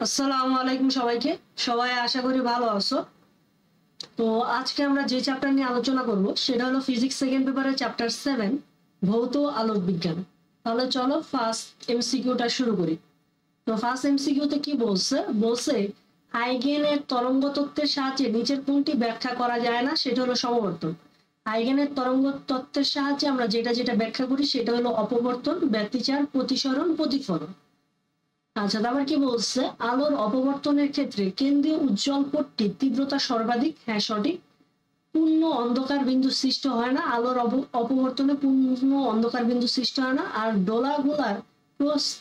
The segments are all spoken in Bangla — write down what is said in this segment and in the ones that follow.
আসসালামু আলাইকুম সবাইকে। সবাই আশা করি ভালো আছো। তো আজকে আমরা যে চ্যাপ্টার নিয়ে আলোচনা করব সেটা হলো ফিজিক্স সেকেন্ড পেপারের চ্যাপ্টার 7 ভৌত আলোক বিজ্ঞান। তাহলে চলো ফার্স্ট এমসিকিউটা শুরু করি। তো ফার্স্ট এমসিকিউতে কি বলছে হাইগেনের তরঙ্গ তত্ত্বের সাহায্যে নিচের কোনটি ব্যাখ্যা করা যায় না, সেটা হলো সমবর্তন। হাইগেনের তরঙ্গ তত্ত্বের সাহায্যে আমরা যেটা ব্যাখ্যা করি সেটা হলো অপবর্তন, ব্যতিচার, প্রতিসরণ, প্রতিফলন। আচ্ছা, তারপর কি বলছে আলোর অপবর্তনের ক্ষেত্রে কেন্দ্রীয় উজ্জ্বল পট্টির তীব্রতা সর্বাধিক। হ্যাঁ, সঠিক। পূর্ণ অন্ধকার বিন্দু সৃষ্টি হয় না, আলোর অপবর্তনে পূর্ণ অন্ধকার বিন্দু সৃষ্টি হয় না। আর ডোরাগুলার প্রস্থ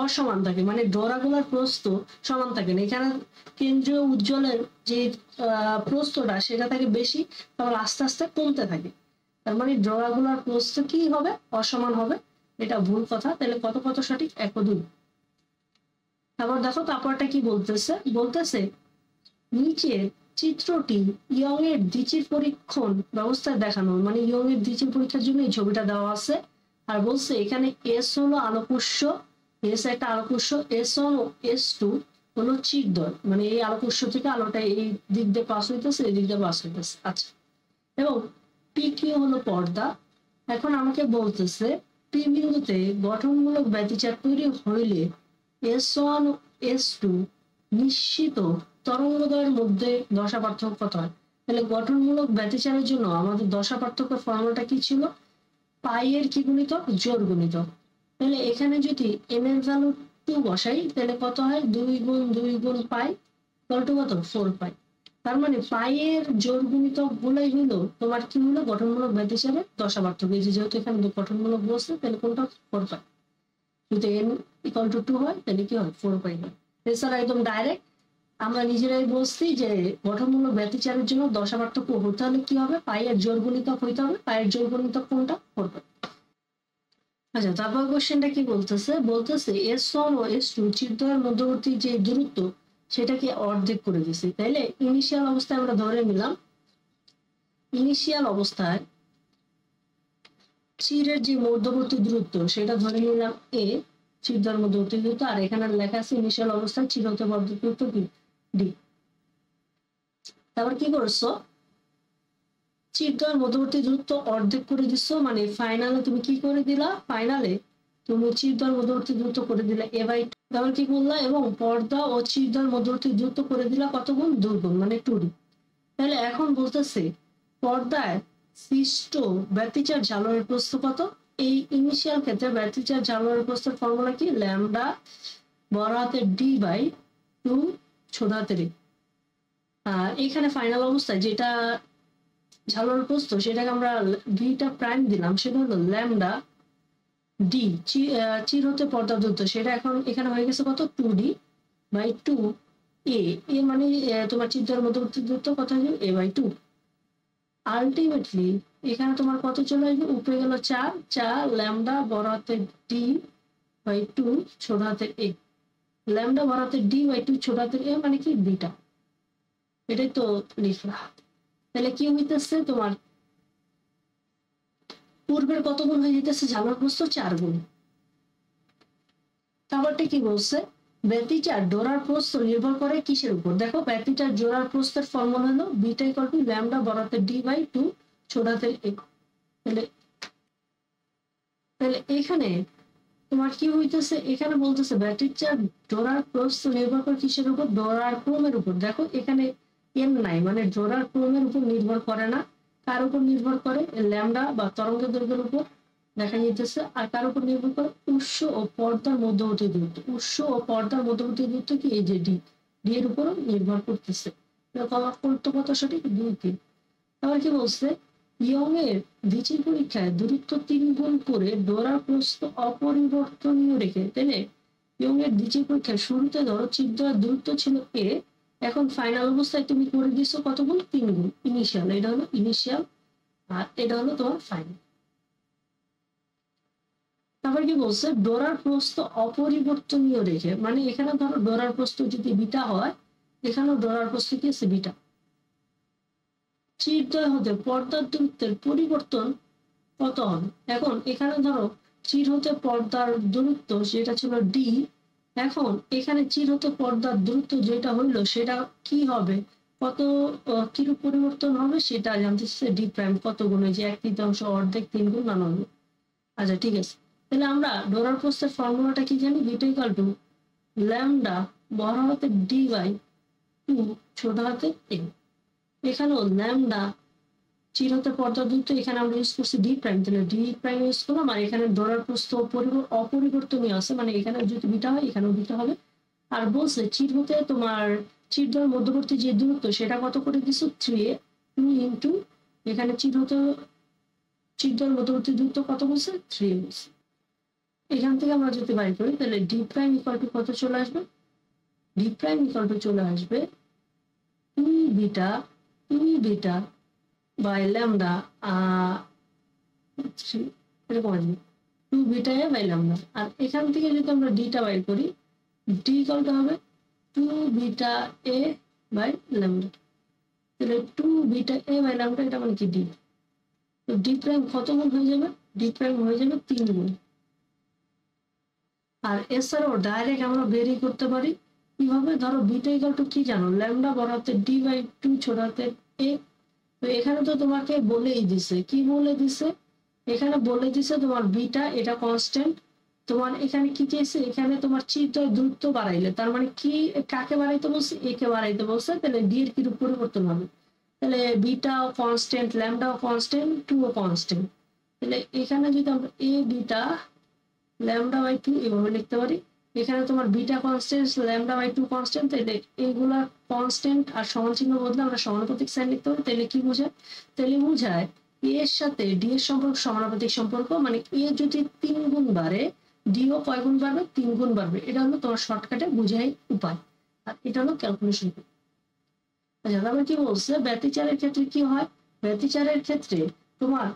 অসমান থাকে, মানে ডোরাগুলার প্রস্থ সমান থাকে না। এখানে কেন্দ্রীয় উজ্জ্বলের যে প্রস্থটা সেটা থাকে বেশি, তারপর আস্তে আস্তে কমতে থাকে। তার মানে ডোরাগুলার প্রস্থ কি হবে, অসমান হবে। এটা ভুল কথা। তাহলে কত সঠিক, 1 ও 2। তারপর দেখো তারপরটা কি বলতেছে নিচের চিত্রটি ইয়ং এর দ্বিচির পরীক্ষণ ব্যবস্থায় দেখানো, মানে ইয়ং এর দ্বিচির পরীক্ষার জন্য এই ছবিটা দেওয়া আছে। আর বলছে এখানে এস হলো আলোকউৎস, এস একটা আলোকউৎস, S1 ও S2 হলো চিরদ্বয়, মানে এই আলোকউৎস থেকে আলোটা এই দিক দিয়ে পাস হইতেছে, এই দিক দিয়ে পাস হইতেছে। আচ্ছা, এবং PQ হলো পর্দা। এখন আমাকে বলতেছে পি বিন্দুতে গঠনমূলক ব্যতিচার তৈরি হইলে S1 ও S2 নিশ্চিত তরঙ্গদ্বয়ের মধ্যে দশা পার্থক্য কত হয়। তাহলে গঠনমূলক ব্যতিচারের জন্য আমাদের দশা পার্থক্যের ফর্মুলাটা কি ছিল, পাই এর কি গুণিতক, জোর গুণিতক। তাহলে এখানে যদি এন এর ভ্যালু 2 বসাই তাহলে কত হয়, 2 গুণ পাই কত, 4 পাই। তার মানে পাই এর জোর গুণিতক গুলাই হলো তোমার কি হলো, গঠনমূলক ব্যতিচারের দশা পার্থক্য। যেহেতু এখানে গঠনমূলক বলছে তাহলে কোনটা 4 পাই। যদি n = 2 হয় তাহলে কি হয়, 4 পাই হয়। এছাড়া একদম ডাইরেক্ট আমরা নিজেরাই বলছি যে গঠনমূলক ব্যতিচারের জন্য দশা পার্থক্য হতে হলে কি হবে, পাই এর জোর গুণিতক হইতে হবে। পাই এর জোর গুণিতক কোনটা, 4 পাই। আচ্ছা, তারপর কোশ্চেনটা কি বলতেছে S1 ও S2 চিরদ্বয়ের মধ্যবর্তী যে দূরত্ব সেটাকে অর্ধেক করে দিয়েছি। তাইলে ইনিশিয়াল অবস্থায় আমরা ধরে নিলাম, ইনিশিয়াল অবস্থায় চিরের যে মধ্যবর্তী দূরত্ব সেটা ধরে নিলাম a, চিরদ্বয়ের মধ্যবর্তী দূরত্ব। আর এখানে লেখা আছে ইনিশিয়াল অবস্থায় চির হতে মধ্যবর্তী দূরত্ব কি, d। তারপর কি করছো, চিরদ্বয়ের মধ্যবর্তী দূরত্ব অর্ধেক করে দিচ্ছ, মানে ফাইনালে তুমি কি করে দিলা, ফাইনালে তুমি চিরদ্বয়ের মধ্যবর্তী দূরত্ব করে দিলা a/2। তারপর কি করলা, এবং পর্দা ও চিরদ্বয়ের মধ্যবর্তী দূরত্ব করে দিলা কত গুণ, 2 গুণ, মানে 2d। তাহলে এখন বলতেছে পর্দায় সৃষ্ট ব্যতিচার ঝালরের প্রস্থ কত। এই ইনিশিয়াল ক্ষেত্রে ব্যতিচার ঝালরের প্রস্থের ফর্মুলা কি, ল্যামডা বড় হাতের d/2 ছোট হাতের a। এখানে ফাইনাল অবস্থায় যেটা ঝালরের প্রস্থ সেটাকে আমরা ভিটা প্রাইম দিলাম, সেটা হলো ল্যামডা d। চির হতে পর্দা দূরত্ব সেটা এখন এখানে হয়ে গেছে কত, 2d/2 a। এ মানে তোমার চিরদ্বয়ের মধ্যবর্তী দূরত্ব কত হলো, a/2। আলটিমেটলি এখানে তোমার কত চলে আসবে, উপরে গেল 4 ল্যামডা বড় হাতের d/2 ছোট হাতের a। ল্যামডা বড় হাতের d/2 ছোট হাতের a মানে কি, বিটা। এটাই তো লিখলা। তাহলে কি হইতেছে তোমার পূর্বের কত গুণ হয়ে যেতেছে, ঝালর প্রস্থ 4 গুণ। তারপরটা কি বলছে, ব্যতিচার ডোরার প্রস্থ নির্ভর করে কিসের উপর। দেখো ব্যতিচার ডোরার প্রস্থের ফর্মুলা হলো বিটা = ল্যামডা বড় হাতের d/2 ছোট হাতের a। তাহলে এখানে তোমার কি হইতেছে, এখানে বলতেছে ব্যতিচার ডোরার প্রস্থ নির্ভর করে কিসের উপর, ডোরার ক্রমের উপর। দেখো এখানে n নাই, মানে ডোরার ক্রমের উপর নির্ভর করে না। কার উপর নির্ভর করে, ল্যামডা বা তরঙ্গ দৈর্ঘ্যের উপর দেখা যাইতেছে। আর কার উপর নির্ভর করে, উৎস ও পর্দার মধ্যবর্তী দূরত্ব। উৎস ও পর্দার মধ্যবর্তী দূরত্ব কি, এই যে d এর উপর নির্ভর করতেছে। কত সঠিক, 2, 3। তারপর কি বলছে, ইয়ং এর দ্বিচির পরীক্ষায় দূরত্ব 3 গুণ করে ডোরার প্রস্থ অপরিবর্তনীয় রেখে। তাহলে ইয়ং এর দ্বিচির পরীক্ষায় শুরুতে ধরো চিরদ্বয়ের দূরত্ব ছিল a, এখন ফাইনাল অবস্থায় তুমি করে দিচ্ছ কত গুণ, 3 গুণ। ইনিশিয়াল, এটা হলো ইনিশিয়াল, আর এটা হলো তোমার ফাইনাল। তারপর কি বলছে, ডোরার প্রস্থ অপরিবর্তনীয় রেখে, মানে এখানে ধরো ডোরার প্রস্থ যদি বিটা হয়, এখানেও ডোরার প্রস্থ কি আছে, বিটা। চিরদ্বয় হতে পর্দার দূরত্বের পরিবর্তন কত হবে। এখন এখানে ধরো চির হতে পর্দার দূরত্ব সেটা ছিল d, এখন এখানে চিরত পর্দার দ্রুত যেটা হইলো সেটা কি হবে, কত কিরূপ পরিবর্তন হবে সেটা জানতে চাইছে ডি প্রাইম কত গুণ, যে 1/3 অর্ধেক 3 গুণ বানানো। আচ্ছা ঠিক আছে, তাহলে আমরা ডোরার প্রস্থের ফর্মুলাটা কি জানি, বিটা ইকুয়াল টু ল্যামডা বড় হাতে ডি বাই 2 ছোট হাতে এ। এখানেও ল্যামডা চিরতে পর্দার দ্রুত, এখানে আমরা ইউজ করছি ডি প্রাইম, তাহলে ডি প্রাইম ইউজ করলাম। আর এখানে ডোরার প্রস্থ অপরিবর্তনীয় আছে, মানে এখানে যদি বিটা হয় এখানেও বিটা হবে। আর বলছে চির হতে তোমার চিরদ্বয়ের মধ্যবর্তী যে দূরত্ব সেটা কত করে দিছো 3 ইন্টু এখানে চিরদ্বয়ের মধ্যবর্তী দূরত্ব কত বলছে 3 বলছে। এখান থেকে আমরা যদি বাই করি তাহলে ডি প্রাইম ইকুয়াল টু কত চলে আসবে, ডি প্রাইম ইকুয়াল টু চলে আসবে 2 বিটা বাই ল্যামডা এরকম আসবে 2 বিটা এ বাই ল্যামডা। আর এখান থেকে যদি আমরা ডিটা বাই করি, ডি ইকুয়াল হবে 2 বিটা এ বাই ল্যামডা। তাহলে 2 বিটা এ বাই ল্যামডা এটা মানে কি ডি, তো ডি প্রাইম কত গুণ হয়ে যাবে, ডি প্রাইম হয়ে যাবে 3 গুণ। আর এছাড়াও ডাইরেক্ট আমরা বেরি করতে পারি কিভাবে, ধরো বিটা ইকুয়াল টু কি জানো, ল্যামডা বড় হাতে ডি বাই 2 ছোট হাতে এ। তো এখানে তো তোমাকে বলেই দিছে, কি বলে দিছে, এখানে বলে দিছে তোমার বিটা এটা কনস্ট্যান্ট। তোমার এখানে কি চেয়েছে, এখানে তোমার চিরদ্বয় দূরত্ব বাড়াইলে, তার মানে কি কাকে বাড়াইতে বলছে, এ কে বাড়াইতে বলছে, তাহলে ডি এর কিরূপ পরিবর্তন হবে, তাহলে বিটাও কনস্ট্যান্ট ল্যামডাও কনস্ট্যান্ট 2 ও কনস্ট্যান্ট। তাহলে এখানে যদি আমরা এ বিটা ল্যামডা বাই 2 এভাবে লিখতে পারি, এখানে তোমার beta constant lambda by 2 constant, তাহলে এইগুলা কনস্ট্যান্ট আর সমান চিহ্ন বদলে আমরা সমানুপাতিক সাইন লিখতে পারি। তাহলে কি বোঝায়, তাহলে বোঝায় এ এর সাথে ডি এর সম্পর্ক সমানুপাতিক সম্পর্ক, মানে এ যদি 3 গুণ বাড়ে ডি ও কয় গুণ বাড়বে, 3 গুণ বাড়বে। এটা হলো তোমার শর্টকাটে বোঝাই উপায়, আর এটা হলো ক্যালকুলেশন। আচ্ছা তারপর কি বলছে, ব্যতিচারের ক্ষেত্রে কি হয়, ব্যতিচারের ক্ষেত্রে তোমার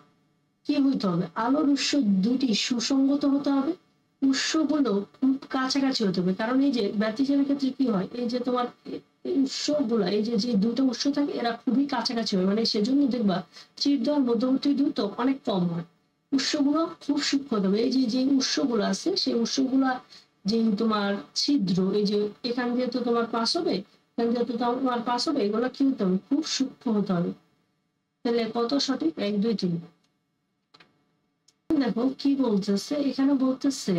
কি হইতে হবে, আলোর উৎস দুটি সুসংগত হতে হবে, উৎসগুলো খুব কাছাকাছি হতে হবে। কারণ এই যে ব্যতিচারের ক্ষেত্রে কি হয়, এই যে তোমার উৎসগুলো এই যে যে দুটো উৎস থাকে এরা খুবই কাছাকাছি হয়, মানে সেজন্য দেখবা চিরদ্বয়ের মধ্যবর্তী দূরত্ব অনেক কম হয়। উৎসগুলো খুব সূক্ষ্ম হতে হবে, এই যে যে উৎসগুলো আছে সেই উৎসগুলা যে তোমার ছিদ্র, এই যে এখান দিয়ে তো তোমার পাস হবে, এখান দিয়ে তো তোমার পাস হবে, এগুলো কি হতে হবে, খুব সূক্ষ্ম হতে হবে। তাহলে কত সঠিক, 1 2 3। দেখো কি বলতেছে, এখানে বলতেছে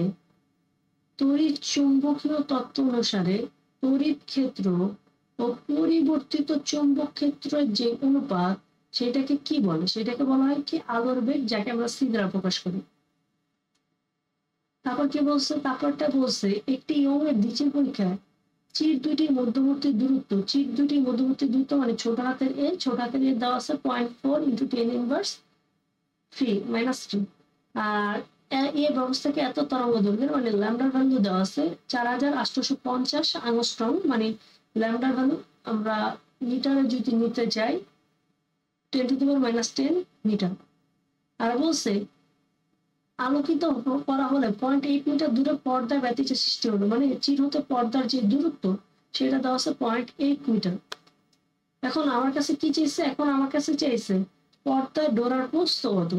তড়িৎ চুম্বকীয় তত্ত্ব অনুসারে তড়িৎ ক্ষেত্র ও পরিবর্তিত চৌম্বক ক্ষেত্রের যে অনুপাত সেটাকে কি বলে, সেটাকে বলা হয় কি আলোর বেগ, যাকে আমরা সি দ্বারা প্রকাশ করি। তারপর কি বলছে, তারপরটা বলছে একটি ইয়ংয়ের দ্বিতীয় পরীক্ষায় চির দুইটির মধ্যবর্তী দূরত্ব, চির দুইটির মধ্যবর্তী দূরত্ব মানে ছোট হাতের এ, ছোট হাতের এ দেওয়া আছে 0.4 × 10⁻³ আর এ ব্যবস্থাকে এত তরঙ্গ দৈর্ঘ্যের, মানে ল্যামডার ভ্যালু দেওয়া আছে 4850 অ্যাংস্ট্রম, মানে ল্যামডার ভ্যালু আমরা মিটারে যদি নিতে চাই 10⁻10 মিটার। আর বলছে আলোকিত করা হলে 0.8 মিটার দূরে পর্দায় ব্যতিচার সৃষ্টি হলো, মানে চির হতে পর্দার যে দূরত্ব সেটা দেওয়া আছে 0.8 মিটার। এখন আমার কাছে কি চাইছে, এখন আমার কাছে চাইছে পর্দায় ডোরার প্রস্থ কত,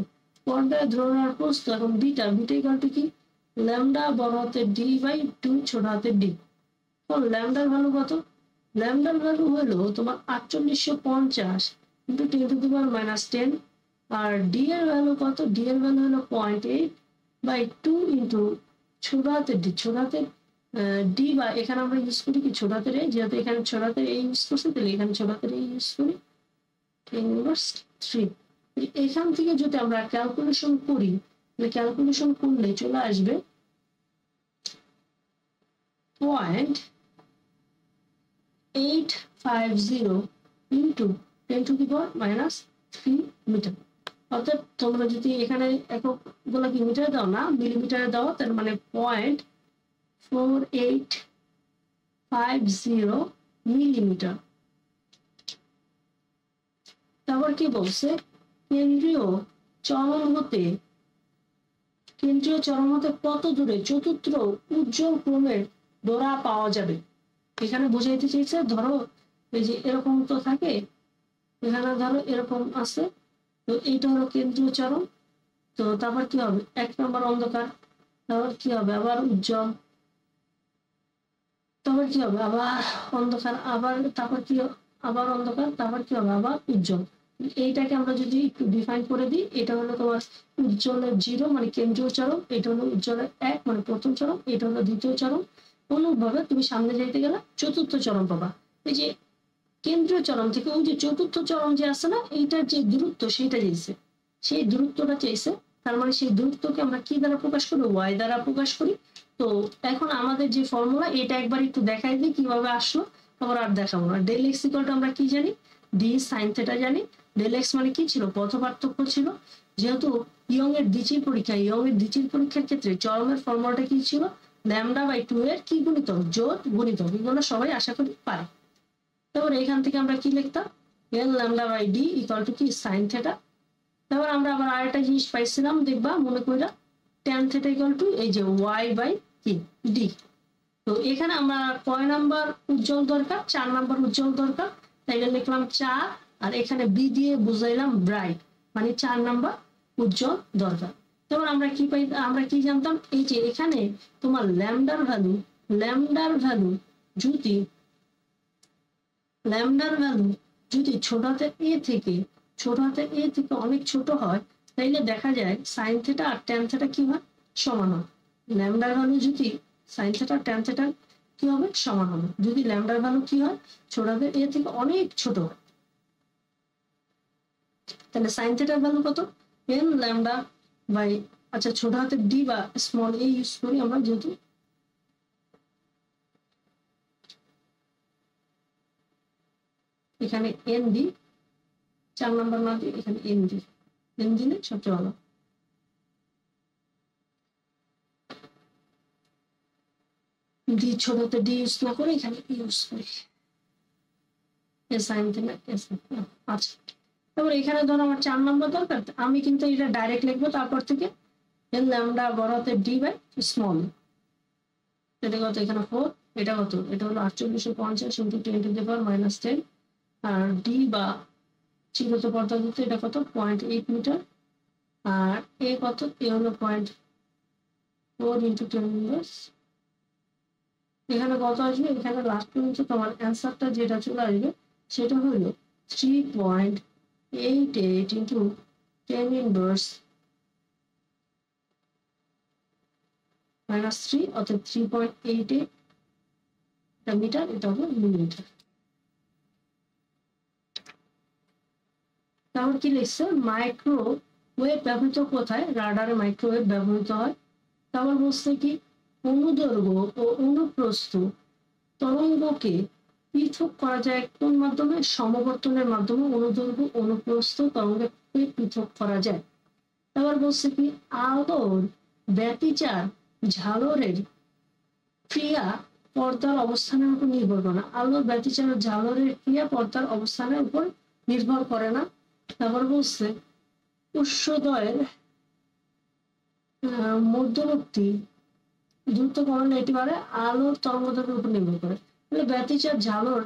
পর্দায় ডোরার প্রস্থ এখন বিটা ইকুয়াল টু কি ল্যামডা বড় হাতের ডি বাই 2 ছোট হাতের ডি। এখন ল্যামডার ভ্যালু কত, ল্যামডার ভ্যালু হলো তোমার 4850 × 10⁻10, আর ডি এর ভ্যালু কত, ডি এর ভ্যালু হলো 0.8/2 × ছোট হাতের ডি, ছোট হাতের ডি বা এখানে আমরা ইউজ করি কি ছোট হাতের এ, যেহেতু এখানে ছোট হাতের এ ইউজ করছি তাহলে এখানে ছোট হাতের এ ইউজ করি 10⁻3। এখান থেকে যদি আমরা ক্যালকুলেশন করি তাহলে ক্যালকুলেশন করলে চলে আসবে 0.850 × 10⁻³ মিটার। অর্থাৎ তোমরা যদি এখানে একক গুলা কি মিটারে দাও না মিলিমিটারে দাও, তার মানে 0.4850 মিলিমিটার। তারপর কি বলছে, কেন্দ্রীয় চরণ হতে কত দূরে চতুর্থ উজ্জ্বল ক্রমের ডোরা পাওয়া যাবে। এখানে বোঝাইতে চাইছে ধরো এই যে এরকম তো থাকে, এখানে ধরো এরকম আছে, তো এইটা হলো কেন্দ্রীয় চরণ। তো তারপর কি হবে, 1 নম্বর অন্ধকার, তারপর কি হবে আবার উজ্জ্বল, তারপর কি হবে আবার অন্ধকার, আবার তারপর কি আবার অন্ধকার, তারপর কি হবে আবার উজ্জ্বল। এইটাকে আমরা যদি একটু ডিফাইন করে দিই, এটা হলো তোমার উজ্জ্বলের 0 মানে কেন্দ্রীয় চরম, এটা হলো উজ্জ্বলের 1 মানে প্রথম চরম, এটা হলো দ্বিতীয় চরম। অনুরূপভাবে তুমি সামনে যাইতে গেলে চতুর্থ চরম পাবা। এই যে কেন্দ্রীয় চরম থেকে ওই যে চতুর্থ চরম যে আছে না, এইটার যে দূরত্ব সেটা চাইছে, সেই দূরত্বটা চাইছে। তার মানে সেই দূরত্বকে আমরা কি দ্বারা প্রকাশ করি? ওয়াই দ্বারা প্রকাশ করি। তো এখন আমাদের যে ফর্মুলা, এটা একবার একটু দেখাই দিই কিভাবে আসলো, তারপর আর দেখাবো না। ডেল এক্স ইকুয়াল টু আমরা কি জানি? ডি সাইন থেটা জানি। ডেল এক্স মানে কি ছিল? পথ পার্থক্য ছিল। যেহেতু ইয়ং এর দ্বিচির পরীক্ষা, ইয়ং এর দ্বিচির পরীক্ষার ক্ষেত্রে চরমের ফর্মুলাটা কি ছিল? ল্যামডা বাই 2 এর কি গুণিতক? জোড় গুণিতক। এগুলো সবাই আশা করি পারে। তারপর এখান থেকে আমরা কি লিখতাম? L lambda by D equal to কি? Sine theta. তারপর আমরা আবার আরেকটা জিনিস পাইছিলাম, দেখবা মনে কইরা, ট্যান থেটা ইকুয়াল টু এই যে ওয়াই বাই কি? ডি। তো এখানে আমরা কয় নাম্বার উজ্জ্বল দরকার? 4 নাম্বার উজ্জ্বল দরকার। তাইলে লিখলাম 4, আর এখানে বি দিয়ে বুঝাইলাম ব্রাইট, মানে 4 নাম্বার উজ্জ্বল দরকার। তারপর আমরা কি পাই? আমরা কি জানতাম? এই যে এখানে তোমার ল্যামডার ভ্যালু যদি ছোট হাতের এ থেকে অনেক ছোট হয়, তাইলে দেখা যায় সাইন থেটা আর ট্যান থেটা কি হয়? সমান হয়। ল্যামডার ভ্যালু যদি সাইন থেটা ট্যান থেটা কি হবে? সমান হবে। যদি ল্যামডার ভ্যালু কি হয়? ছোট হাতের এ থেকে অনেক ছোট হয়, তাহলে সাইন থেটার ভ্যালু কত? এন ল্যামডা বাই, আচ্ছা ছোট হাতের ডি বা স্মল এ ইউজ করি আমরা, যেহেতু এখানে এন দি, 4 নাম্বার না দিয়ে এখানে এন দিলে সবচেয়ে ভালো। ডি ছোটতে ডি ইউজ না করে এখানে ইউজ করি সাইন থেটা এস। আচ্ছা, তারপর এখানে ধরো আমার 4 নাম্বার দরকার, আমি কিন্তু এটা ডাইরেক্ট লিখবো। তারপর থেকে এন ল্যামডা বড় হাতে ডি বাই স্মল, এটা কত? এখানে 4, এটা কত? এটা হলো 4850 ইন্টু 10 টু দি পাওয়ার -10। আর ডি বা চিরত পর্দা দিতে এটা কত? 0.8 মিটার। আর এ কত? এ হলো 0.4 ইন্টু 10 ইনভার্স। এখানে কত আসবে? এখানে লাস্ট পর্যন্ত তোমার অ্যান্সারটা যেটা চলে আসবে সেটা হলো 3.88 ইন্টু 10 ইনভার্স -3, অর্থাৎ 3.88 মিটার। এটা হলো মিলিমিটার। তারপর কি লিখছে? মাইক্রোওয়েভ ব্যবহৃত কোথায়? রাডারে মাইক্রোওয়েভ ব্যবহৃত হয়। তারপর বলছে কি? অনুদৈর্ঘ্য ও অনুপ্রস্থ তরঙ্গকে পৃথক করা যায় কোন মাধ্যমে? সমবর্তনের মাধ্যমে অনুদৈর্ঘ্য অনুপ্রস্থ তরঙ্গকে পৃথক করা যায়। তারপর বলছে কি? আলোর ব্যতিচার ঝালরের ক্রিয়া পর্দার অবস্থানের উপর নির্ভর করে না। আলোর ব্যতিচার ঝালরের ক্রিয়া পর্দার অবস্থানের উপর নির্ভর করে না। তারপর বলছে উৎসদয়ের মধ্যবর্তী দ্রুত করণে এটি বাড়ে আলোর তরঙ্গদৈর্ঘ্যের উপর নির্ভর করে। তাহলে ব্যতিচার ঝালর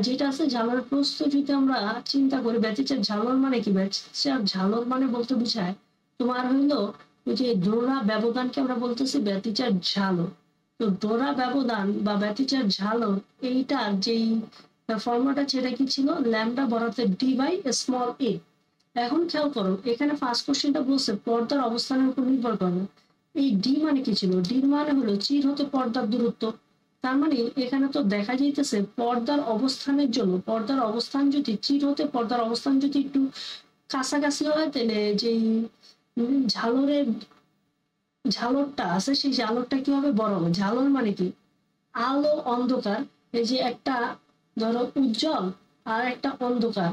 যেটা আছে, ঝালরের প্রস্থ যদি আমরা চিন্তা করি, ব্যতিচার ঝালর মানে কি? ব্যতিচার ঝালর মানে বলতে বোঝায় তোমার হইলো ওই যে ডোরা ব্যবধানকে আমরা বলতেছি ব্যতিচার ঝালর। তো ডোরা ব্যবধান বা ব্যতিচার ঝালর, এইটার যেই ফর্মুলাটা সেটা কি ছিল? ল্যামডা বরাতে ডি বাই স্মল এ। এখন খেয়াল করো, এখানে ফার্স্ট কোশ্চেনটা বলছে পর্দার অবস্থানের উপর নির্ভর করে। এই ডি মানে কি ছিল? ডির মানে হলো চির হতে পর্দার দূরত্ব। তার মানে এখানে তো দেখা যাইতেছে পর্দার অবস্থানের জন্য, পর্দার অবস্থান যদি চির হতে পর্দার অবস্থান যদি একটু কাছাকাছি হয়, তাহলে যেই ঝালরটা আছে সেই ঝালরটা কি হবে? বড় হবে। ঝালর মানে কি? আলো অন্ধকার, এই যে একটা ধরো উজ্জ্বল আর একটা অন্ধকার,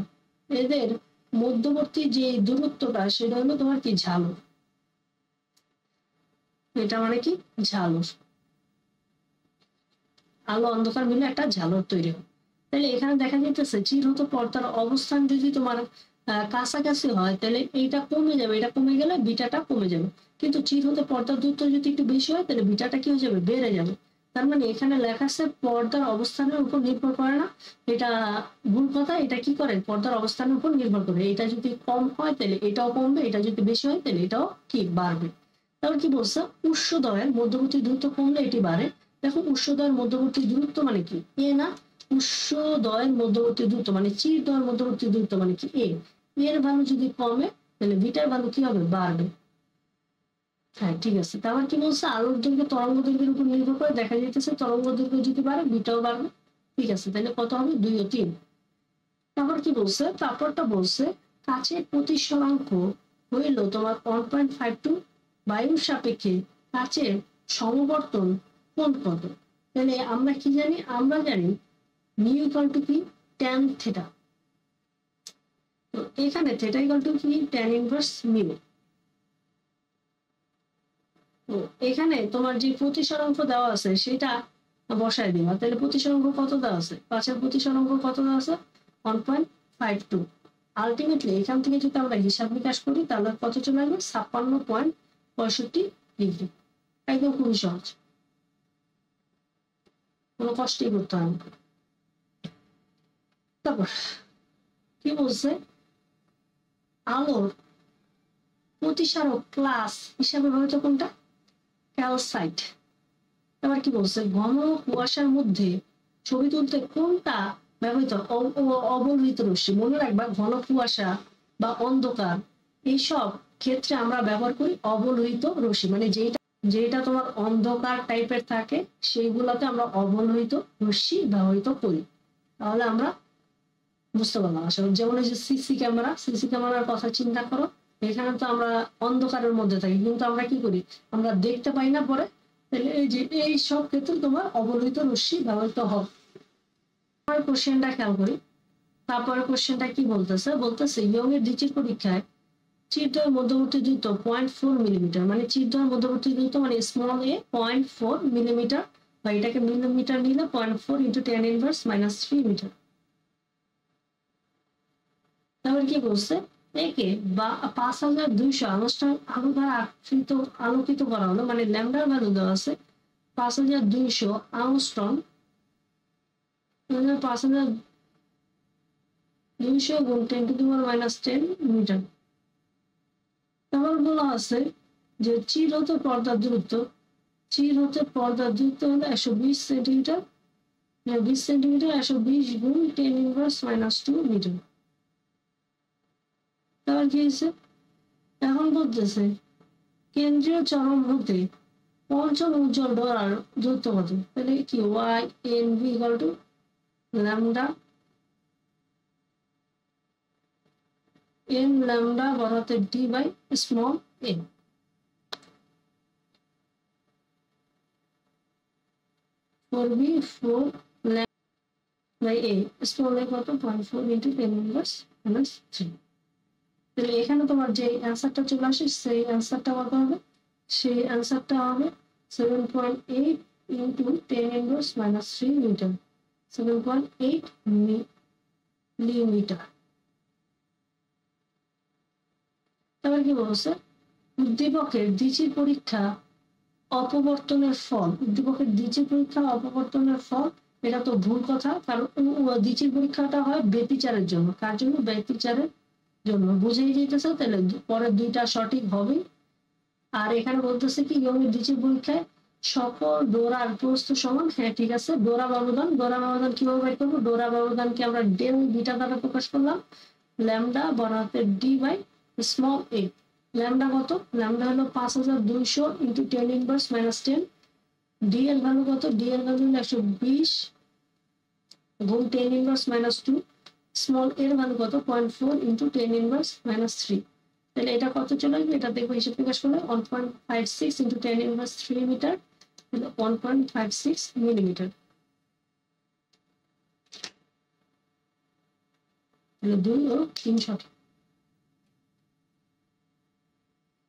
এদের মধ্যবর্তী যে দূরত্বটা সেটা হলো তোমার কি? ঝালর। এটা মানে কি? ঝালর। আলো অন্ধকার মিলে একটা ঝালর তৈরি হয়। তাহলে এখানে দেখা যাইতেছে চিরহত পর্দার অবস্থান যদি তোমার কাছাকাছি হয়, তাহলে এইটা কমে যাবে, এটা কমে গেলে বিটাটা কমে যাবে। কিন্তু চিরহতে পর্দার দূরত্ব যদি একটু বেশি হয়, তাহলে বিটাটা কি হয়ে যাবে? বেড়ে যাবে। তার মানে এখানে লেখা আছে পর্দার অবস্থানের উপর নির্ভর করে না, এটা ভুল কথা। এটা কি করে? পর্দার অবস্থানের উপর নির্ভর করে। এটা যদি কম হয় তাহলে এটাও কমবে, এটা যদি বেশি হয় তাহলে এটাও কি? বাড়বে। তারপর কি বলছে? উৎসদয়ের মধ্যবর্তী দূরত্ব কমলে এটি বাড়ে, দেখো উৎসদ্বয়ের মধ্যবর্তী দূরত্ব মানে কি এ না, উৎসদ্বয়ের মধ্যবর্তী দূরত্ব মানে চিরদ্বয়ের মধ্যবর্তী দূরত্ব মানে কি এ, এর ভ্যালু যদি কমে তাহলে বিটার ভ্যালু কি হবে, বাড়বে। হ্যাঁ ঠিক আছে, তারপর কি বলছে, আলোর দৈর্ঘ্য তরঙ্গ দৈর্ঘ্যের উপর নির্ভর করে দেখা যাইতেছে তরঙ্গ দৈর্ঘ্য যদি বাড়ে বিটাও বাড়বে। ঠিক আছে, তাহলে কত হবে, 2 ও 3। তারপর কি বলছে, তারপরটা বলছে কাছের প্রতিসরাঙ্ক হইল তোমার 1.52, বায়ুর সাপেক্ষে কাছের সমবর্তন কোণ কত। তাহলে আমরা কি জানি, আমরা জানি নিউ ইকুয়াল টু কি, ট্যান থিটা। তো এখানে থিটা ইকুয়াল টু কি, ট্যান ইনভার্স মিউ। তো এখানে তোমার যে প্রতিসরাঙ্ক দেওয়া আছে সেটা বসায় দিবা। তাহলে প্রতিসরাঙ্ক কত দেওয়া আছে, কাছের প্রতিসরাঙ্ক কত দেওয়া আছে, 1.52। আলটিমেটলি এখান থেকে যদি আমরা হিসাব নিকাশ করি তাহলে কত চলে আসবে, 56.65 ডিগ্রি। একদম খুবই সহজ, কোনো কষ্টই করতে হয় না। তারপর কি বলছে, আলোর প্রতিসারক ক্লাস হিসাবে ব্যবহৃত কোনটা, ক্যালসাইট। এবার কি বলছে, ঘন কুয়াশার মধ্যে ছবি তুলতে কোনটা ব্যবহৃত, অবলোহিত রশ্মি। মনে রাখবা ঘন কুয়াশা বা অন্ধকার এইসব ক্ষেত্রে আমরা ব্যবহার করি অবলোহিত রশ্মি, মানে যেটা যেটা তোমার অন্ধকার টাইপের থাকে সেইগুলোতে আমরা অবলোহিত রশ্মি ব্যবহৃত করি। তাহলে আমরা বুঝতে পারলাম আসলে, যেমন এই যে সিসি ক্যামেরার কথা চিন্তা করো, এখানে তো আমরা অন্ধকারের মধ্যে থাকি কিন্তু আমরা কি করি, আমরা দেখতে পাই না পরে, তাহলে এই যে এই সব ক্ষেত্রে তোমার অবলোহিত রশ্মি ব্যবহৃত হবে। কোশ্চেনটা খেয়াল করি, তারপরে কোশ্চেনটা কি বলতেছে, ইয়ং এর দ্বিতীয় পরীক্ষায় চিরদ্বয়ের মধ্যবর্তী দূরত্ব 0.4 মিলিমিটার, মানে চিরদ্বয়ের মধ্যবর্তী দূরত্ব মানে স্মল এ 0.4 মিলিমিটার, বা এটাকে মিলিমিটার নিলে 0.4 × 10⁻³ মিটার। তারপর কি বলছে, একে বা 5200 আনুষ্ঠান আলো দ্বারা আলোকিত করা হলো, মানে ল্যামডার ভ্যালু দেওয়া আছে 5200 আংস্ট্রম, 5200 × 10⁻10 মিটার। তারপর বলা আছে যে চির হতে পর্দার দূরত্ব হলো 120 সেন্টিমিটার, 20 সেন্টিমিটার 120 × 10⁻² মিটার। তারপর কি হয়েছে, এখন বলতেছে কেন্দ্রীয় চরম হতে পঞ্চম উজ্জ্বল ডোরার দূরত্ব কত। তাহলে কি YNV = ল্যামডা m ল্যামডা বড়হাতের d by small m। Four B 4 by a small a কত, 0.4 × 10⁻³ তাহলে এখানে তোমার যে অ্যান্সারটা চলে আসে সেই অ্যান্সারটা কত হবে, সেই অ্যান্সারটা হবে 7.8 × 10⁻³ মিটার, 7.8 মিলিমিটার। তারপর কি বলছে, উদ্দীপকের দ্বিচির পরীক্ষা অপবর্তনের ফল, এটা তো ভুল কথা, কারণ দ্বিচির পরীক্ষাটা হয় ব্যতিচারের জন্য। কার জন্য, ব্যতিচারের জন্য, বুঝেই যেতেছে, তাহলে পরের দুইটা সঠিক হবে। আর এখানে বলতেছে কি ইয়ং এর দ্বিচির পরীক্ষায় সকল ডোরার প্রস্থ সমান। হ্যাঁ ঠিক আছে, ডোরা ব্যবধান কিভাবে বের করবো, ডোরা ব্যবধানকে আমরা ডেল বিটা দ্বারা প্রকাশ করলাম, ল্যামডা বড়হাতের d by small a। Lambda কত, ল্যামডা হলো 5200 × 10⁻10, d এর ভ্যালু কত, d এর ভ্যালু হলো 120 × 10⁻², স্মল এর ভ্যালু কত, 0.4 × 10⁻³ তাহলে এটা কত চলে আসবে, এটা দেখবো হিসাব প্রকাশ করলে 1.56 × 10⁻³ মিটার, 1.56 মিলিমিটার। 2 ও 3 সঠিক।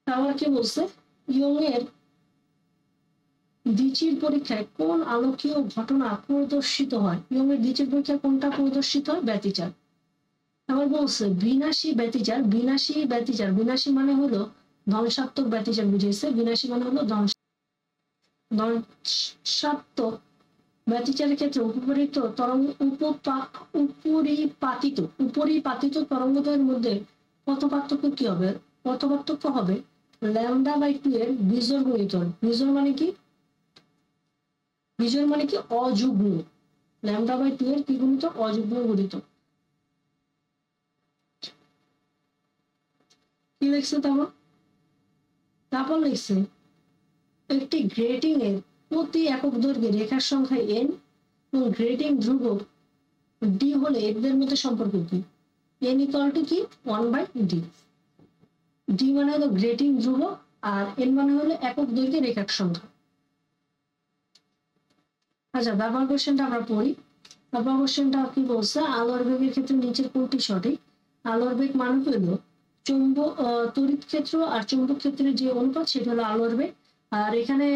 তারপর কি বলছে, ইয়ং এর দ্বিচির পরীক্ষায় কোন আলোকীয় ঘটনা প্রদর্শিত হয়। ইয়ং এর দ্বিচির পরীক্ষায় কোনটা প্রদর্শিত হয়, ব্যতিচার। আবার বলছে বিনাশী ব্যতিচার, বিনাশী মানে হলো ধ্বংসাত্মক, ব্যতিচার বুঝিয়েছে, বিনাশী মানে হলো ধ্বংসাত্মক। ব্যতিচারের ক্ষেত্রে উপরিপাতিত তরঙ্গদৈর্ঘ্যের মধ্যে কত পার্থক্য হবে, ল্যামডা/2 এর বিজোড় গুণিতন। বিজোড় মানে কি, বিজোড় মানে কি অযুগ্ম, λ/2 এর কি গুণিত অযুগ্ম গুণিত। কি লিখছে তারপর লিখছে একটি গ্রেটিং এর প্রতি একক দৈর্ঘ্যে রেখার সংখ্যা n এবং গ্রেটিং ধ্রুবক d হলে এদের মধ্যে সম্পর্ক কি? n = কি 1/d। d মানে হলো গ্রেটিং ধ্রুবক আর n মানে হলো একক দৈর্ঘ্যে রেখার সংখ্যা। আচ্ছা, তারপর কোশ্চেনটা আমরা পড়ি। তারপর কোশ্চেনটা কি বলছে, আলোর বেগের ক্ষেত্রে নিচের কোনটি সঠিক? আলোর বেগ মানে হলো তড়িৎ ক্ষেত্র আর চৌম্বক ক্ষেত্রের যে অনুপাত সেটা হলো আলোর বেগ। আর এখানে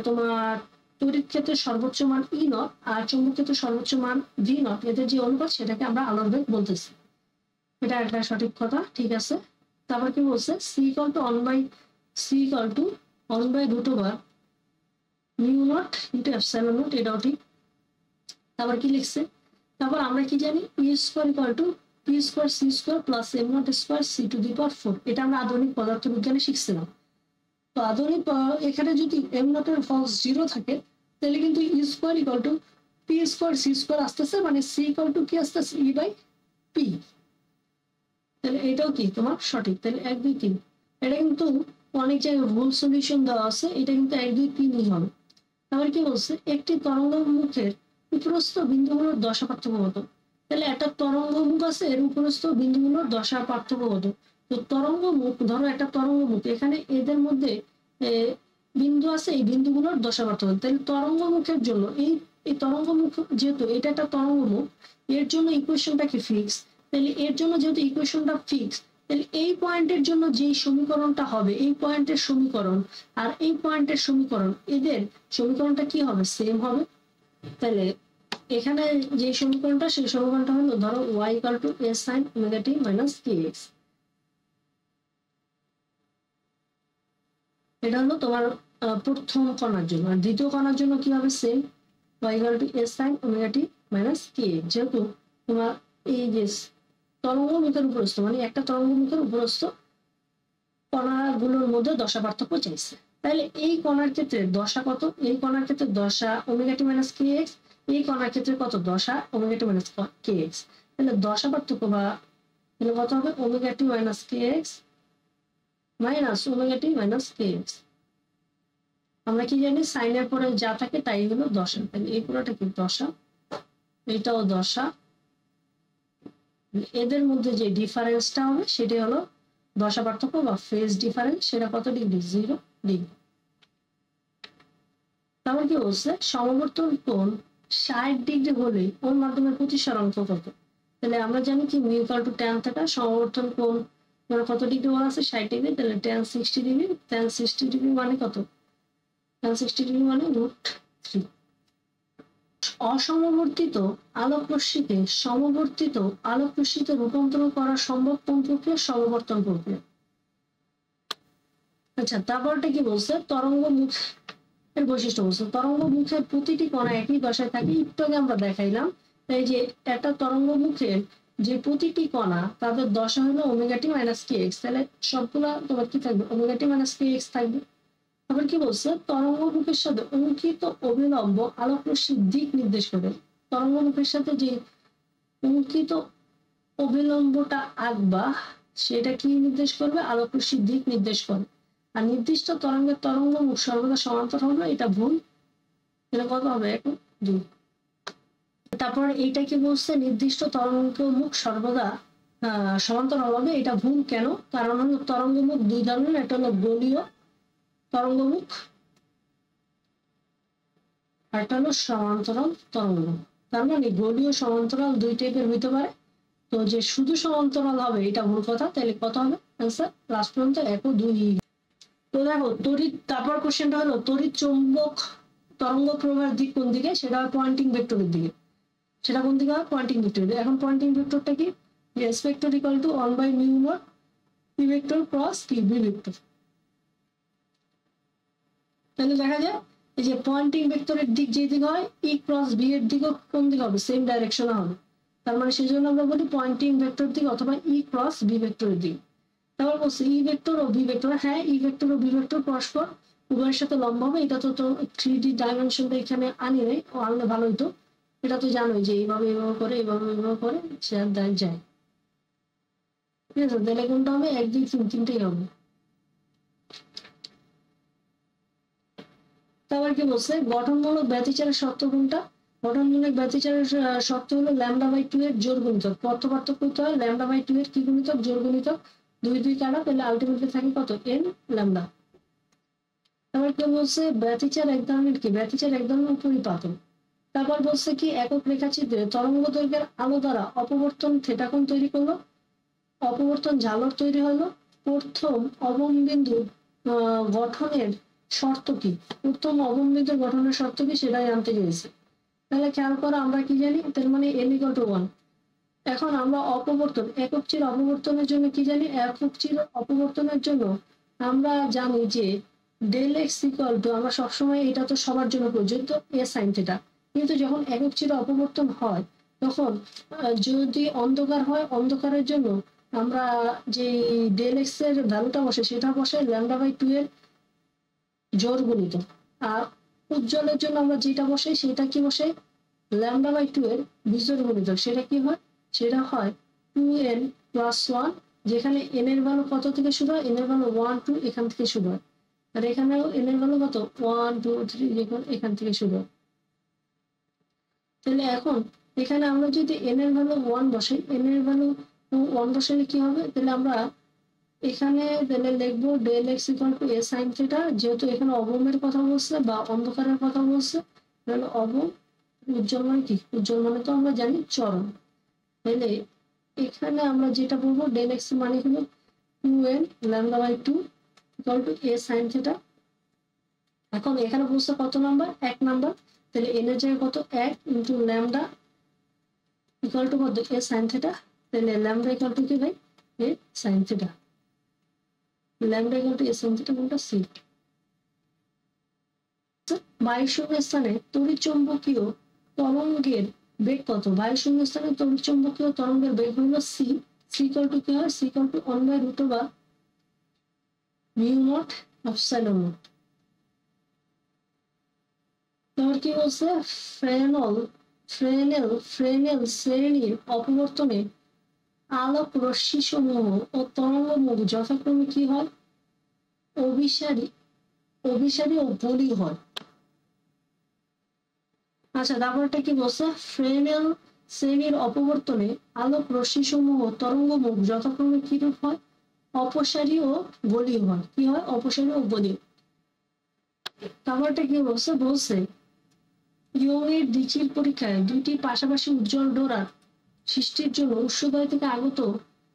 তোমার তড়িৎ ক্ষেত্রের সর্বোচ্চ মান E0 আর চৌম্বক ক্ষেত্রের সর্বোচ্চ মান V0, এদের যে অনুপাত সেটাকে আমরা আলোর বেগ বলতেছি। এটা একটা সঠিক কথা, ঠিক আছে। তারপর কি বলছে, c = 1/√μ0 × ε0, এটাও ঠিক। তারপর কি লিখছে, তারপর আমরা কি জানি E² = p²c² + m0² c⁴, এটা আমরা আধুনিক পদার্থবিজ্ঞানে শিখছিলাম। তো আধুনিক এখানে যদি m0 এর ফলস 0 থাকে তাহলে কিন্তু E² = p²c² আসতেছে, মানে c = কি আসতেছে E/p। তাহলে এটাও কি তোমার সঠিক। তাহলে 1 2 3, এটা কিন্তু অনেক জায়গায় ভুল সলিউশন দেওয়া আছে, এটা কিন্তু 1 2 3ই হবে। তারপর কি বলছে, একটি তরঙ্গমুখের উপরস্থ বিন্দুগুলোর দশা পার্থক্য কত? তাহলে একটা তরঙ্গমুখ আছে, এর উপরস্থ বিন্দুগুলোর দশা পার্থক্য কত? তো তরঙ্গমুখ, ধরো একটা তরঙ্গমুখ, এখানে এদের মধ্যে বিন্দু আছে, এই বিন্দুগুলোর দশা পার্থক্য। তাহলে তরঙ্গমুখের জন্য এই তরঙ্গমুখ, যেহেতু এটা একটা তরঙ্গমুখ, এর জন্য ইকুয়েশনটা কি ফিক্স। তাহলে এর জন্য যেহেতু ইকুয়েশনটা ফিক্স, তাহলে এই পয়েন্টের জন্য যেই সমীকরণটা হবে, এই পয়েন্টের সমীকরণ আর এই পয়েন্টের সমীকরণ, এদের সমীকরণটা কি হবে, সেম হবে। তাহলে এখানে যে সমীকরণটা, সেই সমীকরণটা হলো ধরো y = a sin omega t - kx। এটা হলো তোমার প্রথম কণার জন্য। আর দ্বিতীয় কণার জন্য কি হবে, same y = a sin omega t - kx। যেহেতু তোমার এই যে তরঙ্গমুখের উপরস্থ, মানে একটা তরঙ্গমুখের উপরস্থ কণাগুলোর মধ্যে দশা পার্থক্য চাইছে। তাহলে এই কণার ক্ষেত্রে দশা কত? এই কণার ক্ষেত্রে দশা omega t - kx, এই কণার ক্ষেত্রে কত? দশা omega t - kx। তাহলে দশা পার্থক্য বা তাহলে কত হবে, omega t - kx - omega t - kx। আমরা কি জানি, সাইনের পরে যা থাকে তাই হলো দশা। তাহলে এই পুরোটা কি দশা, এটাও দশা। এদের মধ্যে যে ডিফারেন্সটা হবে সেটা হলো দশা পার্থক্য বা ফেজ ডিফারেন্স, সেটা কত ডিগ্রি? 0 ডিগ্রি। তারপর কি বলছে, সমবর্তন কোণ 60 ডিগ্রি হলে কোণ মাধ্যমের প্রতিসরাঙ্ক কত? তাহলে আমরা জানি কি μ = tan θ, সমবর্তন কোণ কত ডিগ্রি বলা আছে, 60 ডিগ্রি। তাহলে tan 60 ডিগ্রি, tan 60 ডিগ্রি মানে কত? tan 60 ডিগ্রি মানে √3। অসমবর্তিত আলোক রশ্মিকে সমবর্তিত আলোক রশ্মিতে রূপান্তর করা সম্ভব কোন প্রক্রিয়া? সমবর্তন প্রক্রিয়া। আচ্ছা, তারপরটা কি বলছে, তরঙ্গমুখ এর বৈশিষ্ট্য বলছে, তরঙ্গমুখের প্রতিটি কণা একই দশায় থাকে। একটু আগে আমরা দেখাইলাম, এই যে একটা তরঙ্গমুখের যে প্রতিটি কণা, তাদের দশা হলো omega t - kx। তাহলে সবগুলা তোমার কি থাকবে, omega t - kx থাকবে। আবার কি বলছে, তরঙ্গমুখের সাথে অঙ্কিত অবিলম্ব আলোক রশ্মির দিক নির্দেশ করে। তরঙ্গমুখের সাথে যে অঙ্কিত অবিলম্বটা আঁকবা, সেটা কি নির্দেশ করবে, আলোক রশ্মির দিক নির্দেশ করে। আর নির্দিষ্ট তরঙ্গের তরঙ্গমুখ সর্বদা সমান্তর হবে, এটা ভুল। এটা কত হবে, 1 2। তারপর এইটা কি বলছে, নির্দিষ্ট তরঙ্গমুখ সর্বদা সমান্তর হবে, এটা ভুল। কেন? কারণ হলো তরঙ্গমুখ দুই ধরনের, একটা হলো গোলীয় তরঙ্গমুখ আর একটা হলো সমান্তরাল তরঙ্গমুখ। তার মানে গোলীয় সমান্তরাল দুই টাইপের হইতে পারে। তো যে শুধু সমান্তরাল হবে এটা ভুল কথা। তাহলে কত হবে অ্যান্সার লাস্ট পর্যন্ত 1 ও 2। তো দেখো তড়িৎ, তারপর কোশ্চেনটা হলো তড়িৎ চৌম্বক তরঙ্গ প্রবাহের দিক কোন দিকে? সেটা হয় পয়েন্টিং ভেক্টরের দিকে। সেটা কোন দিকে হয়? Pointing vector. এখন পয়েন্টিং ভেক্টরটা কি? s vector = 1/μ0 p vector cross কি b ভেক্টর। তাহলে দেখা যায় এই যে পয়েন্টিং ভেক্টরের দিক যে দিকে হয়, e ক্রস b এর দিকও কোন দিকে হবে? সেম ডাইরেকশনে হবে। তার মানে সেই জন্য আমরা বলি পয়েন্টিং ভেক্টর দিক অথবা e ক্রস b ভেক্টরের দিক। তারপর বলছে ই ভেক্টর ও বি ভেক্টর। হ্যাঁ, ই ভেক্টর ও বি ভেক্টর পরস্পর উভয়ের সাথে লম্ব হবে। এটা তো 3D ডাইমেনশনটা এখানে আনি নাই, ও আনলে ভালো হতো। এটা তো জানোই যে এইভাবে এইভাবে করে এইভাবে এইভাবে করে সে যায়, ঠিক আছে। তাহলে কোনটা হবে? 1 2 3 তিনটেই হবে। তারপর কি বলছে? গঠনমূলক ব্যতিচারের শর্ত কোনটা? গঠনমূলক ব্যতিচারের শর্ত হলো λ/2 এর জোড় গুণিতক। পথ পার্থক্য করতে হয় λ/2 এর কি গুণিতক? জোড় গুণিতক। 2 2 কাটা, তাহলে আলটিমেটলি থাকে কত? n λ। তারপর কি বলছে? ব্যতিচার এক ধরনের কি? ব্যতিচার এক ধরনের পরিপাতন। তারপর বলছে কি? একক রেখাচিত্রে তরঙ্গ দৈর্ঘ্যের আলো দ্বারা অপবর্তন থিটা কোণ তৈরি করলো, অপবর্তন ঝালর তৈরি হলো। প্রথম অবমবিন্দু গঠনের শর্ত কি? প্রথম অবমবিন্দু গঠনের শর্ত কি সেটাই জানতে চেয়েছে। তাহলে খেয়াল করো, আমরা কি জানি? তার মানে n = 1। এখন আমরা অপবর্তন, একক চির অপবর্তনের জন্য কি জানি? একক চির অপবর্তনের জন্য আমরা জানি যে ডেল এক্স ইকুয়াল টু, আমরা সবসময় এটা তো সবার জন্য প্রযোজ্য, এ সাইন থিটা। কিন্তু যখন একক চির অপবর্তন হয় তখন যদি অন্ধকার হয়, অন্ধকারের জন্য আমরা যে ডেল এক্স এর ভ্যালুটা বসে সেটা বসে λ/2 এর জোড় গুণিত। আর উজ্জ্বলের জন্য আমরা যেটা বসে সেটা কি বসে? λ/2 এর বিজোড় গুণিত। সেটা কি হয়? সেটা হয় 2n + 1, যেখানে n এর ভ্যালু কত থেকে শুরু হয়? n এর ভ্যালু 1 2 এখান থেকে শুরু হয়। আর এখানেও n এর ভ্যালু কত? 1 2 3 যখন এখান থেকে শুরু হয়। তাহলে এখন এখানে আমরা যদি n এর ভ্যালু 1 বসাই, n এর ভ্যালু 1 বসালে কি হবে? তাহলে আমরা এখানে তাহলে লিখবো del X equal to A sine theta. যেহেতু এখানে অবমের কথা বলছে বা অন্ধকারের কথা বলছে, তাহলে অবম, উজ্জ্বল মানে কি? উজ্জ্বল মানে তো আমরা জানি চরম। তাহলে এখানে আমরা যেটা বলবো ডেল এক্স মানে হলো 2n λ/2 equal to A sine theta. এখন এখানে বলছে কত নাম্বার? 1 নাম্বার। তাহলে n এর জায়গায় কত? 1 ইন্টু ল্যামডা ইকুয়াল টু কত? A sine theta. তাহলে ল্যামডা ইকুয়াল টু কি ভাই? A sine theta. Lambda equal to A sine theta কোনটা? সি। বায়ুশূন্য স্থানে তড়িৎচুম্বকীয় তরঙ্গের বেগ কত? বায়ুশূন্য স্থানে তড়িৎচুম্বকীয় তরঙ্গের বেগ হলো সি। সি ইকুয়াল টু কি হয়? C equal to 1/√μ0ε0। তারপর কি বলছে? ফ্রেনেল শ্রেণীর অপবর্তনে আলোক রশ্মি সমূহ ও তরঙ্গমুখ যথাক্রমে কি হয়? অভিসারী ও বলি হয়। আচ্ছা, তারপরটা কি বলছে? ফ্রেনেল শ্রেণীর অপবর্তনে আলোক রশ্মি সমূহ তরঙ্গমুখ যথাক্রমে কি রূপ হয়? অপসারী ও বলীয় হয়। কি হয়? অপসারী ও বলীয়। তারপরটা কি বলছে? বলছে ইয়ংয়ের দ্বিচির পরীক্ষায় দুইটি পাশাপাশি উজ্জ্বল ডোরা সৃষ্টির জন্য উৎসদয় থেকে আগত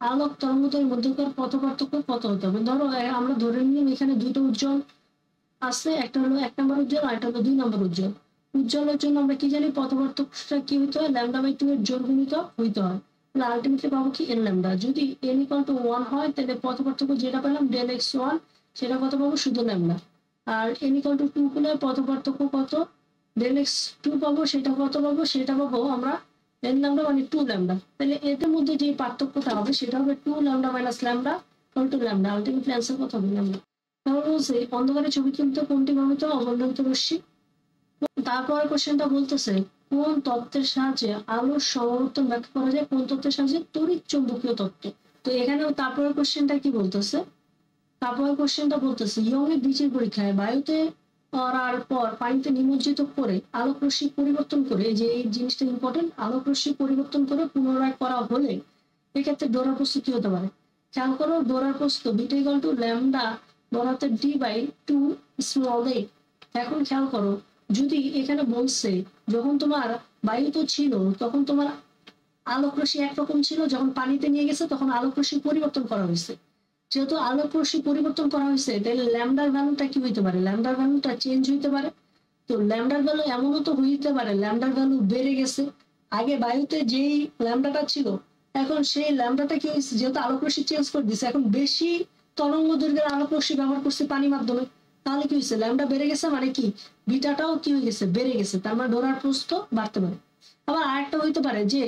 আলোক তরঙ্গদের মধ্যকার পথ পার্থক্য কত হতে হবে? ধরো আমরা ধরে নিলাম এখানে দুইটা উজ্জ্বল আছে, একটা হলো 1 নম্বর উজ্জ্বল আর একটা হলো 2 নম্বর উজ্জ্বল। উজ্জ্বলের জন্য আমরা কি জানি? পথ পার্থক্যটা কি হইতে হয়? λ/2 এর জোড় গুণিত হইতে হয়। তাহলে আলটিমেটলি পাবো কি? n λ। যদি n = 1 হয় তাহলে পথ পার্থক্য যেটা পেলাম ডেল x1, সেটা কত পাবো? শুধু λ। আর n = 2 হলে পথ পার্থক্য কত? ডেল x2 পাবো। সেটা কত পাবো? সেটা পাবো আমরা n λ মানে 2 λ। তাহলে এদের মধ্যে যে পার্থক্যটা হবে সেটা হবে 2 λ - λ = λ। আলটিমেটলি অ্যান্সার কত হবে? λ। তাহলে বলছে অন্ধকারে ছবি তুলতে কোনটি ব্যবহৃত? অবলোহিত রশ্মি। তারপরে কোশ্চেনটা বলতেছে কোন তত্ত্বের সাহায্যে আলোর সমাবর্তন ব্যাখ্যা করা যায়? কোন তত্ত্বের সাহায্যে? তড়িৎ চুম্বকীয় তত্ত্ব। তো এখানেও তারপরে কোশ্চেনটা কি বলতেছে? তারপরে কোশ্চেনটা বলতেছে ইয়ংয়ের দ্বিচির পরীক্ষায় বায়ুতে করার পর পানিতে নিমজ্জিত করে আলোক রশ্মি পরিবর্তন করে, যে এই জিনিসটা ইম্পর্টেন্ট, আলোক রশ্মি পরিবর্তন করে পুনরায় করা হলে এক্ষেত্রে ডোরার প্রস্থ কি হতে পারে? খেয়াল করো, ডোরার প্রস্থ বিটা ইকুয়াল টু ল্যামডা বড়হাতের d/2 স্মল a। এখন খেয়াল করো, যদি এখানে বলছে যখন তোমার বায়ুতে ছিল তখন তোমার আলোক রশ্মি একরকম ছিল, যখন পানিতে নিয়ে গেছে তখন আলোক রশ্মি পরিবর্তন করা হয়েছে। যেহেতু আলোক রশ্মি পরিবর্তন করা হয়েছে তাহলে ল্যামডার ভ্যালুটা কি হইতে পারে? ল্যামডার ভ্যালুটা চেঞ্জ হইতে পারে। তো ল্যামডার ভ্যালু এমনও তো হইতে পারে ল্যামডার ভ্যালু বেড়ে গেছে। আগে বায়ুতে যেই ল্যামডাটা ছিল এখন সেই ল্যামডাটা কি হয়েছে? যেহেতু আলোক রশ্মি চেঞ্জ করে দিচ্ছে, এখন বেশি তরঙ্গ দৈর্ঘ্যের আলোক রশ্মি ব্যবহার করছে পানির মাধ্যমে, তাহলে কি হয়েছে? ল্যামডা বেড়ে গেছে, মানে কি বিটাটাও কি হয়ে গেছে? বেড়ে গেছে। তার মানে ডোরার প্রস্থ বাড়তে পারে। আবার আরেকটা হইতে পারে যে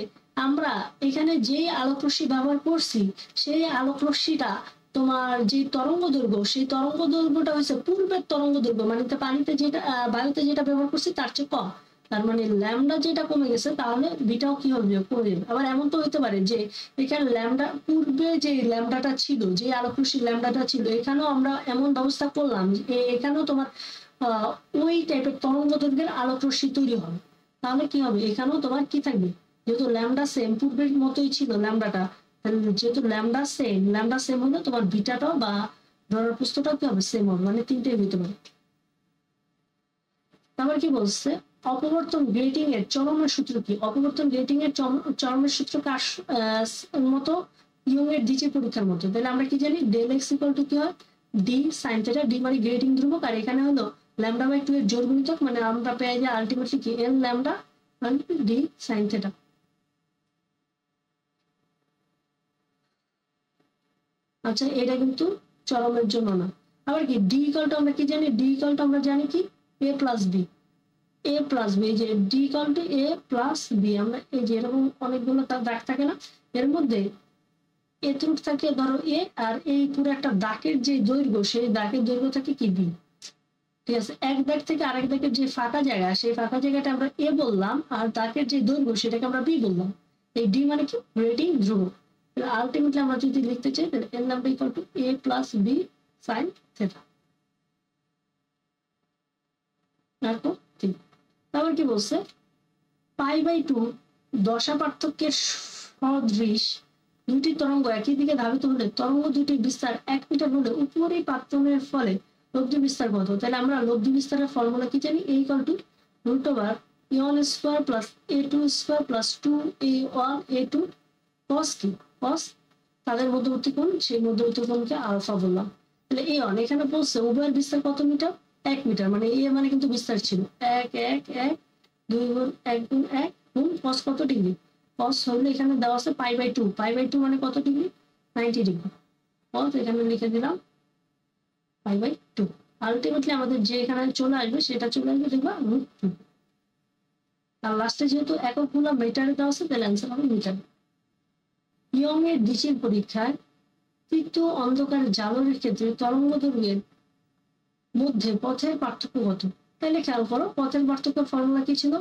আমরা এখানে যে আলোক রশ্মি ব্যবহার করছি সেই আলোক রশ্মিটা তোমার যে তরঙ্গ দৈর্ঘ্য, সেই তরঙ্গ দৈর্ঘ্যটা হচ্ছে পূর্বের তরঙ্গ দৈর্ঘ্য, মানে পানিতে যেটা বায়ুতে যেটা ব্যবহার করছি তার চেয়ে কম। তার মানে ল্যামডা যেটা কমে গেছে, তাহলে বিটাও কি হবে, কমে যাবে। আবার এমন তো হতে পারে যে এখানে ল্যামডা পূর্বে যে ল্যামডাটা ছিল, যে আলোকরশ্মির ল্যামডাটা ছিল, এখানেও আমরা এমন ব্যবস্থা করলাম যে এখানেও তোমার ওই টাইপের তরঙ্গ দৈর্ঘ্যের আলোকরশ্মি তৈরি হবে। তাহলে কি হবে, এখানেও তোমার কি থাকবে, যেহেতু ল্যামডা সেম পূর্বের মতোই ছিল ল্যামডাটা, যেহেতু ল্যামডা সেম হলে তোমার বিটাটাও বা ধরার প্রস্থটাও কি হবে, সেম হবে, মানে তিনটেই হইতে পারে। তারপর কি বলছে, অপবর্তন গ্রেটিং এর চরমের সূত্র কি? অপবর্তন গ্রেটিং এর চরমের সূত্র কার মতো? ইয়ং এর দ্বিতীয় পরীক্ষার মতো। তাহলে আমরা কি জানি, ডেল এক্স ইকুয়াল টু কি হয়, ডি সাইন থিটা। ডি মানে গ্রেটিং ধ্রুবক, আর এখানে হলো ল্যামডা বাই 2 এর জোড় গুণিতক, মানে আমরা পেয়ে যাই আলটিমেটলি কি, N lambda D sine theta. আচ্ছা, এটা কিন্তু চরমের জন্য না। আবার কি ডি ইকুয়ালটা আমরা কি জানি, ডি ইকুয়ালটা আমরা জানি কি, A plus B. A plus B, যে D equal to A plus B. আমরা এই যে এরকম অনেকগুলো দাগ থাকে না, এর মধ্যে এ ত্রুট থাকে ধরো এ, আর এই পুরো একটা দাগের যে দৈর্ঘ্য, সেই দাগের দৈর্ঘ্য থাকে কি বি। ঠিক আছে, এক দাগ থেকে আরেক দাগের যে ফাঁকা জায়গা, সেই ফাঁকা জায়গাটা আমরা এ বললাম, আর দাগের যে দৈর্ঘ্য সেটাকে আমরা বি বললাম। এই ডি মানে কি, গ্রেটিং ধ্রুবক। আলটিমেটলি আমরা যদি লিখতে চাই, তাহলে N lambda equal to A plus B sine theta. তারপর কি বলছে, পাই বাই 2 দশা পার্থক্যের সদৃশ দুটি তরঙ্গ একই দিকে ধাবিত হলে তরঙ্গ দুটির বিস্তার 1 মিটার হলে উপরেই পাতনের ফলে লব্ধি বিস্তার কত? তাহলে আমরা লব্ধি বিস্তারের ফর্মুলা কি জানি, a equal to root over a1 square plus a2 square plus 2a1 a2 cos কি, cos তাদের মধ্যবর্তী কোণ, সেই মধ্যবর্তী কোণকে আলফা বললাম। তাহলে a1 এখানে বলছে উভয়ের বিস্তার কত মিটার, 1 মিটার, মানে a মানে কিন্তু বিস্তার ছিল 1 1 1 2 গুণ 1 গুণ 1 গুণ cos কত ডিগ্রি, cos হলে এখানে দেওয়া আছে পাই বাই 2, পাই বাই 2 মানে কত ডিগ্রি, 90 ডিগ্রি। cos এখানে লিখে দিলাম পাই বাই 2। আলটিমেটলি আমাদের যে এখানে চলে আসবে সেটা চলে আসবে দেখবা √2। আর লাস্টে যেহেতু একক গুলো মিটারে দেওয়া আছে, তাহলে অ্যান্সার হবে মিটার। ইয়ং এর দ্বিতীয় পরীক্ষায় তৃতীয় অন্ধকার জালনের ক্ষেত্রে তরঙ্গ দৈর্ঘ্যের মধ্যে পথের পার্থক্য কত? তাহলে খেয়াল করো, পথের পার্থক্য ফর্মুলা কি ছিল,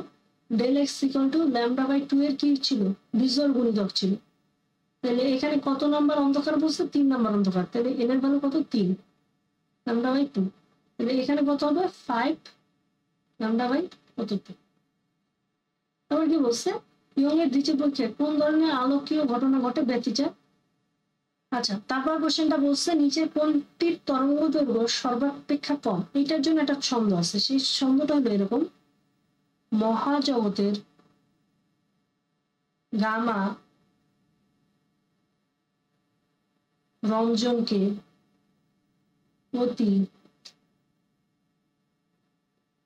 del X equal to lambda by 2 এর কি ছিল, বিজোড় গুণিতক ছিল। তাহলে এখানে কত নাম্বার অন্ধকার বলছে, 3 নাম্বার অন্ধকার, তাহলে এন এর ভ্যালু কত, 3 ল্যামডা বাই 2। তাহলে এখানে কত হবে, 5 ল্যামডা বাই কত 2। তারপর কি বলছে, ইয়ং এর দ্বিতীয় পরীক্ষায় কোন ধরনের আলোকীয় ঘটনা ঘটে ব্যতিচার। আচ্ছা, তারপর কোশ্চেনটা বলছে নিচের কোনটির তরঙ্গ দৈর্ঘ্য সর্বাপেক্ষা কম। এটার জন্য একটা ছন্দ আছে, সেই ছন্দটা হলো এরকম, মহাজগতের গামা রঞ্জনকে অতি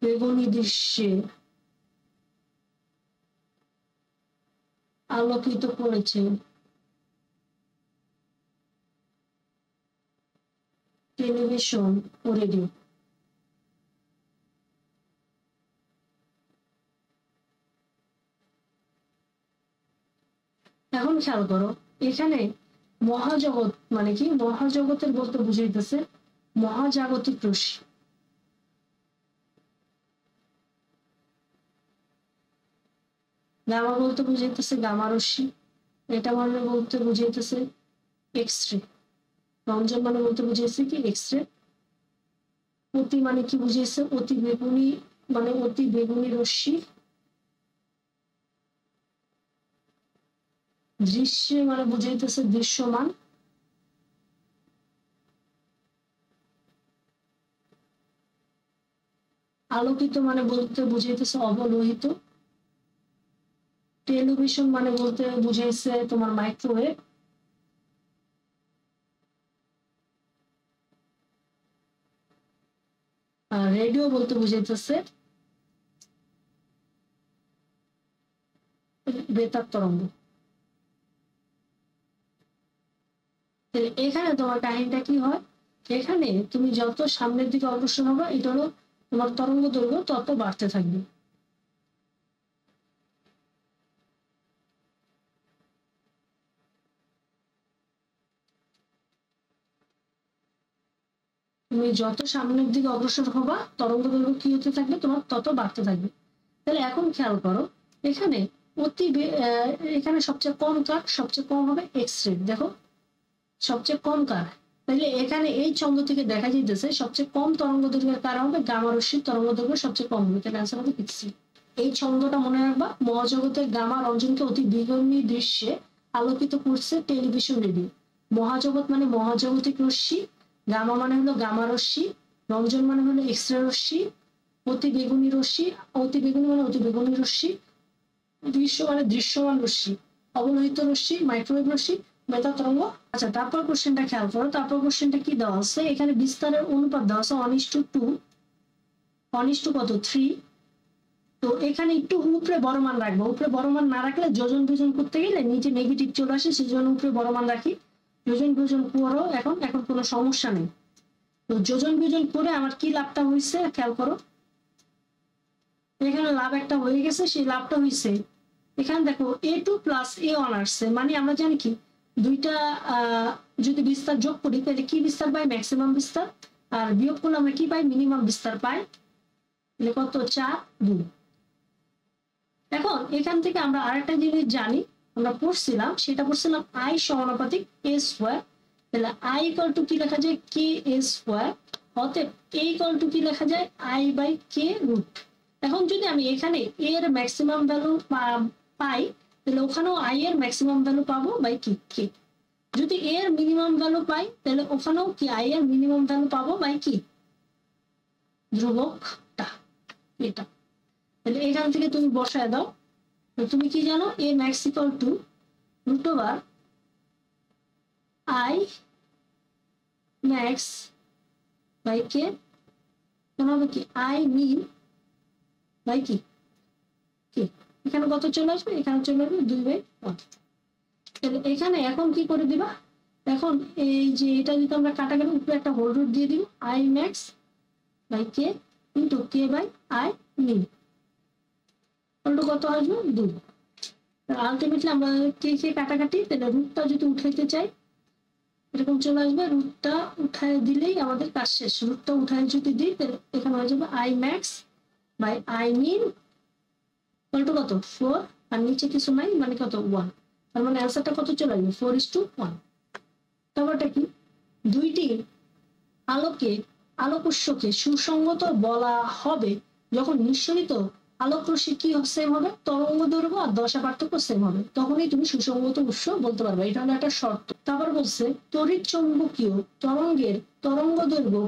বেগুনি দৃশ্যে আলোকিত করেছে টেলিভিশন ও রেডিও। এখন খেয়াল করো, এখানে মহাজগৎ মানে কি, মহাজগতের বলতে বুঝাইতেছে মহাজাগতিক রশ্মি। গামা বলতে বুঝাইতেছে গামা রশ্মি, এটা মানে বলতে বুঝাইতেছে এক্স রে। রঞ্জন মানে বলতে বুঝিয়েছে কি, এক্স রে। অতি মানে কি বুঝিয়েছে, অতি বেগুনি, মানে অতি বেগুনি রশ্মি। দৃশ্য মানে বুঝাইতেছে দৃশ্যমান। আলোকিত মানে বলতে বুঝাইতেছে অবলোহিত। টেলিভিশন মানে বলতে বুঝাইছে তোমার মাইক্রোওয়েভ। আর রেডিও বলতে বুঝাইতেছে বেতার তরঙ্গ। এখানে তোমার কাহিনীটা কি হয়, এখানে তুমি যত সামনের দিকে অগ্রসর হবে, এটা হলো তোমার তরঙ্গ দৈর্ঘ্য তত বাড়তে থাকবে। তুমি যত সামনের দিকে অগ্রসর হবা তরঙ্গ দৈর্ঘ্য কি হতে থাকবে, তোমার তত বাড়তে থাকবে। তাহলে এখন খেয়াল করো, এখানে এখানে সবচেয়ে কম কার, সবচেয়ে কম হবে এক্স রে। দেখো সবচেয়ে কম কার, তাহলে এখানে এই ছন্দ থেকে দেখা যাইতেছে সবচেয়ে কম তরঙ্গ দৈর্ঘ্যের কার হবে, গামা রশ্মির তরঙ্গ দৈর্ঘ্য সবচেয়ে কম হবে। তাহলে অ্যান্সার হবে এক্স রে। এই ছন্দটা মনে রাখবা, মহাজগতের গামা রঞ্জনকে অতি বিগম্য দৃশ্যে আলোকিত করছে টেলিভিশন রেডিও। মহাজগৎ মানে মহাজাগতিক রশ্মি, গামা মানে হলো গামা রশ্মি, রঞ্জন মানে হলো এক্স রে রশ্মি, অতি বেগুনি রশ্মি, অতি বেগুনি মানে অতি বেগুনি রশ্মি, দৃশ্য মানে দৃশ্যমান রশ্মি, অবলোহিত রশ্মি, মাইক্রোওয়েভ রশ্মি, বেতার তরঙ্গ। আচ্ছা তারপর কোশ্চেনটা খেয়াল করো, তারপর কোশ্চেনটা কি দেওয়া আছে, এখানে বিস্তারের অনুপাত দেওয়া আছে 1:2, 1:3। তো এখানে একটু উপরে বড় মান রাখবো, উপরে বড় মান না রাখলে যোজন বিয়োজন করতে গেলে নিচে নেগেটিভ চলে আসে, সেই জন্য উপরে বড় মান রাখি। যোজন বিয়োজন করো, এখন কোনো সমস্যা নেই। তো যোজন বিয়োজন করে আমার কি লাভটা হয়েছে খেয়াল করো, এখানে লাভ একটা হয়ে গেছে, সেই লাভটা হয়েছে এখানে দেখো a2 প্লাস a1 আসছে, মানে আমরা জানি কি দুইটা যদি বিস্তার যোগ করি তাহলে কি বিস্তার পাই, ম্যাক্সিমাম বিস্তার, আর বিয়োগ করলে আমরা কি পাই, মিনিমাম বিস্তার পাই। তাহলে কত, 4, 2। এখন এখান থেকে আমরা আরেকটা জিনিস জানি, আমরা পড়ছিলাম, সেটা পড়ছিলাম i সমানুপাতিক a স্কয়ার। তাহলে i ইকুয়াল টু কি লেখা যায়, k a স্কয়ার, অতএব a ইকুয়াল টু কি লেখা যায়, i বাই k রুট। এখন যদি আমি এখানে a এর ম্যাক্সিমাম ভ্যালু পাই, তাহলে ওখানেও i এর ম্যাক্সিমাম ভ্যালু পাবো বাই কি k। যদি a এর মিনিমাম ভ্যালু পাই তাহলে ওখানেও কি i এর মিনিমাম ভ্যালু পাবো বাই কি ধ্রুবকটা, এটা। তাহলে এখান থেকে তুমি বসায় দাও, তুমি কি জানো, a max equal to root over i max by k, হবে কি i min বাই কি কে। এখানে কত চলে আসবে, এখানে চলে আসবে 2/1। তাহলে এখানে এখন কি করে দিবা, এখন এই যে এটা যদি আমরা কাটাকাটি উপরে একটা হোল রুট দিয়ে দিব, i max by k into k by i min কত আসবে 2। আলটিমেটলি আমরা কে কে কাটাকাটি, তাহলে রুটটা যদি উঠাইতে চাই এরকম চলে আসবে, রুটটা উঠায় দিলেই আমাদের কাজ শেষ। রুটটা উঠায় যদি দিই তাহলে এখানে হয়ে যাবে i max by i min কত 4, আর নিচে কিছু নাই মানে কত 1, তার মানে অ্যান্সারটা কত চলে আসবে 4:1। তারপরটা কি, দুইটি আলোক উৎসকে সুসংগত বলা হবে যখন নিঃসরিত আলোক রশ্মি কি সেম হবে, তরঙ্গ দৈর্ঘ্য আর দশা পার্থক্য সেম হবে, তখনই তুমি সুসংগত উৎস বলতে পারবে। এটা হলো একটা শর্ত। তারপর বলছে তড়িৎ চৌম্বকীয় তরঙ্গের তরঙ্গ দৈর্ঘ্য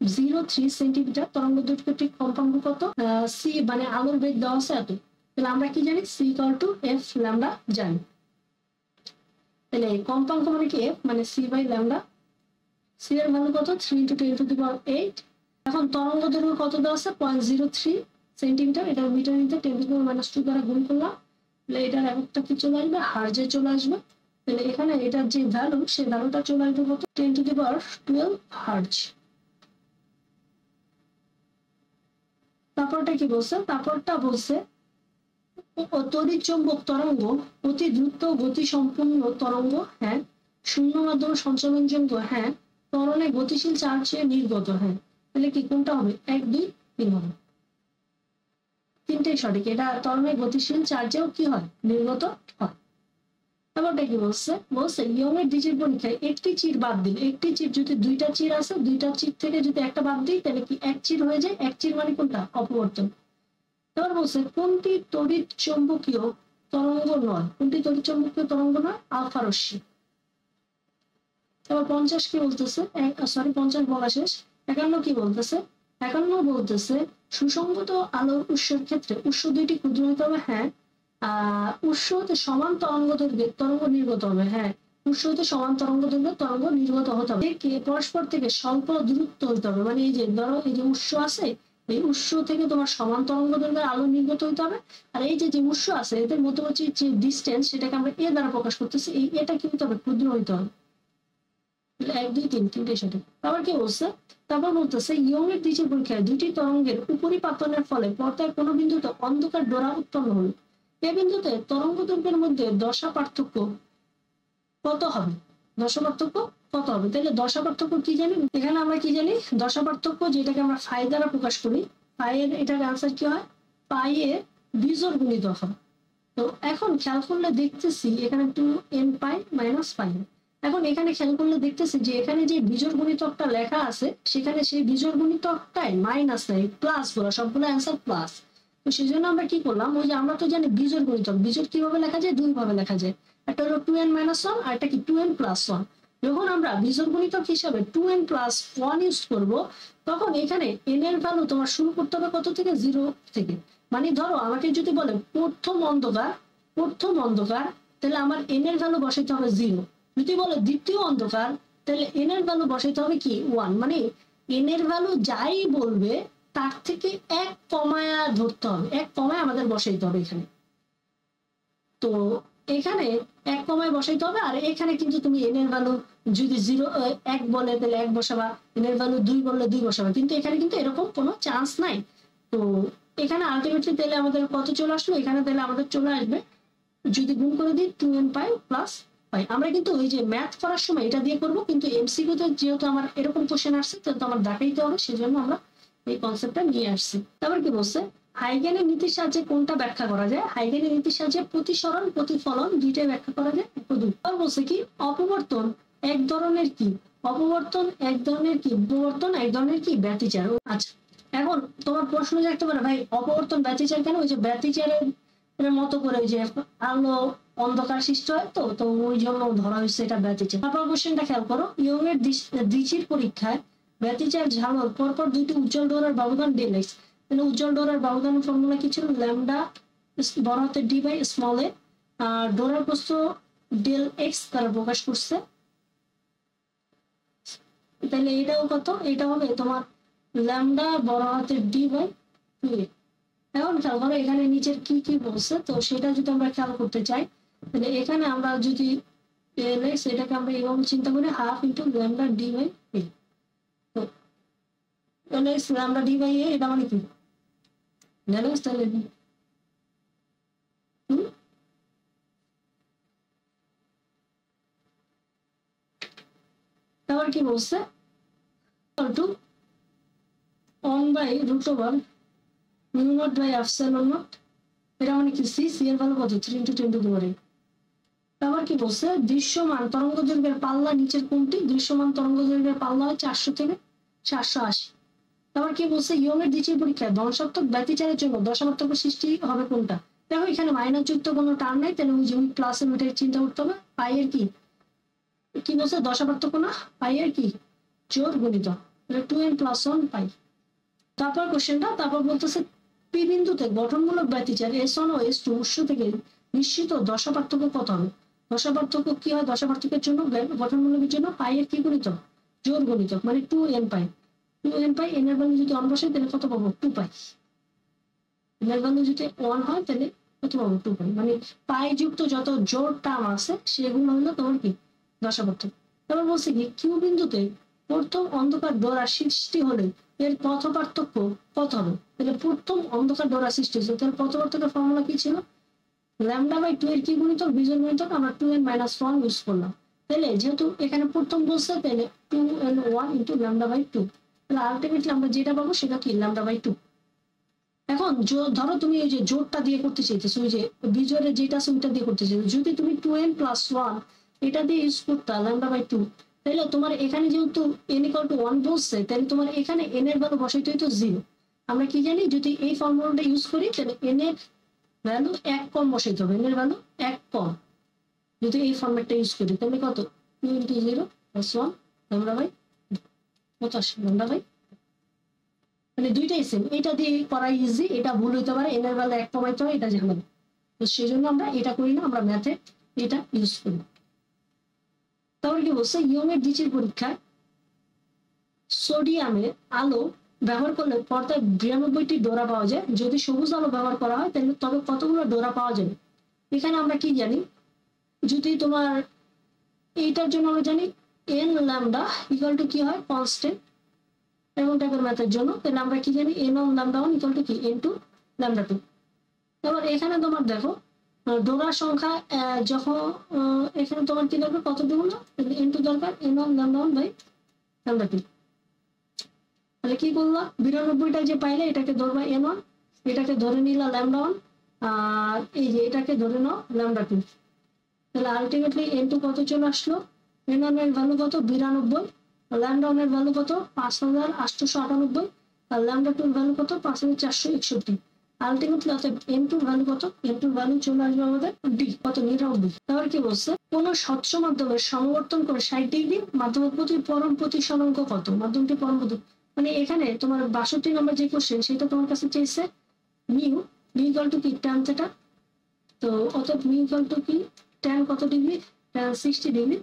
0.03 সেন্টিমিটার, তরঙ্গ দৈর্ঘ্য ঠিক কম্পাঙ্ক কত, সি মানে আলোর বেগ দেওয়া আছে এত। তাহলে আমরা কি জানি, C equal to F lambda জানি। তাহলে কম্পাঙ্ক মানে কি, এফ মানে সি বাই ল্যামডা, সি এর ভ্যালু কত 3 × 10⁸। এখন তরঙ্গ দৈর্ঘ্য কত দেওয়া আছে 0.03 সেন্টিমিটার, এটা মিটার নিতে 10⁻² দ্বারা গুণ করলাম, তাহলে এটার এককটা কি চলে আসবে, হার্জে চলে আসবে। তাহলে এখানে এটার যে ভ্যালু সেই ভ্যালুটা চলে আসবে কত 10⁻12 হার্জ। তারপরটা কি বলছে, তারপরটা বলছে তড়িৎ চৌম্বক তরঙ্গ অতি দ্রুত গতি সম্পূর্ণ তরঙ্গ, হ্যাঁ। শূন্য মাধ্যমে সঞ্চালনযোগ্য, হ্যাঁ। ত্বরণে গতিশীল চার্জে নির্গত, হ্যাঁ। তাহলে কি কোনটা হবে, 1, 2, 3 হবে, তিনটেই সঠিক। এটা ত্বরণে গতিশীল চার্জেও কি হয়, নির্গত হয়। তারপরটা কি বলছে, ইয়ংয়ের দ্বিচির পরীক্ষায় একটি চির বাদ দিন, একটি চির যদি দুইটা চির আছে, দুইটা চির থেকে যদি একটা বাদ দিই তাহলে কি এক চির হয়ে যায়, এক চির মানে কোনটা, অপবর্তন। তারপর বলছে কোনটি তড়িৎ চৌম্বকীয় তরঙ্গ নয়, কোনটি তড়িৎ চৌম্বকীয় তরঙ্গ নয়, আলফা রশ্মি। তারপর 50 কি বলতেছে, 50 বলা শেষ। 51 কি বলতেছে, 51 বলতেছে সুসংগত আলোর উৎসের ক্ষেত্রে উৎস দুইটি ক্ষুদ্র হতে হবে, হ্যাঁ। উৎস হতে সমান তরঙ্গ দৈর্ঘ্যের তরঙ্গ নির্গত হবে, হ্যাঁ। উৎস হতে সমান তরঙ্গ দৈর্ঘ্যের তরঙ্গ নির্গত হতে হবে, পরস্পর থেকে স্বল্প দূরত্ব হতে হবে, মানে এই যে ধরো এই যে উৎস আছে, এই উৎস থেকে তোমার সমান তরঙ্গ দৈর্ঘ্যের আলো নির্গত হতে হবে, আর এই যে উৎস আছে এদের মধ্যবর্তী যে ডিস্টেন্স সেটাকে আমরা এ দ্বারা প্রকাশ করতেছি, এই এটা কি হতে হবে, ক্ষুদ্র হইতে হবে। 1, 2, 3 তিনটে সঠিক। তারপর কি বলছে, তারপর বলতেছে ইয়ংয়ের দ্বিতীয় পরীক্ষায় দুইটি তরঙ্গের উপরিপাতনের ফলে পর্দায় কোনো বিন্দুতে অন্ধকার ডোরা উৎপন্ন হলো, এই বিন্দুতে তরঙ্গ দৈর্ঘ্যের মধ্যে দশা পার্থক্য কত হবে, দশা পার্থক্য কত হবে। তাহলে দশা পার্থক্য কি জানি, এখানে আমরা কি জানি দশা পার্থক্য যেটাকে আমরা ফাই দ্বারা প্রকাশ করি, পাই এর এটার আনসার কি হয়, পাই এর বিজোড় গুণিতক হয়। তো এখন খেয়াল করলে দেখতেছি এখানে 2n পাই মাইনাস পাই। এখন এখানে খেয়াল করলে দেখতেছি যে এখানে যে বিজোড় গুণিতকটা লেখা আছে সেখানে সেই বিজোড় গুণিতকটাই মাইনাস নাই, প্লাস গুলো সবগুলো অ্যান্সার প্লাস। তো সেই জন্য আমরা কি করলাম, ওই যে আমরা তো জানি বিজোড় গুণিতক, বিজোড় কিভাবে লেখা যায়, দুই ভাবে লেখা যায়, একটা হলো 2n মাইনাস 1 আর একটা কি 2n প্লাস 1। যখন আমরা বিজোড় গুণিতক হিসাবে 2n প্লাস 1 ইউজ করব তখন এখানে n এর ভ্যালু তোমার শুরু করতে হবে কত থেকে, 0 থেকে। মানে ধরো আমাকে যদি বলে প্রথম অন্ধকার তাহলে আমার n এর ভ্যালু বসাইতে হবে 0। যদি বলে দ্বিতীয় অন্ধকার তাহলে n এর ভ্যালু বসাইতে হবে কি 1। মানে n এর ভ্যালু যাই বলবে তার থেকে এক কমায়া ধরতে হবে, এক কমায় আমাদের বসাইতে হবে এখানে। তো এখানে এক কমায় বসাইতে হবে, আর এখানে কিন্তু তুমি n এর ভ্যালু যদি 1 বলে তাহলে 1 বসাবা, n এর ভ্যালু 2 বললে 2 বসাবা, কিন্তু এখানে কিন্তু এরকম কোনো চান্স নাই। তো এখানে আলটিমেটলি তাহলে আমাদের কত চলে আসলো, এখানে তাহলে আমাদের চলে আসবে যদি গুণ করে দিই 2n পাই প্লাস পাই। আমরা কিন্তু ওই যে ম্যাথ করার সময় এটা দিয়ে করব, কিন্তু এমসিকিউতে যেহেতু আমার এরকম কোশ্চেন আসছে তাহলে আমার দেখাইতে হবে, সেজন্য আমরা এই কনসেপ্টটা নিয়ে আসছি। তারপর কি বলছে, হাইগেনের নীতির সাহায্যে কোনটা ব্যাখ্যা করা যায়, হাইগেনের নীতির সাহায্যে প্রতিসরণ প্রতিফলন দুইটাই ব্যাখ্যা করা যায়। আর বলছে কি অপবর্তন এক ধরনের কি, অপবর্তন এক ধরনের কি, বিবর্তন এক ধরনের কি ব্যতিচার। আচ্ছা এখন তোমার প্রশ্ন থাকতে পারে ভাই অপবর্তন ব্যতিচার কেন, ওই যে ব্যতিচারের মতো করে ওই যে আলো অন্ধকার সৃষ্টি হয়, তো তো ওই জন্য ধরা হয়েছে এটা ব্যতিচার। তারপর কোশ্চেনটা খেয়াল করো, ইয়ং এর দৃষ্টির পরীক্ষায় ব্যতিচার ঝালর পরপর দুইটি উজ্জ্বল ডোরার ব্যবধান ডেল এক্স। তাহলে উজ্জ্বল ডোরার ব্যবধানের ফর্মুলা কি ছিল, ল্যামডা বড় হাতে ডি বাই স্মল এ, আর ডোরার প্রস্থ ডেল এক্স দ্বারা প্রকাশ করছে। তাহলে এটাও কত, এটা হবে তোমার ল্যামডা বড় হাতে ডি বাই 2a। এখন খেয়াল করো এখানে নিচের কি কি বলছে, তো সেটা যদি আমরা খেয়াল করতে চাই তাহলে এখানে আমরা যদি এটাকে আমরা এভাবে চিন্তা করি half into lambda D by A. তো ল্যামডা ডি বাই এ এটা মানে কি তাহলে তারপর কি বলছে, 1/√ওভার mu naught by epsilon naught, এটা মানে কি সি, সি এর ভ্যালু কত 3 × 10⁻⁸। তারপর কি বলছে, দৃশ্যমান তরঙ্গ দৈর্ঘ্যের পাল্লা নিচের কোনটি, দৃশ্যমান তরঙ্গ দৈর্ঘ্যের পাল্লা হয় 400 থেকে 780। তারপর কি বলছে, ইয়ং এর দ্বিতীয় পরীক্ষায় ধনাত্মক ব্যতিচারের জন্য দশাপার্থক্য সৃষ্টি হবে কোনটা। দেখো এখানে মাইনাস যুক্ত কোনো টার্ম নাই, তাহলে ওই যে ক্লাসের মিটার চিন্তা করতে হবে, পাই এর কি কি বলছে দশাপার্থক্য না, পাই এর কি জোর গুণিত, 2n + 1 পাই। তারপর কোশ্চেনটা তারপর বলতেছে পি বিন্দুতে গঠনমূলক ব্যতিচার S1 ও S2 উৎস থেকে নিশ্চিত দশা পার্থক্য কত হবে। দশা পার্থক্য কি হয়, দশা পার্থক্যের জন্য গঠনমূলকের জন্য পাই এর কি গুণিতক, জোর গুণিতক, মানে 2n পাই। 2n পাই n এর ভ্যালু যদি 1 বসাই তাহলে কত পাবো, 2 পাই। n এর ভ্যালু যদি 1 হয় তাহলে কত পাবো, 2 পাই। মানে পাই যুক্ত যত জোর টার্ম আছে সেগুলো হলো তোমার কি দশা পার্থক্য। তারপর বলছে কি কিউ বিন্দুতে প্রথম অন্ধকার ডোরা সৃষ্টি হলে এর পথ পার্থক্য কত হবে। তাহলে প্রথম অন্ধকার ডোরা সৃষ্টি হয়েছে, তাহলে পথ পার্থক্যের ফর্মুলা কি ছিল, λ/2 এর কি গুণিতক, বিজোড় গুণিতক, আমরা 2n - 1 ইউজ করলাম। তাহলে যেহেতু এখানে প্রথম বলছে তাহলে 2n1 × λ/2, তাহলে আলটিমেটলি আমরা যেটা পাবো সেটা কি λ/2। এখন ধরো তুমি ওই যে জোড়টা দিয়ে করতে চাইতেছো, ওই যে বিজোড়ের যেটা আছে ওইটা দিয়ে করতে চাইছো, যদি তুমি 2n + 1 এটা দিয়ে ইউজ করতে λ/2, তাহলে তোমার এখানে যেহেতু n = 1 বলছে তাহলে তোমার এখানে n এর ভ্যালু বসাইতে হইতো 0। আমরা কি জানি যদি এই ফর্মুলাটা ইউজ করি তাহলে n এর ভ্যালু 1 কম বসাইতে হবে, n এর ভ্যালু 1 কম যদি এই ফরম্যাটটা ইউজ করি তাহলে কত 2 × 0 + 1 λ/85 মানে দুইটাই সেম। এটা দিয়ে করা ইজি, এটা ভুল হইতে পারে, n এর ভ্যালু 1 কমাইতে হয়, এটা ঝামেলা। তো সেজন্য আমরা এটা করি না, আমরা ম্যাথে এটা ইউজ করি। তাহলে কি বলছে, ইয়ং এর দ্বিতীয় পরীক্ষায় সোডিয়ামের আলো ব্যবহার করলে পর্দায় 92টি ডোরা পাওয়া যায়, যদি সবুজ আলো ব্যবহার করা হয় তাহলে তবে কতগুলো ডোরা পাওয়া যাবে। এখানে আমরা কি জানি, যদি তোমার এইটার জন্য আমরা জানি n λ = কি হয় কনস্ট্যান্ট, এবং টাইপের ম্যাথের জন্য তাহলে আমরা কি জানি n1 λ1 = কি n2 λ2। এবার এখানে তোমার দেখো ডোরার সংখ্যা যখন এখানে তোমার কি দরকার, কত দিব না, n2 দরকার n1 λ1 বাই λ2। তাহলে কি করলা, 92টা যে পাইলে এটাকে ধরবা n1, এটাকে ধরে নিলা λ1, আর এই যে এটাকে ধরে নাও λ2। তাহলে আলটিমেটলি n2 কত চলে আসলো, n1 এর ভ্যালু কত 92, λ1 এর ভ্যালু কত 5898, আর λ2 এর ভ্যালু কত 5461। আলটিমেটলি অর্থাৎ n2 এর ভ্যালু কত, n2 এর ভ্যালু চলে আসবে আমাদের d কত 99। তাহলে কি বলছে, কোন স্বচ্ছ মাধ্যমের সমবর্তন করে 60 ডিগ্রি, মাধ্যমের প্রতি পরম প্রতিসরাঙ্ক কত, মাধ্যমটি পরম প্রতি, মানে এখানে তোমার 62 নম্বর যে কোশ্চেন সেটা তোমার কাছে চেয়েছে মিউ, মিউ ইকুয়াল টু কি tan থিটা। তো অর্থাৎ মিউ ইকুয়াল টু কি tan কত ডিগ্রি, tan 60 ডিগ্রি।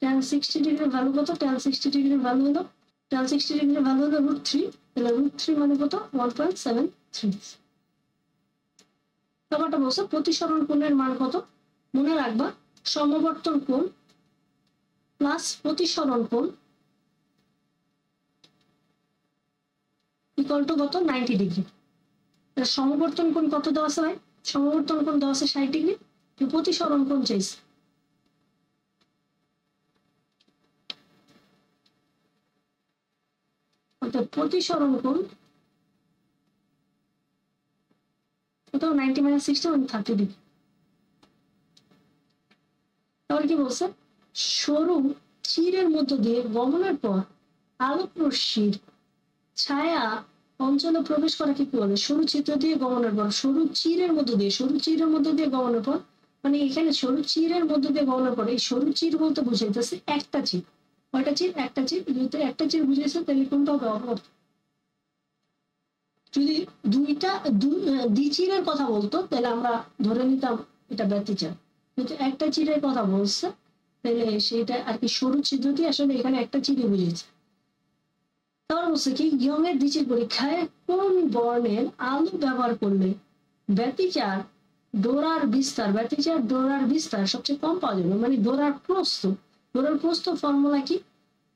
tan 60 ডিগ্রির ভ্যালু কত, tan 60 ডিগ্রির ভ্যালু হলো, tan 60 ডিগ্রির ভ্যালু হলো √3। তাহলে √3 মানে কত 1.73। ব্যাপারটা বলছে প্রতিসরণ কোণের মান কত, মনে রাখবা সমবর্তন কোণ প্লাস প্রতিসরণ কোণ ইকুয়াল টু কত 90 ডিগ্রি। সমবর্তন কোণ কত দেওয়া আছে ভাই, সমবর্তন কোণ দেওয়া আছে 60 ডিগ্রি, প্রতিসরণ কোণ চাইছে। অর্থাৎ প্রতিসরণ কোণ কত 90 - 60 মানে 30 ডিগ্রি। তাহলে কি বলছে, সরু চিরের মধ্য দিয়ে গমনের পর আলোক রশ্মির ছায়া অঞ্চলে প্রবেশ করা কি বলে, সরু চিত্র দিয়ে গমনের পর, সরু চিরের মধ্য দিয়ে, সরু চিরের মধ্য দিয়ে গমনের পর, মানে এখানে সরু চিরের মধ্য দিয়ে গমনের পর, এই সরু চির বলতে বুঝাইতেছে একটা চির। কয়টা চির, একটা চির। যদি একটা চির বুঝাইছে তাহলে কোনটা হবে অপরত। যদি দুইটা দ্বিচিরের কথা বলতো তাহলে আমরা ধরে নিতাম এটা ব্যতিচার, কিন্তু একটা চিরের কথা বলছে তাহলে সেটা আর কি সরু ছিদ্র দিয়ে আসলে এখানে একটা চিরই বুঝেছে। তারপর বলছে কি ইয়ং এর দ্বিচির পরীক্ষায় কোন বর্ণের আলো ব্যবহার করলে ব্যতিচার ডোরার বিস্তার, ব্যতিচার ডোরার বিস্তার সবচেয়ে কম পাওয়া যাবে, মানে ডোরার প্রস্থ, ডোরার প্রস্থ ফর্মুলা কি,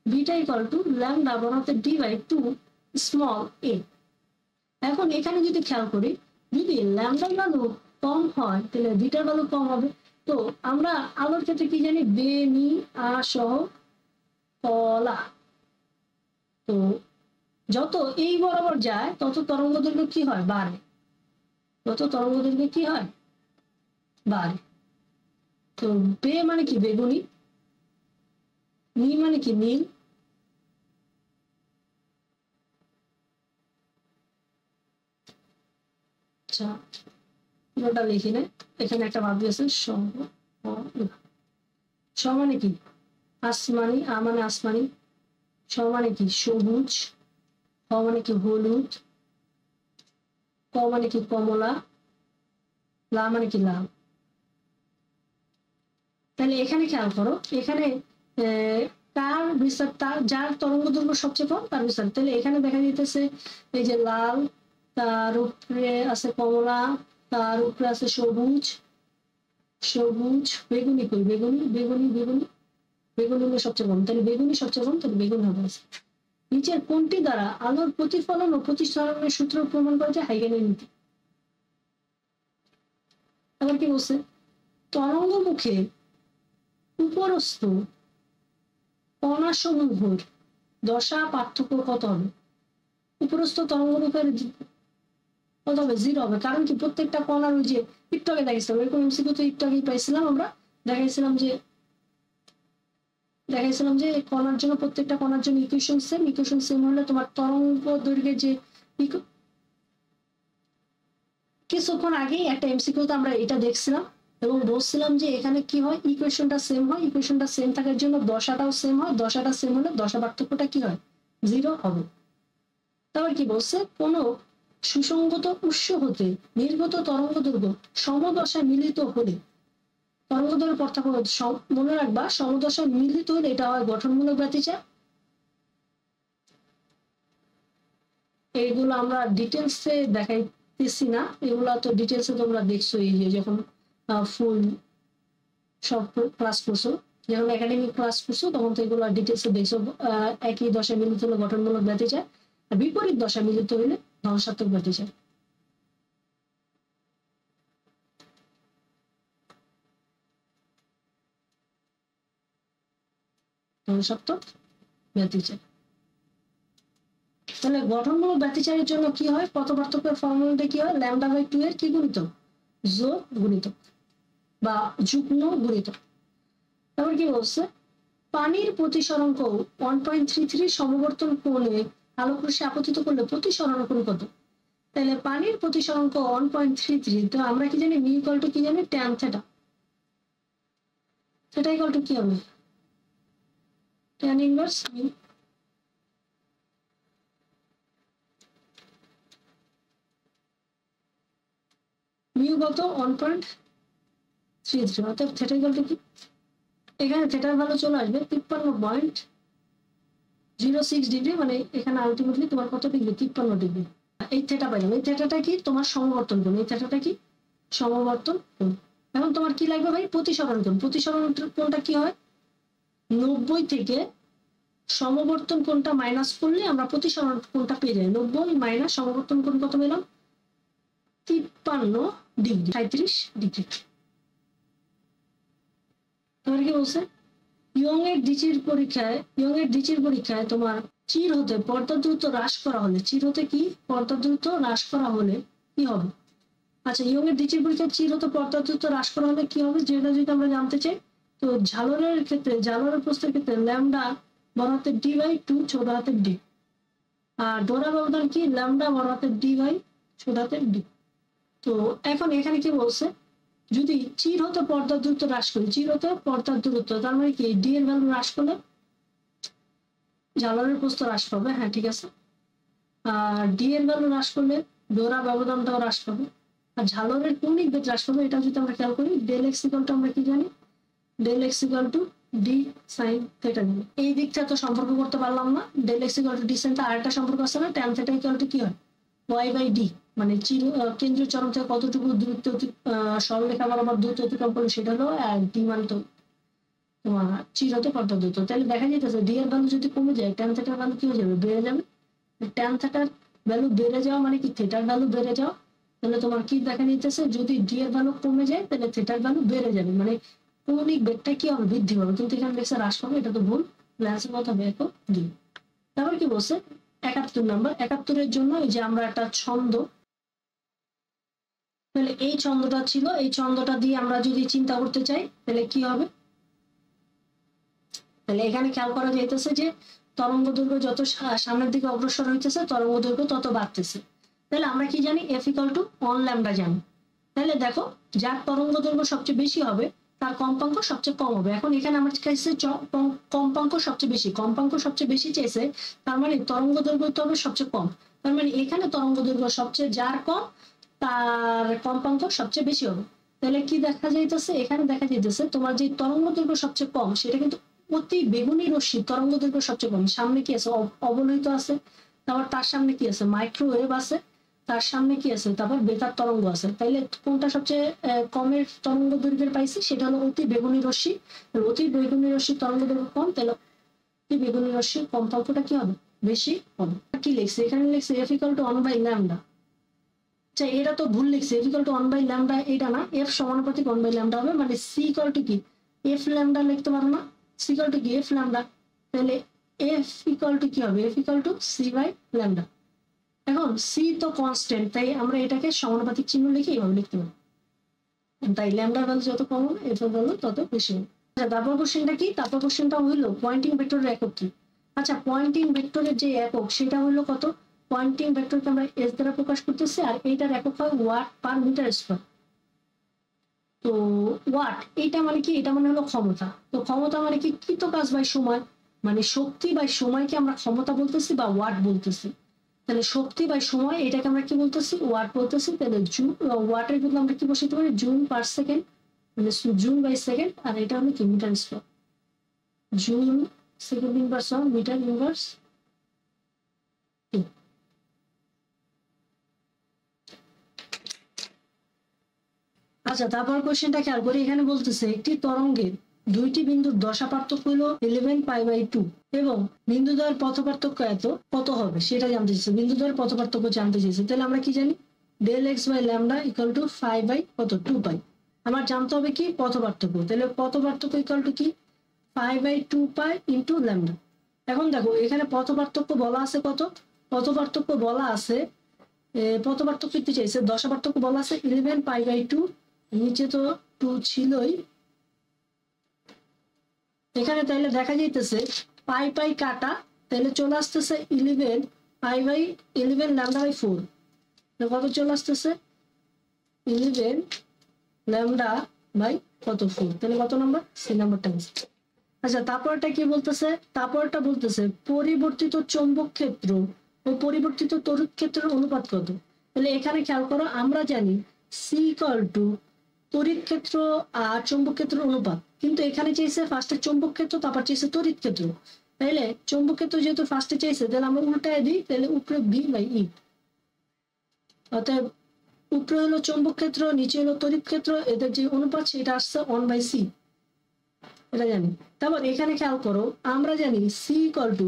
বিটা ইকুয়াল টু ল্যামডা বনাতে d/2 স্মল a। এখন এখানে যদি খেয়াল করি, যদি ল্যামডার ভ্যালু কম হয় তাহলে বিটার ভ্যালু কম হবে। তো আমরা আলোর ক্ষেত্রে কি জানি, বেনি সহ কলা। তো যত এই বরাবর যায় তত তরঙ্গ দৈর্ঘ্য কি হয়, বাড়ে, তত তরঙ্গ দৈর্ঘ্য কি হয়, বাড়ে। তো বে মানে কি বেগুনি, নি মানে কি নীল, আচ্ছা পুরোটা লিখি না, এখানে একটা ভাব দিয়েছে স মানে কি আসমানি, আ মানে আসমানি, স মানে কি সবুজ, হ মানে কি হলুদ, ক মানে কি কমলা, লা মানে কি লাল। তাহলে এখানে খেয়াল করো, এখানে কার বিস্তার, তার যার তরঙ্গ দৈর্ঘ্য সবচেয়ে কম তার বিস্তার। তাহলে এখানে দেখা যেতেছে এই যে লাল, তার উপরে আছে কমলা, তার উপরে আছে সবুজ, সবুজ, বেগুনি কই, বেগুনি বেগুনি বেগুনি, বেগুনি হলো সবচেয়ে কম, তাহলে বেগুনি সবচেয়ে কম, তাহলে বেগুনি হবে। নিচের কোনটি দ্বারা আলোর প্রতিফলন ও প্রতিসরণের সূত্র প্রমাণ করা যায়, হাইগেনের নীতি। আবার কি বলছে, তরঙ্গ মুখে উপরস্থ কণাসমূহের দশা পার্থক্য কত হবে, উপরস্থ তরঙ্গ মুখের কত হবে, 0 হবে। কারণ কি প্রত্যেকটা কণার ওই যে একটু আগে দেখাইছিলাম, এরকম এমসিকিউ তো একটু আগেই পাইছিলাম আমরা, দেখাইছিলাম যে কণার জন্য প্রত্যেকটা কণার জন্য ইকুয়েশন সেম হলে তোমার তরঙ্গ দৈর্ঘ্যের যে কিছুক্ষণ আগেই একটা এমসিকিউতে আমরা এটা দেখছিলাম এবং বলছিলাম যে এখানে কি হয়, ইকুয়েশনটা সেম হয়, ইকুয়েশনটা সেম থাকার জন্য দশাটাও সেম হয়, দশাটা সেম হলে দশা পার্থক্যটা কি হয়, 0 হবে। তারপর কি বলছে, কোন সুসংগত উৎস হতে নির্গত তরঙ্গ দৈর্ঘ্য সমদশায় মিলিত হলে, তরঙ্গ দৈর্ঘ্য পার্থক্য মনে রাখবা, সমদশায় মিলিত হলে এটা হয় গঠনমূলক ব্যতিচার। এইগুলো আমরা ডিটেলসে দেখাইতেছি না, এগুলো তো ডিটেলসে তোমরা দেখছো এই যে যখন ফুল সব ক্লাস করছো, যখন একাডেমিক ক্লাস করছো তখন তো এগুলো ডিটেলসে দেখছো। একই দশা মিলিত হলে গঠনমূলক ব্যতিচার, আর বিপরীত দশা মিলিত হলে ধ্বংসাত্মক ব্যতিচার। সত্ত্বক ব্যতিচার। তাহলে গঠনমূলক ব্যতিচারের জন্য কি হয়, পথ পার্থক্যের ফর্মুলাটা কি হয়, λ/2 এর কি গুণিতক, যোগ গুণিতক বা যুগ্ম গুণিতক। তারপর কি বলছে, পানির প্রতিসরণ 1.33 সমবর্তন কোণে আলোক রশ্মি আপতিত করলে প্রতিসরণ কোণ কত? তাহলে পানির প্রতিসরণ 1.33, তো আমরা কি জানি মিউ ইকুয়াল টু কি জানি, tan theta. Theta equal to কি হবে, ট্যান ইনভার্স মিউ। মিউ কত 1.33, অর্থাৎ থিটা ইকুয়াল টু কি, এখানে থিটার ভ্যালু চলে আসবে 53.06 ডিগ্রি, মানে এখানে আলটিমেটলি তোমার কত ডিগ্রি, 53 ডিগ্রি। এই থিটা পাইলাম, এই থিটাটা কি তোমার সমবর্তন কোণ, এই থিটাটা কি সমবর্তন কোণ। এখন তোমার কি লাগবে ভাই, প্রতিসরণ কোণ। প্রতিসরণ কোণটা কি হয়, 90 থেকে সমবর্তন কোণটা মাইনাস করলে আমরা প্রতিসরণ কোণটা পেয়ে যাই। 90 মাইনাস সমবর্তন কোণ কত পেলাম, 53 ডিগ্রি, 37 ডিগ্রি। তোমার কি বলছে, ইয়ং এর ডিচির পরীক্ষায় তোমার চির হতে পর্দা দ্রুত হ্রাস করা হলে, চির হতে কি পর্দা দ্রুত হ্রাস করা হলে কি হবে? আচ্ছা, ইয়ং এর ডিচির পরীক্ষায় চির হতে পর্দা দ্রুত হ্রাস করা হলে কি হবে, যেটা যদি আমরা জানতে চাই, তো ঝালরের ক্ষেত্রে, ঝালরের প্রস্থের ক্ষেত্রে ল্যামডা বড় হাতের d/2 ছোট হাতের d, আর ডোরা ব্যবধান কি ল্যামডা বড় হাতের d/, ছোট হাতের d। তো এখন এখানে কি বলছে, যদি চির হতে পর্দার দূরত্ব হ্রাস করি, চির হতে পর্দার দূরত্ব, তার মানে কি ডি এর ভ্যালু হ্রাস করলে ঝালরের প্রস্থ হ্রাস পাবে, হ্যাঁ ঠিক আছে। আর ডি এর ভ্যালু হ্রাস করলে ডোরা ব্যবধানটাও হ্রাস পাবে, আর ঝালরের কৌণিক বেগ হ্রাস পাবে। এটা যদি আমরা খেয়াল করি, ডেল এক্স ইকুয়াল টু আমরা কি জানি, del X equal to D sine theta. এই দিকটা তো সম্পর্ক করতে পারলাম না, del X equal to D sine, আরেকটা সম্পর্ক আছে না, ট্যান থিটা ইকুয়াল টু কি হয়, y/d, মানে কেন্দ্রীয় চরম থেকে কতটুকু দূরত্ব সরলরেখা বরাবর দূরত্ব অতিক্রম করলে সেটা হলো ডি, মান তো তোমার চির হতে পর্দা দূরত্ব। তাহলে দেখা যাইতেছে ডি এর ভ্যালু যদি কমে যায়, ট্যান থিটার ভ্যালু কি হয়ে যাবে, বেড়ে যাবে। ট্যান থিটার ভ্যালু বেড়ে যাওয়া মানে কি থিটার ভ্যালু বেড়ে যাওয়া। তাহলে তোমার কি দেখা যাইতেছে, যদি ডি এর ভ্যালু কমে যায় তাহলে থিটার ভ্যালু বেড়ে যাবে, মানে কৌণিক বেগটা কি হবে, বৃদ্ধি পাবে। কিন্তু এখানে লেখছে হ্রাস পাবে, এটা তো ভুল, ল্যান্সের কথা হবে 1-2। তারপর কি বলছে 71 নাম্বার, 71-এর জন্য এই যে আমরা একটা ছন্দ, তাহলে এই ছন্দটা ছিল, এই ছন্দটা দিয়ে আমরা যদি চিন্তা করতে চাই তাহলে কি হবে, তাহলে এখানে খেয়াল করা যাইতেছে যে তরঙ্গ দৈর্ঘ্য যত সামনের দিকে অগ্রসর হইতেছে তরঙ্গ দৈর্ঘ্য তত বাড়তেছে। তাহলে আমরা কি জানি, এফ ইকুয়াল টু 1 ল্যামডা জানি। তাহলে দেখো, যার তরঙ্গ দৈর্ঘ্য সবচেয়ে বেশি হবে তার কম্পাঙ্ক সবচেয়ে কম হবে। এখন এখানে আমার কাছে কম্পাঙ্ক সবচেয়ে বেশি, কম্পাঙ্ক সবচেয়ে বেশি চেয়েছে, তার মানে তরঙ্গ দৈর্ঘ্য তো হবে সবচেয়ে কম। তার মানে এখানে তরঙ্গ দৈর্ঘ্য সবচেয়ে যার কম তার কম্পাঙ্ক সবচেয়ে বেশি হবে। তাহলে কি দেখা যাইতেছে, এখানে দেখা যাইতেছে তোমার যে তরঙ্গ দৈর্ঘ্য সবচেয়ে কম সেটা কিন্তু অতি বেগুনি রশ্মি তরঙ্গ দৈর্ঘ্য সবচেয়ে কম। সামনে কি আছে, অবলোহিত আছে, তারপর তার সামনে কি আছে, মাইক্রোওয়েভ আছে, তার সামনে কি আছে, তারপর বেতার তরঙ্গ আছে। তাইলে কোনটা সবচেয়ে কমের তরঙ্গ দৈর্ঘ্যের পাইছি, সেটা হলো অতি বেগুনি রশ্মি। অতি বেগুনি রশ্মি তরঙ্গ দৈর্ঘ্য কম, তাহলে অতি বেগুনি রশ্মির কম্পাঙ্কটা কি হবে, বেশি হবে। কি লিখছে এখানে, লিখছে এফ ইকুয়াল টু 1/λ। আচ্ছা, এটা তো ভুল লিখছে, এফ ইকুয়াল টু 1/λ, এটা না, এফ সমানুপাতিক 1/λ হবে, মানে সি ইকুয়াল টু কি এফ ল্যামডা লিখতে পারো না, সি ইকুয়াল টু কি এফ ল্যামডা। তাহলে এফ ইকুয়াল টু কি হবে, এফ ইকুয়াল টু c/λ। এখন সি তো কনস্ট্যান্ট, তাই আমরা এটাকে সমানুপাতিক চিহ্ন লিখে এইভাবে লিখতে পারি। তাই ল্যামডার ভ্যালু যত কম হবে এফ এর ভ্যালু তত বেশি হবে। আচ্ছা, তারপর কোশ্চেনটা কি, তারপর কোশ্চেনটা হইলো পয়েন্টিং ভেক্টরের একক কি। আচ্ছা, পয়েন্টিং ভেক্টরের যে একক সেটা হইলো কত, পয়েন্টিং ভেক্টরকে আমরা এস দ্বারা প্রকাশ করতেছি, আর এইটার একক হয় ওয়াট পার মিটার স্কয়ার। তো ওয়াট এইটা মানে কি, এটা মানে হলো ক্ষমতা। তো ক্ষমতা মানে কি, কৃত কাজ বাই সময়, মানে শক্তি বাই সময়কে আমরা ক্ষমতা বলতেছি বা ওয়াট বলতেছি। তাহলে শক্তি বাই সময় এটাকে আমরা কি বলতেছি, ওয়াট বলতেছি। তাহলে ওয়াটের কিন্তু আমরা কি বসাতে পারি, জুল পার সেকেন্ড, মানে জুল বাই সেকেন্ড, আর এটা হলো কি metre square, joule second inverse metre inverse. আচ্ছা, তারপর কোশ্চেনটা খেয়াল করি, এখানে বলতেছে একটি তরঙ্গের দুইটি বিন্দুর দশা পার্থক্য হলো 11π/2 এবং বিন্দুদ্বয়ের পথ পার্থক্য এত কত হবে সেটা জানতে চাইছে, বিন্দুদ্বয়ের পথ পার্থক্য জানতে চাইছে। তাহলে আমরা কি জানি, ডেল x/λ ইকুয়াল টু 5/2π। আমার জানতে হবে কি পথ পার্থক্য, তাহলে পথ পার্থক্য ইকুয়াল টু কি 5/2 পাই ইন্টু ল্যামডা। এখন দেখো এখানে পথ পার্থক্য বলা আছে কত, পথ পার্থক্য বলা আছে, পথ পার্থক্য কি চাইছে, দশা পার্থক্য বলা আছে 11 π/2, নিচে তো 2 ছিলই, এখানে তাইলে দেখা যাইতেছে পাই পাই কাটা, তাহলে চলে আসতেছে 11 λ/4, কত চলে আসতেছে 11 λ/, কত 4, তাহলে কত নাম্বার, সি নাম্বারটা। আচ্ছা তারপরটা কি বলতেছে, তারপরটা বলতেছে পরিবর্তিত চৌম্বক ক্ষেত্র ও পরিবর্তিত তড়িৎ ক্ষেত্রের অনুপাত কত। তাহলে এখানে খেয়াল করো, আমরা জানি সি ইকুয়াল টু তড়িৎ ক্ষেত্র আর চৌম্বক ক্ষেত্রের অনুপাত, কিন্তু এখানে চাইছে ফার্স্টে চৌম্বক ক্ষেত্র, তারপর চাইছে তড়িৎ ক্ষেত্র। তাহলে চৌম্বক ক্ষেত্র যেহেতু ফার্স্টে চাইছে, তাহলে আমরা উল্টায় দিই, তাহলে উপরে v/e, অতএব উপরে হলো চৌম্বক ক্ষেত্র, নিচে হলো তড়িৎ ক্ষেত্র, এদের যে অনুপাত সেটা আসছে 1/c, এটা জানি। তারপর এখানে খেয়াল করো, আমরা জানি সি ইকুয়াল টু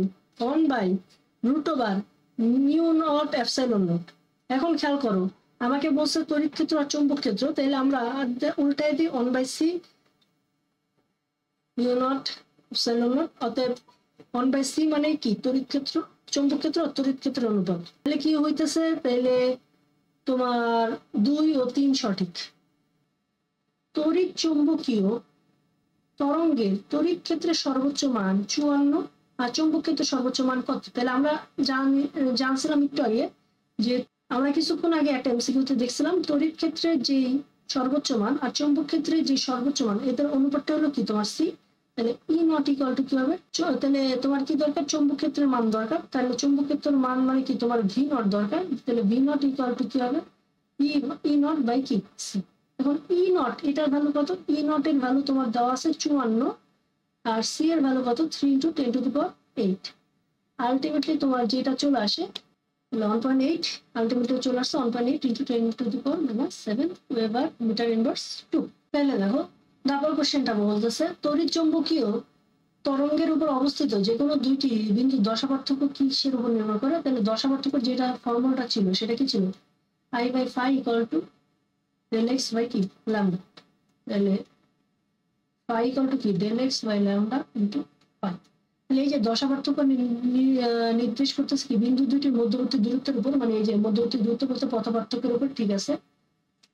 1/√μ0ε0। এখন খেয়াল করো, আমাকে বলছে তড়িৎ ক্ষেত্র আর চৌম্বক ক্ষেত্র, তাহলে আমরা উল্টায় দিই 1/c μ0ε0, অতএব 1/c মানে কি, তড়িৎ ক্ষেত্র, চৌম্বক ক্ষেত্র আর তড়িৎ ক্ষেত্রের অনুপাত। তাহলে কি হইতেছে, তাহলে তোমার 2 ও 3 সঠিক। তড়িৎ চৌম্বকীয় তরঙ্গের তড়িৎ ক্ষেত্রের সর্বোচ্চ মান 54 আর চৌম্বক ক্ষেত্রের সর্বোচ্চ মান কত। তাহলে আমরা জানছিলাম একটু আগে যে, আমরা কিছুক্ষণ আগে একটা এমসিকিউতে দেখছিলাম তড়িৎ ক্ষেত্রের যে সর্বোচ্চ মান আর চৌম্বক ক্ষেত্রের যে সর্বোচ্চ মান, এদের অনুপাতটা হলো কি তোমার সি। তাহলে ই নট ইকুয়াল টু কি হবে, তাহলে তোমার কি দরকার, চৌম্বক ক্ষেত্রের মান দরকার, তাহলে চৌম্বক ক্ষেত্রের মান মানে কি তোমার ভি নট দরকার, তাহলে ভি নট ইকুয়াল টু কি হবে, ই নট বাই কি সি। এখন ই নট এটার ভ্যালু কত, ই নট এর ভ্যালু তোমার দেওয়া আছে 54, আর সি এর ভ্যালু কত 3 × 10⁸। আলটিমেটলি তোমার যেটা চলে আসে 1.8, আলটিমেটলি চলে আসছে 1.8 × 10⁻7 ওয়েবার মিটার ইনভার্স 2। তাহলে দেখো ডাবল কোশ্চেনটা বলতেছে তড়িৎ চৌম্বকীয় তরঙ্গের উপর অবস্থিত যে কোনো দুইটি বিন্দু দশা পার্থক্য কিসের উপর নির্ভর করে। তাহলে দশা পার্থক্য যেটা ফর্মুলাটা ছিল সেটা কি ছিল, I/φ equal to del x by কি lambda, তাহলে phi ইকুয়াল টু কি del x by lambda into phi। তাহলে এই যে দশা পার্থক্য নির্দেশ করতেছে কি বিন্দু দুটির মধ্যবর্তী দূরত্বের উপর, মানে এই যে মধ্যবর্তী দূরত্ব বলতে পথ পার্থক্যের উপর, ঠিক আছে,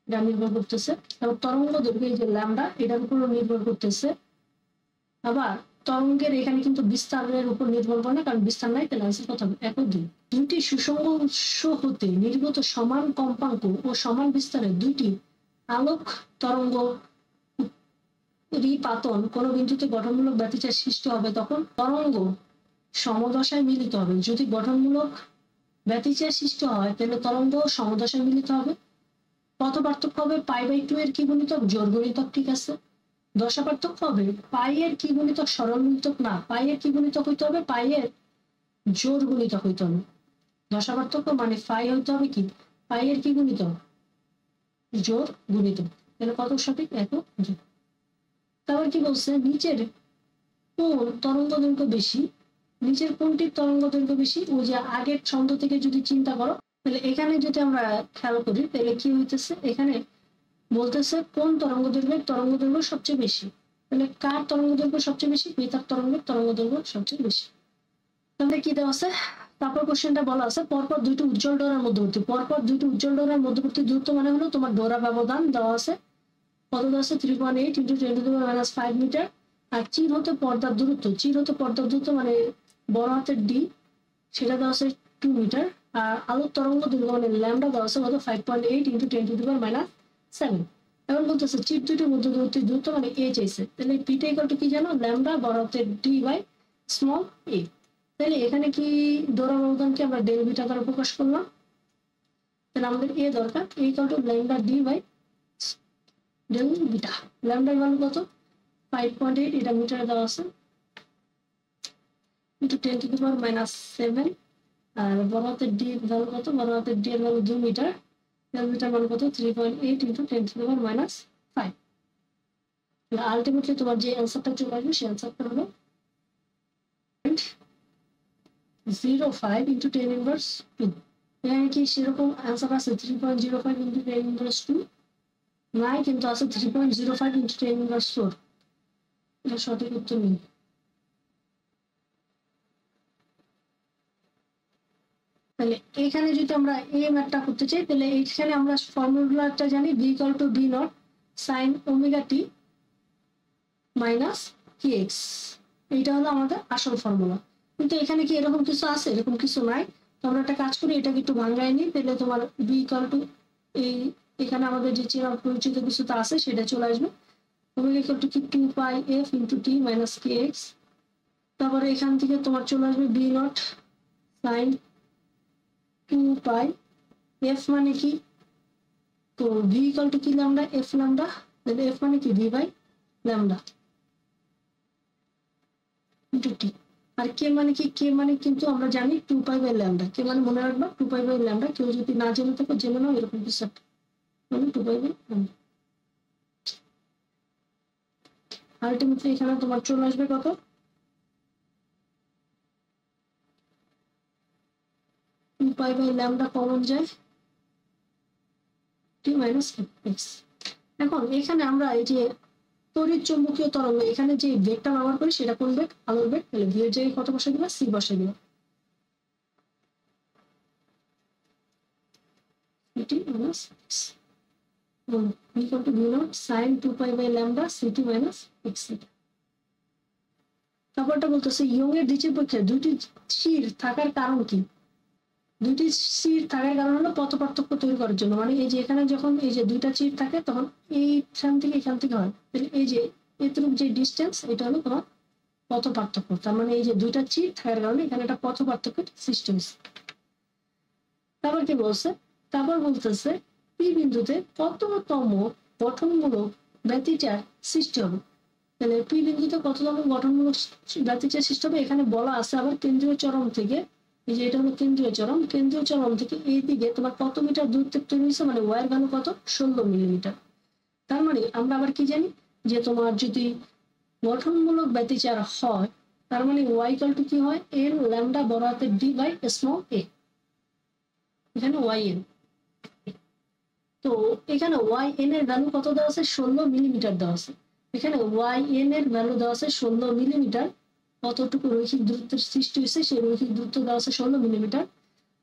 এটা নির্ভর করতেছে। এবং তরঙ্গ দৈর্ঘ্য এই যে ল্যামডা এটার উপর নির্ভর করতেছে। আবার তরঙ্গের এখানে কিন্তু বিস্তারের উপর নির্ভর করে না, কারণ বিস্তার নাই, তাহলে আনসার কত হবে 1 ও 2। দুইটি সুষম উৎস হতে নির্গত সমান কম্পাঙ্ক ও সমান বিস্তারের দুইটি আলোক তরঙ্গ রিপাতন কোনো বিন্দুতে গঠনমূলক ব্যতিচার সৃষ্টি হবে, তখন তরঙ্গ সমদশায় মিলিত হবে। যদি গঠনমূলক ব্যতিচার সৃষ্টি হয় তাহলে তরঙ্গ সমদশায় মিলিত হবে। পথ পার্থক্য হবে π/2 এর কি গুণিতক, জোড় গুণিতক, ঠিক আছে। দশা পার্থক্য হবে পাই এর কি গুণিতক, সরল গুণিতক না, পাই এর কি গুণিতক হইতে হবে, পাই এর জোড় গুণিতক হইতে হবে। দশা পার্থক্য মানে ফাই হইতে হবে কি, পাই এর কি গুণিতক, জোড় গুণিতক। তাহলে কত সঠিক, 1 ও 2। তারপর কি বলছে, নিচের কোন তরঙ্গ দৈর্ঘ্য বেশি, নিচের কোনটির তরঙ্গ দৈর্ঘ্য বেশি, ওই যে আগের ছন্দ থেকে যদি চিন্তা করো, তাহলে এখানে যদি আমরা খেয়াল করি তাহলে কি হইতেছে, এখানে বলতেছে কোন তরঙ্গ দৈর্ঘ্য সবচেয়ে বেশি। তাহলে কার তরঙ্গ দৈর্ঘ্য সবচেয়ে বেশি, বেতার তরঙ্গের তরঙ্গ দৈর্ঘ্য সবচেয়ে বেশি। তাহলে কি দেওয়া আছে, তারপর কোশ্চেনটা বলা আছে পরপর দুইটি উজ্জ্বল ডোরার মধ্যবর্তী, পরপর দুইটি উজ্জ্বল ডোরার মধ্যবর্তী দূরত্ব মানে হলো তোমার ডোরা ব্যবধান দেওয়া আছে, কত দেওয়া আছে 3.8 × 10⁻5 মিটার। আর চির হতে পর্দার দূরত্ব, চির হতে পর্দার দূরত্ব মানে বড় হাতের ডি, সেটা দেওয়া আছে 2 মিটার। আর আলোক তরঙ্গ দৈর্ঘ্য মানে ল্যামডা দেওয়া আছে কত 5.8 × 10⁻7। এখন বলতেছে চির দুইটির মধ্যবর্তী দূরত্ব মানে এ চাইছে, তাহলে পিটা ইকুয়াল টু কি জানো, ল্যামডা বড় হাতের ডি বাই স্মল এ। তাহলে এখানে কি ডোরা ব্যবধানকে আমরা ডেল বিটা দ্বারা প্রকাশ করলাম, তাহলে আমাদের এ দরকার, A equal to lambda D by del beta. ল্যামডার ভ্যালু কত 5.8, এটা মিটারে দেওয়া আছে, × 10⁻7। আর বড় হাতের ডি এর ভ্যালু কত, বড় হাতের ডি এর ভ্যালু 2 মিটার, ডেল বিটার ভ্যালু কত 3.8 × 10⁻5। আলটিমেটলি তোমার যে অ্যান্সারটা চলে আসবে সেই অ্যান্সারটা হলো 0.05 × 10⁻2। এখানে কি সেরকম অ্যান্সার আছে 3.05 × 10⁻2 নাই, কিন্তু আছে 3.05 × 10⁻4। এটা সঠিক উত্তর নেই। তাহলে এখানে যদি আমরা এই ম্যাথটা করতে চাই তাহলে এইখানে আমরা ফর্মুলাটা জানি v equal two v naught sine omega t minus kx, এইটা হলো আমাদের আসল ফর্মুলা। কিন্তু এখানে কি এরকম কিছু আছে? এরকম কিছু নাই। তো আমরা একটা কাজ করি, এটাকে একটু ভাঙাই নিই, তাহলে তোমার v ইকুয়াল টু এই এখানে আমাদের যে চেনা পরিচিত কিছুটা আছে সেটা চলে আসবে। ওমেগা ইকুয়াল টু কি 2 pi f into t minus kx। তারপরে এখান থেকে তোমার চলে আসবে v naught sine 2 pi f মানে কি, তো v ইকুয়াল টু কি ল্যামডা f ল্যামডা, তাহলে f মানে কি v by lambda into t। আর কে মানে কি, কে মানে কিন্তু আমরা জানি 2 পাই বাই ল্যামডা, কে মানে মনে রাখবা 2 পাই বাই ল্যামডা, কেউ যদি না জেনে থাকো জেনে নাও এরকম কিছু একটা, মানে 2 পাই বাই ল্যামডা। আলটিমেটলি এখানে তোমার চলে আসবে কত, 2 পাই বাই ল্যামডা কমন যায় t মাইনাস x। এখন এখানে আমরা এই যে তড়িৎ চুম্বকীয় তরঙ্গ এখানে যে বেগটা ব্যবহার করি সেটা কোন বেগ, আলোর বেগ, তাহলে ভি এর জায়গায় কত বসে দিবা, সি বসে দিবা, ct minus x equal to v naught sin 2 pi by lambda ct minus x। তারপরটা বলতেছে ইয়ং এর দ্বিতীয় পরীক্ষায় দুইটি শির থাকার কারণ কি? দুইটি শির থাকার কারণ হলো পথ পার্থক্য তৈরি করার জন্য, মানে এই যে এখানে যখন এই যে দুইটা চির থাকে তখন এইখান থেকে এখান থেকে হয়, তাহলে এই যে এতটুকু যে ডিস্টেন্স এটা হলো তোমার পথ পার্থক্য। তার মানে এই যে দুইটা চির থাকার কারণে এখানে একটা পথ পার্থক্য সৃষ্টি হয়েছে। তারপর কি বলছে, তারপর বলতেছে পি বিন্দুতে কততম গঠনমূলক ব্যতিচার সৃষ্টি হবে, তাহলে পি বিন্দুতে কততম গঠনমূলক ব্যতিচার সৃষ্টি হবে এখানে বলা আছে আবার কেন্দ্রীয় চরম থেকে, এই যে এটা হলো কেন্দ্রীয় চরম, কেন্দ্রীয় চরম থেকে এই দিকে তোমার কত মিটার দূরত্ব তৈরি হয়েছে, মানে ওয়ার ভ্যালু কত, 16 মিলিমিটার। তার মানে আমরা আবার কি জানি যে তোমার যদি গঠনমূলক ব্যতিচার হয় তার মানে ওয়াই ইকুয়াল টু কি হয়, এন ল্যামডা বড় হাতের ডি বাই স্মল এ, এখানে ওয়াই এন। তো এখানে ওয়াই এন এর ভ্যালু কত দেওয়া আছে, 16 মিলিমিটার দেওয়া আছে। এখানে ওয়াই এন এর ভ্যালু দেওয়া আছে 16 মিলিমিটার, কতটুকু রৈখিক দূরত্বের সৃষ্টি হয়েছে সেই রৈখিক দূরত্ব দেওয়া আছে 16 মিলিমিটার।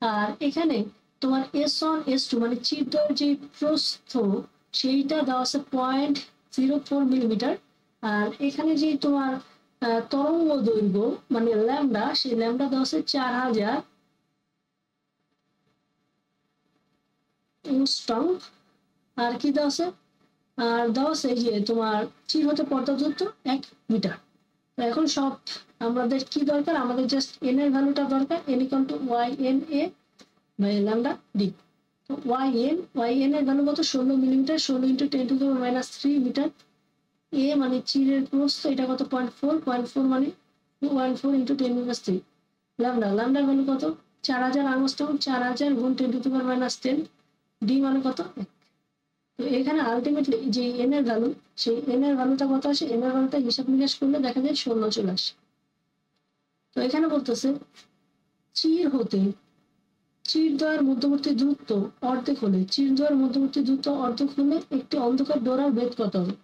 আর এখানে তোমার S1 S2 মানে চিরদ্বয়ের যে প্রস্থ সেইটা দেওয়া আছে 0.04 মিলিমিটার। আর এখানে যে তোমার তরঙ্গ দৈর্ঘ্য মানে ল্যামডা, সেই ল্যামডা দেওয়া আছে 4000 অ্যাংস্ট্রম। আর কি দেওয়া আছে, আর দেওয়া আছে যে তোমার চির হতে পর্দা দূরত্ব 1 মিটার। তো এখন সব আমাদের কি দরকার, আমাদের জাস্ট এন এর ভ্যালুটা দরকার, N equal to Y N A by lambda D. তো ওয়াই এন এর ভ্যালু কত, 16 millimetre, 16 into 10 to the power minus 3 metre. A মানে চিরের প্রস্থ এটা কত, 0.4 মানে 2.4 ইন্টু 10 মাইনাস 3। ল্যামডার ভ্যালু কত, 4000 আর্মস্ট্রং, 4000 গুণ 10 to the power minus 10, D মানে কত 1। তো এখানে আলটিমেটলি যে এন এর ভ্যালু, সেই এন এর ভ্যালুটা কত আসে, এন এর ভ্যালুটা হিসাব নিকাশ করলে দেখা যায় 16 চলে আসে। তো এখানে বলতেছে চির হতে চিরদ্বয়ের মধ্যবর্তী দূরত্ব অর্ধেক হলে, চিরদ্বয়ের মধ্যবর্তী দূরত্ব অর্ধেক হলে একটি অন্ধকার ডোরার বেধ কত হবে।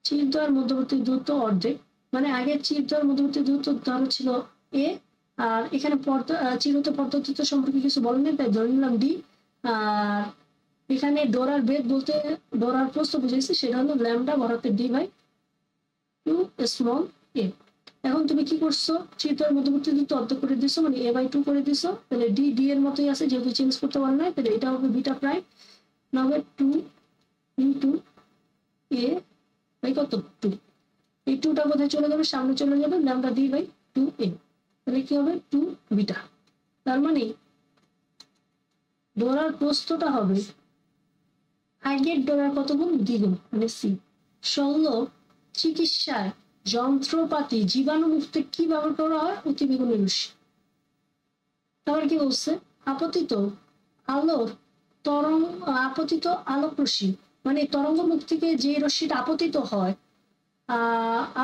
চিরদ্বয়ের মধ্যবর্তী দূরত্ব অর্ধেক, মানে আগে চিরদ্বয়ের মধ্যবর্তী দূরত্ব ধরো ছিল এ, আর এখানে পর্দা চির হতে পর্দা দূরত্ব সম্পর্কে কিছু বলেনি তাই ধরে নিলাম ডি। আর এখানে ডোরার বেধ বলতে ডোরার প্রস্থ বুঝেছি, সেটা হলো ল্যামডা বড়াতে ডি বাই 2 স্মল এ। এখন তুমি কি করছো, চিত্রের মধ্যবর্তী দূরত্ব অর্ধেক করে দিছো, মানে a বাই 2 করে দিছো, তাহলে ডি এর মতোই আছে যেহেতু চেঞ্জ করতে পারে না, তাহলে এটা হবে বিটা প্রাইম না হবে 2 ইনটু a বাই কত 2। এই 2টা কোথায় চলে যাবে, সামনে চলে যাবে, ল্যামডা ডি বাই 2a, তাহলে কি হবে 2 বিটা। তার মানে ডোরার প্রস্থটা হবে আগের ডোরার কত গুণ, দ্বিগুণ, মানে সি। শল্য চিকিৎসায় যন্ত্রপাতি জীবাণুমুক্ত কি ব্যবহার করা হয়, অতিবেগুনি রশ্মি। তারপর কি বলছে, আপতিত আলোর আপতিত আলোক রশ্মি, মানে তরঙ্গ মুখ থেকে যে রশ্মিটা আপতিত হয়,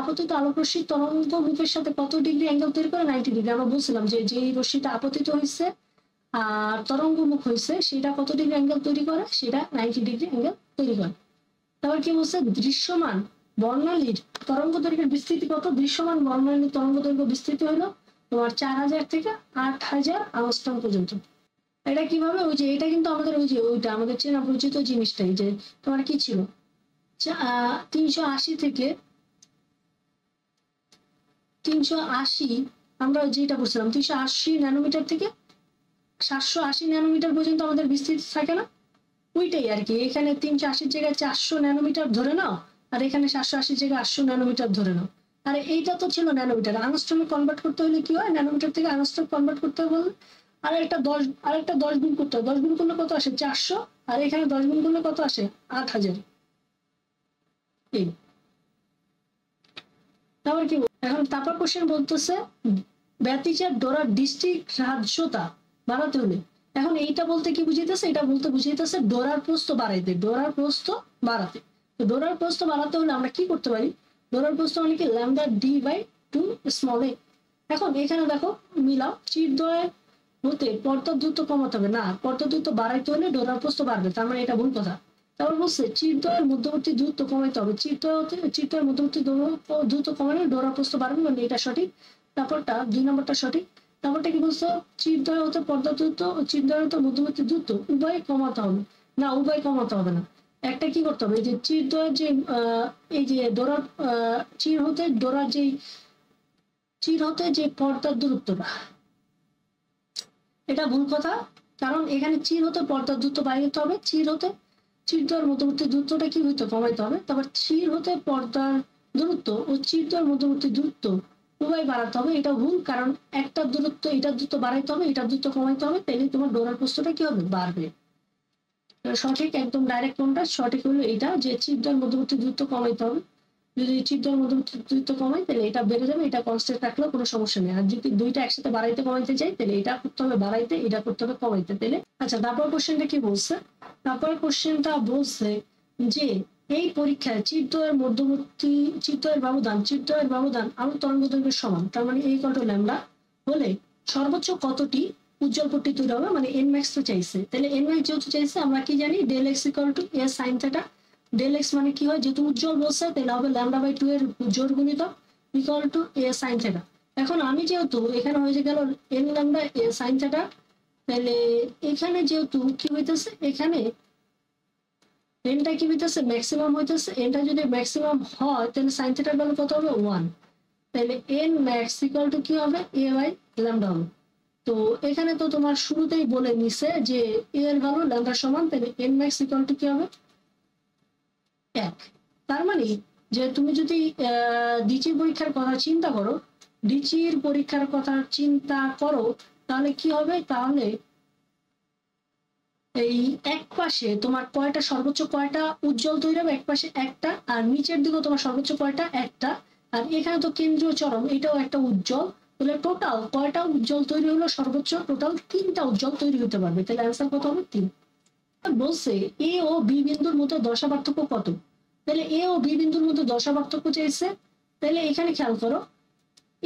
আপতিত আলোক রশ্মি তরঙ্গ মুখের সাথে কত ডিগ্রি অ্যাঙ্গেল তৈরি করে, 90 ডিগ্রি। আমরা বলছিলাম যে যেই রশ্মিটা আপতিত হয়েছে আর তরঙ্গ মুখ হয়েছে সেটা কত ডিগ্রি অ্যাঙ্গেল তৈরি করে, সেটা 90 ডিগ্রি অ্যাঙ্গেল তৈরি করে। তারপর কি বলছে, দৃশ্যমান বর্ণালীর তরঙ্গ দৈর্ঘ্যের বিস্তৃতি কত, দৃশ্যমান বর্ণালীর তরঙ্গ দৈর্ঘ্য বিস্তৃতি হলো তোমার 4000 থেকে 8000 আংস্ট্রম পর্যন্ত। এটা কিভাবে, ওই যে এটা কিন্তু আমাদের ওই যে ওইটা আমাদের চেনা পরিচিত জিনিসটাই, যে তোমার কি ছিল 380 থেকে 380, আমরা যেটা বলছিলাম 380 ন্যানোমিটার থেকে 780 ন্যানোমিটার পর্যন্ত আমাদের বিস্তৃতি থাকে না, ওইটাই আর কি। এখানে 380 জায়গায় 400 ন্যানোমিটার ধরে নাও, আর এখানে 780 জায়গায় 800 ন্যানোমিটার ধরে নাও। আর এইটা তো ছিল ন্যানোমিটার, আংস্ট্রমে কনভার্ট করতে হলে কি হয়, ন্যানোমিটার থেকে আংস্ট্রম কনভার্ট করতে হবে, আর একটা 10 গুণ করতে হয়, 10 গুণ করলে কত আসে 400, আর এখানে 10 গুণ করলে কত আসে 8000। এই তারপর কি এখন তারপর কোশ্চেন বলতেছে ব্যতিচার ডোরার ডিস্ট্রিক্ট রাজ্যতা বাড়াতে হলে, এখন এইটা বলতে কি বুঝাইতেছে, এটা বলতে বুঝাইতেছে ডোরার প্রস্থ বাড়াইতে, ডোরার প্রস্থ বাড়াতে। তো ডোরার প্রস্থ বাড়াতে হলে আমরা কি করতে পারি, ডোরার প্রস্থ মানে কি ল্যামডা ডি বাই 2 স্মল এ। এখন এখানে দেখো মিলাও, চিরদ্বয় হতে পর্দার দূরত্ব কমাতে হবে না, পর্দার দূরত্ব বাড়াইতে হলে ডোরার প্রস্থ বাড়বে, তার মানে এটা ভুল কথা। তারপর বলছে চিরদ্বয়ের মধ্যবর্তী দূরত্ব কমাইতে হবে, চিরদ্বয়ের মধ্যবর্তী দূরত্ব কমালে ডোরার প্রস্থ বাড়বে, মানে এটা সঠিক। তারপরটা 2 নম্বরটা সঠিক। তারপরটা কি বলছে, চিরদ্বয় হতে পর্দার দূরত্ব ও চিরদ্বয় হতে মধ্যবর্তী দূরত্ব উভয় কমাতে হবে না, উভয় কমাতে হবে না, একটা কি করতে হবে, যে চিরদ্বয়ের যে এই যে ডোরার চির হতে যে পর্দার দূরত্বটা, এটা ভুল কথা। কারণ এখানে চির হতে পর্দার দূরত্ব বাড়াইতে হবে, চিরদ্বয়ের মধ্যবর্তী দূরত্বটা কি হইতে কমাইতে হবে। তারপর চির হতে পর্দার দূরত্ব ও চিরদ্বয়ের মধ্যবর্তী দূরত্ব উভয় বাড়াতে হবে, এটা ভুল। কারণ একটা দূরত্ব, এটার দূরত্ব বাড়াইতে হবে, এটার দূরত্ব কমাইতে হবে, তাহলে তোমার ডোরার প্রস্থটা কি হবে, বাড়বে। সঠিক একদম ডাইরেক্ট কোনটা সঠিক হলো এটা, যে চিরদ্বয়ের মধ্যবর্তী দূরত্ব কমাইতে হবে। যদি চিরদ্বয়ের মধ্যবর্তী দূরত্ব কমাই তাহলে এটা বেড়ে যাবে, এটা কনস্ট্যান্ট রাখলেও কোনো সমস্যা নেই। আর যদি দুইটা একসাথে বাড়াইতে কমাইতে চাই তাহলে এটা করতে হবে বাড়াইতে, এটা করতে হবে কমাইতে, তাহলে। আচ্ছা তারপর কোশ্চেনটা কি বলছে, তারপর কোশ্চেনটা বলছে যে এই পরীক্ষায় চিরদ্বয়ের ব্যবধান আলোক তরঙ্গ দৈর্ঘ্যের সমান, তার মানে এই কত ল্যামডা হলে সর্বোচ্চ কতটি উজ্জ্বল পট্টি তৈরি হবে, মানে এন ম্যাক্স তো চাইছে, তাহলে এন ম্যাক্স যেহেতু চাইছে আমরা কি জানি del X equal to A sine theta. Del X মানে কি হয়, যেহেতু উজ্জ্বল বলছে তাহলে হবে ল্যামডা বাই 2 এর জোর গুণিতক equal to A sine theta. এখন আমি যেহেতু এখানে হয়ে গেল এন ল্যামডা এ সাইন থিটা, তাহলে এখানে যেহেতু কি হইতেছে, এখানে এনটা কি হইতেছে ম্যাক্সিমাম হইতেছে, এনটা যদি ম্যাক্সিমাম হয় তাহলে সাইন থিটার ভ্যালু কত হবে 1, তাহলে এন ম্যাক্স ইকুয়াল টু কি হবে এ বাই ল্যামডা হবে। তো এখানে তো তোমার শুরুতেই বলে নিছে যে এ এর ভ্যালু ল্যামডার সমান, তাহলে এন ম্যাক্স ইকুয়াল টু কি হবে 1। তার মানে যে তুমি যদি ডিচির পরীক্ষার কথা চিন্তা করো তাহলে কি হবে, তাহলে এই এক পাশে তোমার সর্বোচ্চ কয়টা উজ্জ্বল তৈরি হবে, এক পাশে একটা, আর নিচের দিকে তোমার সর্বোচ্চ কয়টা একটা, আর এখানে তো কেন্দ্রীয় চরম এটাও একটা উজ্জ্বল, তাহলে টোটাল কয়টা উজ্জ্বল তৈরি হলো, সর্বোচ্চ টোটাল 3টা উজ্জ্বল তৈরি হতে পারবে, তাহলে অ্যান্সার কত হবে 3। বলছে এ ও বি বিন্দুর মধ্যে দশা পার্থক্য কত, তাহলে এ ও বি বিন্দুর মধ্যে দশা পার্থক্য চাইছে, তাহলে এখানে খেয়াল করো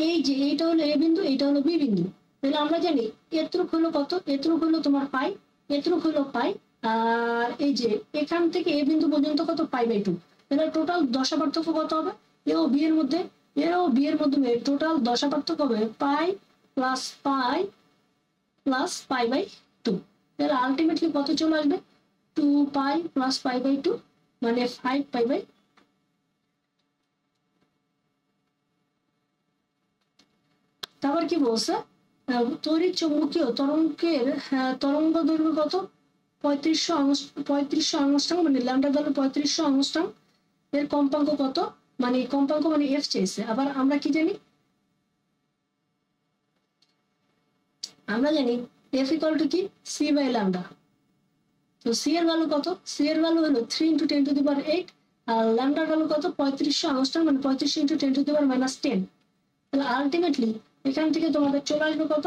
এই যে এইটা হলো এ বিন্দু, এইটা হলো বি বিন্দু, তাহলে আমরা জানি এতটুক হলো কত, এতটুক হলো তোমার পাই, এতটুক হলো পাই, আর এই যে এখান থেকে এ বিন্দু পর্যন্ত কত পাই বাই 2, তাহলে টোটাল দশা পার্থক্য কত হবে, এ ও বি এর মধ্যে টোটাল দশা পার্থক্য হবে পাই প্লাস পাই বাই 2, তাহলে আলটিমেটলি কত চলে আসবে 2 পাই প্লাস পাই বাই 2, মানে 5 পাই বাই। তারপর কি বলছে, তড়িৎ চৌম্বকীয় তরঙ্গ দৈর্ঘ্য কত 3500 আংস্ট্রম, মানে ল্যামডা ভ্যালু 3500 আংস্ট্রম, এর কম্পাঙ্ক কত, মানে এফ চাইছে। আবার আমরা কি জানি, আমরা জানি এফ ইকুয়াল টু কি সি বাই ল্যামডা। তো সি এর ভ্যালু কত, সি এর ভ্যালু হলো 3 × 10⁸, আর ল্যামডার ভ্যালু কত 3500 আংস্ট্রম, মানে 3500 × 10⁻10, তাহলে আলটিমেটলি এখান থেকে তোমাদের চলে আসবে কত।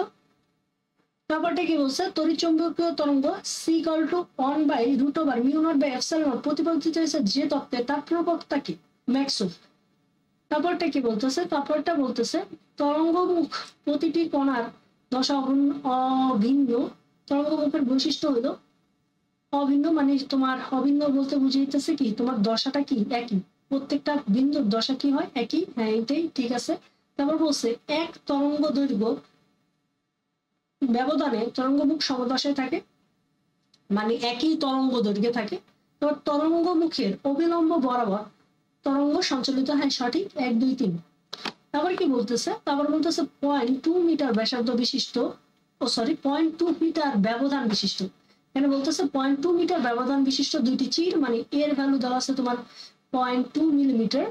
ব্যাপারটা কি বলছে, তড়িৎচুম্বকীয় তরঙ্গ সি ইকুয়াল টু 1/√μ0/ε প্রতিপাদিত হয়েছে যে তত্ত্বে, তার প্রবক্তা কি ম্যাক্সওয়েল। ব্যাপারটা কি বলতেছে, তরঙ্গমুখ প্রতিটি কণার দশা অভিন্ন, তরঙ্গমুখের বৈশিষ্ট্য হলো অভিন্ন, মানে তোমার অভিন্ন বলতে বুঝাইতেছে কি তোমার দশাটা কি একই, প্রত্যেকটা বিন্দুর দশা কি হয় একই, হ্যাঁ এটাই ঠিক আছে। তারপর বলছে এক তরঙ্গ দৈর্ঘ্য ব্যবধানে তরঙ্গমুখ সমদশায় থাকে, মানে একই তরঙ্গ দৈর্ঘ্যে থাকে। এবার তরঙ্গমুখের অবিলম্ব বরাবর তরঙ্গ সঞ্চালিত হয় সঠিক 1 2 3। তারপর কি বলতেছে, তারপর বলতেছে 0.2 মিটার ব্যাসার্ধ বিশিষ্ট, 0.2 মিটার ব্যবধান বিশিষ্ট, এখানে বলতেছে 0.2 মিটার ব্যবধান বিশিষ্ট দুইটি চির, মানে এর ভ্যালু দেওয়া আছে তোমার 0.2 মিলিমিটার।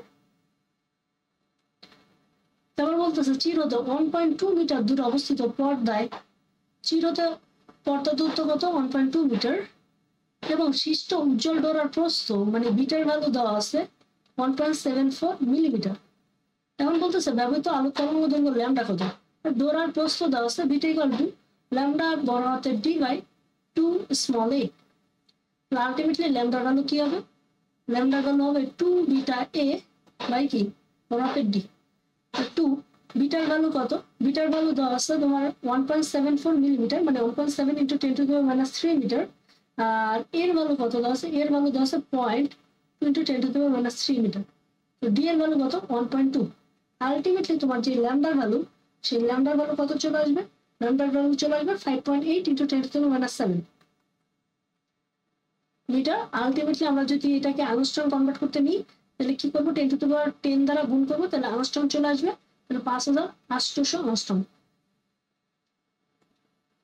তারপর বলতেছে চিরতে 1.2 মিটার দূরে অবস্থিত পর্দায়, চিরতে পর্দা দূরত্ব কত 1.2 মিটার, এবং সৃষ্ট উজ্জ্বল ডোরার প্রস্থ মানে বিটার ভ্যালু দেওয়া আছে 1.74 মিলিমিটার। এখন বলতেছে ব্যবহৃত আলোক তরঙ্গ দৈর্ঘ্য ল্যামডা কত, ডোরার প্রস্থ দেওয়া আছে বিটা ইকুয়াল টু ল্যামডা বড় হাতের D by 2 small A. Ultimately ল্যামডার ভ্যালু কি হবে, ল্যামডার ভ্যালু হবে 2 বিটা এ বাই কি বড় হাতের ডি। 2 বিটার ভ্যালু কত, বিটার ভ্যালু দেওয়া আছে তোমার 1.74 মিলিমিটার, মানে 1.7 × 10⁻³ মিটার। আর এর ভ্যালু কত দেওয়া আছে, এর ভ্যালু দেওয়া আছে 0.2 × 10⁻³ মিটার। তো ডি এর ভ্যালু কত 1.2। আলটিমেটলি তোমার যে ল্যামডার ভ্যালু, সেই ল্যামডার ভ্যালু কত চলে আসবে, ল্যামডার ভ্যালু চলে আসবে 5.8 × 10⁻⁷ মিটার। আলটিমেটলি আমরা যদি এটাকে আংস্ট্রম কনভার্ট করতে নিই, তাহলে কি করবো, 10⁻10 দ্বারা গুণ করবো, তাহলে আংস্ট্রম চলে আসবে, তাহলে 5800 আংস্ট্রম।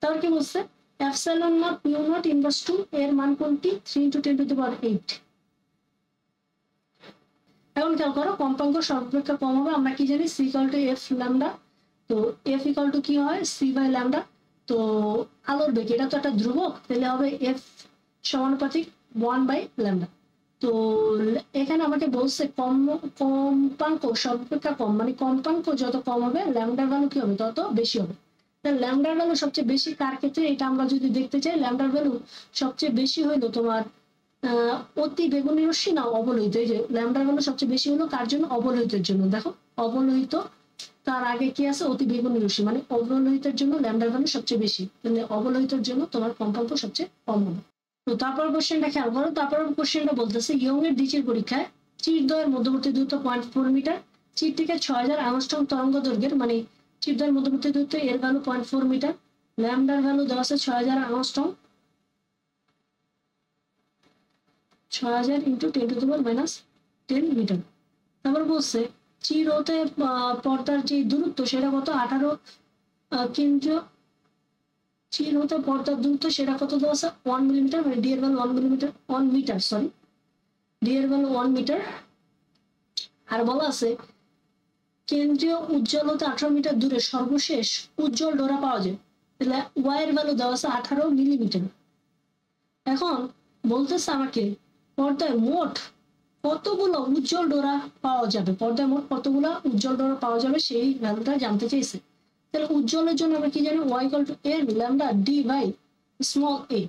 তারপর কি বলছে, epsilon not mu not inverse 2 এর মান কোনটি, 3 × 10⁸। এখন খেয়াল করো, কম্পাঙ্ক সর্বাপেক্ষা কম হবে, আমরা কি জানি, C equal to F lambda. তো এফ ইকুয়াল টু কি হয়, সি বাই ল্যামডা। তো আলোর বেগ এটা তো একটা ধ্রুবক, তাহলে হবে এফ সমানুপাতিক 1 বাই ল্যামডা। তো এখানে আমাকে বলছে কম্পাঙ্ক সর্বাপেক্ষা কম, মানে কম্পাঙ্ক যত কম হবে ল্যামডার ভ্যালু কি হবে তত বেশি হবে। তাহলে ল্যামডার ভ্যালু সবচেয়ে বেশি কার ক্ষেত্রে, এটা আমরা যদি দেখতে চাই, ল্যামডার ভ্যালু সবচেয়ে বেশি হইলো তোমার অতি বেগুনি রশ্মি না অবলোহিত। এই যে ল্যামডার ভ্যালু সবচেয়ে বেশি হলো কার জন্য, অবলোহিতের জন্য। দেখো অবলোহিত, তার আগে কি আছে অতি বেগুনি রশ্মি, মানে অবলোহিতের জন্য ল্যামডার ভ্যালু সবচেয়ে বেশি, তাহলে অবলোহিতের জন্য তোমার কম্পাঙ্ক সবচেয়ে কম হবে। তো তারপর কোশ্চেনটা খেয়াল করো, তারপর কোশ্চেনটা বলতেছে ইয়ং এর দ্বিচির পরীক্ষায় চিরদ্বয়ের মধ্যবর্তী দূরত্ব 0.4 মিটার, চিরটিকে 6000 আংস্ট্রম তরঙ্গ দৈর্ঘ্যের, মানে চিরদ্বয়ের মধ্যবর্তী দূরত্ব এর ভ্যালু 0.4 মিটার, ল্যামডার ভ্যালু দেওয়া আছে 6000 আংস্ট্রম, 6000 × 10⁻10 মিটার। তারপর বলছে চিরতে পর্দার যে দূরত্ব সেটা কত 18 কেন্দ্রীয়, চিরতে পর্দার দূরত্ব সেটা কত দেওয়া আছে 1 মিলিমিটার, মানে ডি এর value 1 millimetre, 1 metre, sorry D এর ভ্যালু 1 মিটার। আর বলা আছে কেন্দ্রীয় উজ্জ্বল হতে 18 মিটার দূরে সর্বশেষ উজ্জ্বল ডোরা পাওয়া যায়, তাহলে ওয়াই এর ভ্যালু দেওয়া আছে 18 মিলিমিটার। এখন বলতেছে আমাকে পর্দায় মোট কতগুলো উজ্জ্বল ডোরা পাওয়া যাবে, পর্দায় মোট কতগুলো উজ্জ্বল ডোরা পাওয়া যাবে সেই ভ্যালুটা জানতে চাইছে। তাহলে উজ্জ্বলের জন্য আমরা কি জানি, Y equal to N lambda D by small A.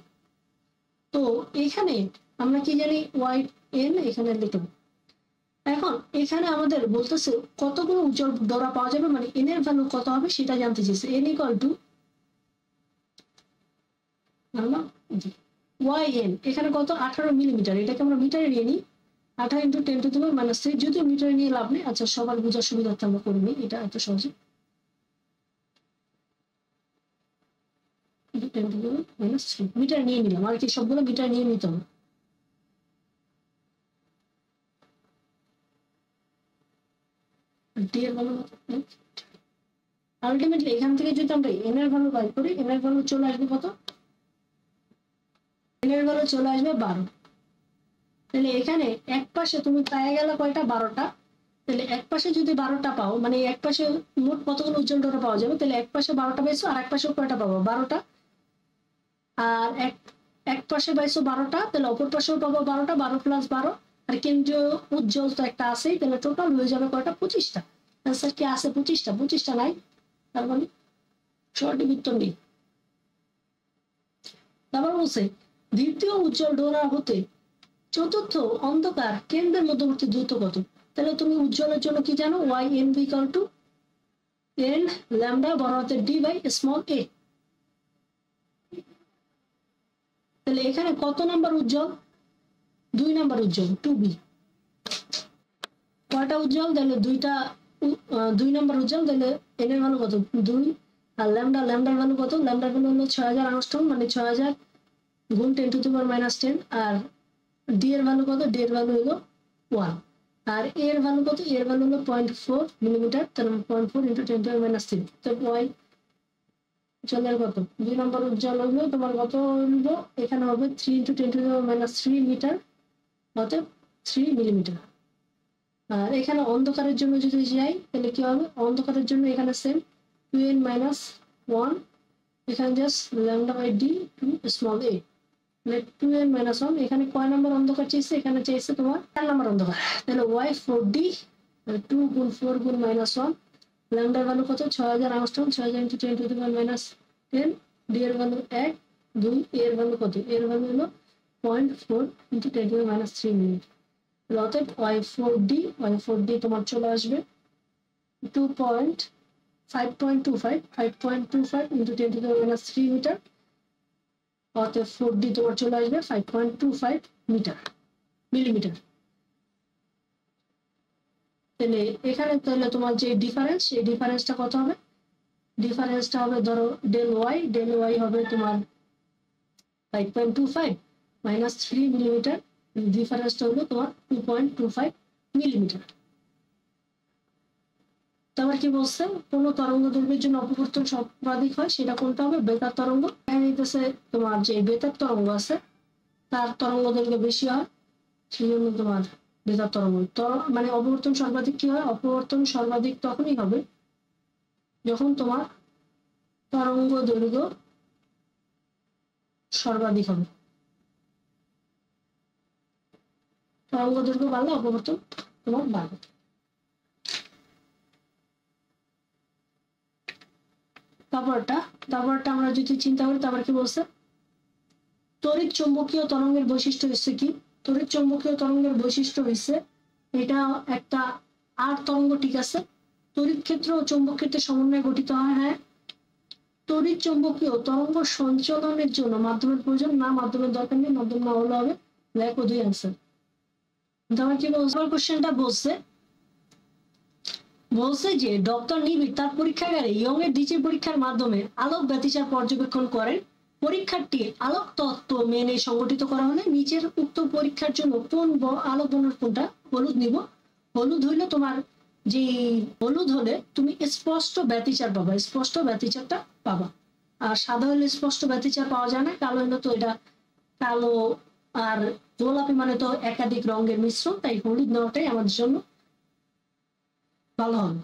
তো এখানে আমরা কি জানি, ওয়াই এন এখানে লিখলাম। এখন এখানে আমাদের বলতেছে কতগুলো উজ্জ্বল ডোরা পাওয়া যাবে, মানে এন এর ভ্যালু কত হবে সেটা জানতে চাইছে। N equal to Y N, এখানে কত 18 মিলিমিটার, এটাকে আমরা মিটারে নিয়ে নিই, 18 × 10⁻³ যদিও মিটারে নিয়ে লাভ নেই, আচ্ছা সবার বোঝার সুবিধার্থে আমরা করে নিই, এটা এত সহজে 10⁻³ মিটার নিয়ে নিলাম, আর কি সবগুলো মিটার নিয়ে নিতে হবে। ডি এর ভ্যালু আলটিমেটলি এখান থেকে যদি আমরা এন এর ভ্যালু বাই করি, এন এর ভ্যালু চলে আসবে কত, এন এর ভ্যালু চলে আসবে 12। তাহলে এখানে এক পাশে তুমি পেয়ে গেলে কয়টা, 12টা। তাহলে এক পাশে যদি 12টা পাও, মানে এক পাশে মোট কতগুলো উজ্জ্বল ডোরা পাওয়া যাবে, তাহলে এক পাশে 12টা পাইছো, আর এক পাশে কয়টা পাবো 12টা, আর এক পাশে পাইছো 12টা, তাহলে অপর পাশেও পাবো 12টা, 12 + 12, আর কেন্দ্রীয় উজ্জ্বল তো একটা আছেই, তাহলে টোটাল হয়ে যাবে কয়টা, 25টা। অ্যান্সার কি আছে 25টা, 25টা নাই, তার মানে সঠিক উত্তর নেই। তারপর বলছে দ্বিতীয় উজ্জ্বল ডোরা হতে চতুর্থ অন্ধকার কেন্দ্রের মধ্যবর্তী দূরত্ব কত। তাহলে তুমি উজ্জ্বলের জন্য কি জানো, Y N B equal to N lambda বড় হাতের ডি বাই স্মল এ। তাহলে এখানে কত নাম্বার উজ্জ্বল, 2 নাম্বার উজ্জ্বল, 2b। কয়টা উজ্জ্বল, তাহলে 2 নাম্বার উজ্জ্বল, তাহলে এন এর ভ্যালু কত 2, আর ল্যামডার ভ্যালু কত? ল্যামডার ভ্যালু হলো 6000 আংস্ট্রম, মানে 6000 গুণ 10⁻⁻10। আর ডি এর ভ্যালু কত? ডি এর ভ্যালু হলো 1। আর এর ভ্যালু কত? এর ভ্যালু হলো 0.4 মিলিমিটার, তার 0.4 × 10⁻³ তো উজ্জ্বলের কত? 2 নম্বর উজ্জ্বল হলো তোমার কত হলো? এখানে হবে 3 × 10⁻³ মিটার, অর্থাৎ 3 মিলিমিটার। আর এখানে অন্ধকারের জন্য যদি যাই তাহলে কি হবে? অন্ধকারের জন্য এখানে সেম 2n-1, এখানে just λ/d two small a, মানে 2n-1। এখানে কয় নম্বর অন্ধকার চাইছে? এখানে চাইছে তোমার 4 নম্বর অন্ধকার। তাহলে y4d 2 × 4 × -1, ল্যামডার ভ্যালু কত? 6000 আংস্ট্রম, 6000 × 10⁻10, ডি এর ভ্যালু 1, 2, এর ভ্যালু কত? এর ভ্যালু হলো 0.4 × 10⁻³ মিনিট। অতএব y4d তোমার চলে আসবে 5.25 × 10⁻³ মিটার, অতএব 4d তোমার চলে আসবে 5.25 মিলিমিটার। তাহলে এখানে তাহলে তোমার যে ডিফারেন্স, সেই ডিফারেন্সটা কত হবে? ডিফারেন্সটা হবে ধরো ডেল ওয়াই হবে তোমার 5.25 - 3 মিলিমিটার, ডিফারেন্সটা হলো তোমার 2.25 মিলিমিটার। তারপর কি বলছে? কোনো তরঙ্গ দৈর্ঘ্যের জন্য অপবর্তন সর্বাধিক হয়, সেটা কোনটা হবে? বেতার তরঙ্গ। এখানে নিতেছে তোমার যে বেতার তরঙ্গ আছে তার তরঙ্গ দৈর্ঘ্য বেশি হয়, সেই জন্য তোমার বেতার তরঙ্গ। মানে অপবর্তন সর্বাধিক কি হয়? অপবর্তন সর্বাধিক তখনই হবে যখন তোমার তরঙ্গ দৈর্ঘ্য সর্বাধিক হবে। তরঙ্গ দৈর্ঘ্য বাড়লে অপবর্তন তোমার বাড়বে। তারপরটা আমরা যদি চিন্তা করি, তারপর কি বলছে? তড়িৎ চৌম্বকীয় তরঙ্গের বৈশিষ্ট্য হচ্ছে কি? তড়িৎ চৌম্বকীয় তরঙ্গের বৈশিষ্ট্য হচ্ছে এটা একটা আর তরঙ্গ, ঠিক আছে? তড়িৎ ক্ষেত্র ও চৌম্বক ক্ষেত্রের সমন্বয়ে গঠিত হয়। হ্যাঁ, তড়িৎ চৌম্বকীয় তরঙ্গ সঞ্চালনের জন্য মাধ্যমের প্রয়োজন না, মাধ্যমের দরকার নেই, মাধ্যম না হলে হবে ব্ল্যাক ও 2 অ্যান্সার। তারপর কি বলছে? কোশ্চেনটা বলছে যে ডক্টর নিবিড় তার পরীক্ষাগারে ইয়ং এর দ্বিতীয় পরীক্ষার মাধ্যমে আলোক ব্যতিচার পর্যবেক্ষণ করেন। পরীক্ষাটি আলোক তত্ত্ব মেনে সংগঠিত করা হলে নিচের উক্ত পরীক্ষার জন্য কোন আলোক বর্ণের কোনটা? হলুদ নিব। হলুদ হইলে তোমার যে হলুদ হলে তুমি স্পষ্ট ব্যতিচার পাবা, স্পষ্ট ব্যতিচারটা পাবা। আর সাদা হলে স্পষ্ট ব্যতিচার পাওয়া যায় না, কালো হলে তো এটা কালো আর গোলাপি মানে তো একাধিক রঙের মিশ্রণ, তাই হলুদ নেওয়াটাই আমাদের জন্য ভালো হবে।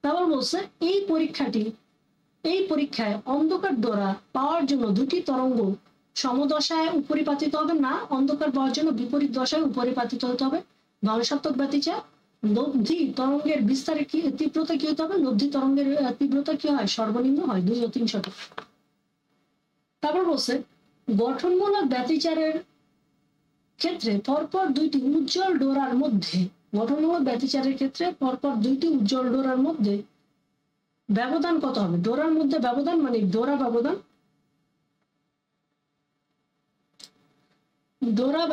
তারপর বলছে এই পরীক্ষায় অন্ধকার দ্বারা পাওয়ার জন্য দুটি তরঙ্গ সমদশায় উপরিপাতিত হবে না, অন্ধকার পাওয়ার জন্য বিপরীত দশায় উপরিপাতিত হতে হবে। ধ্বংসাত্মক ব্যতিচার। লব্ধি তরঙ্গের বিস্তারের কি তীব্রতা কি হতে হবে? লব্ধি তরঙ্গের তীব্রতা কি হয়? সর্বনিম্ন হয় 2 ও 3 শতক। তারপর বলছে গঠনমূলক ব্যতিচারের ক্ষেত্রে পরপর দুইটি উজ্জ্বল ডোরার মধ্যে ব্যবধান কত হবে? ডোরার মধ্যে ব্যবধান মানে ডোরা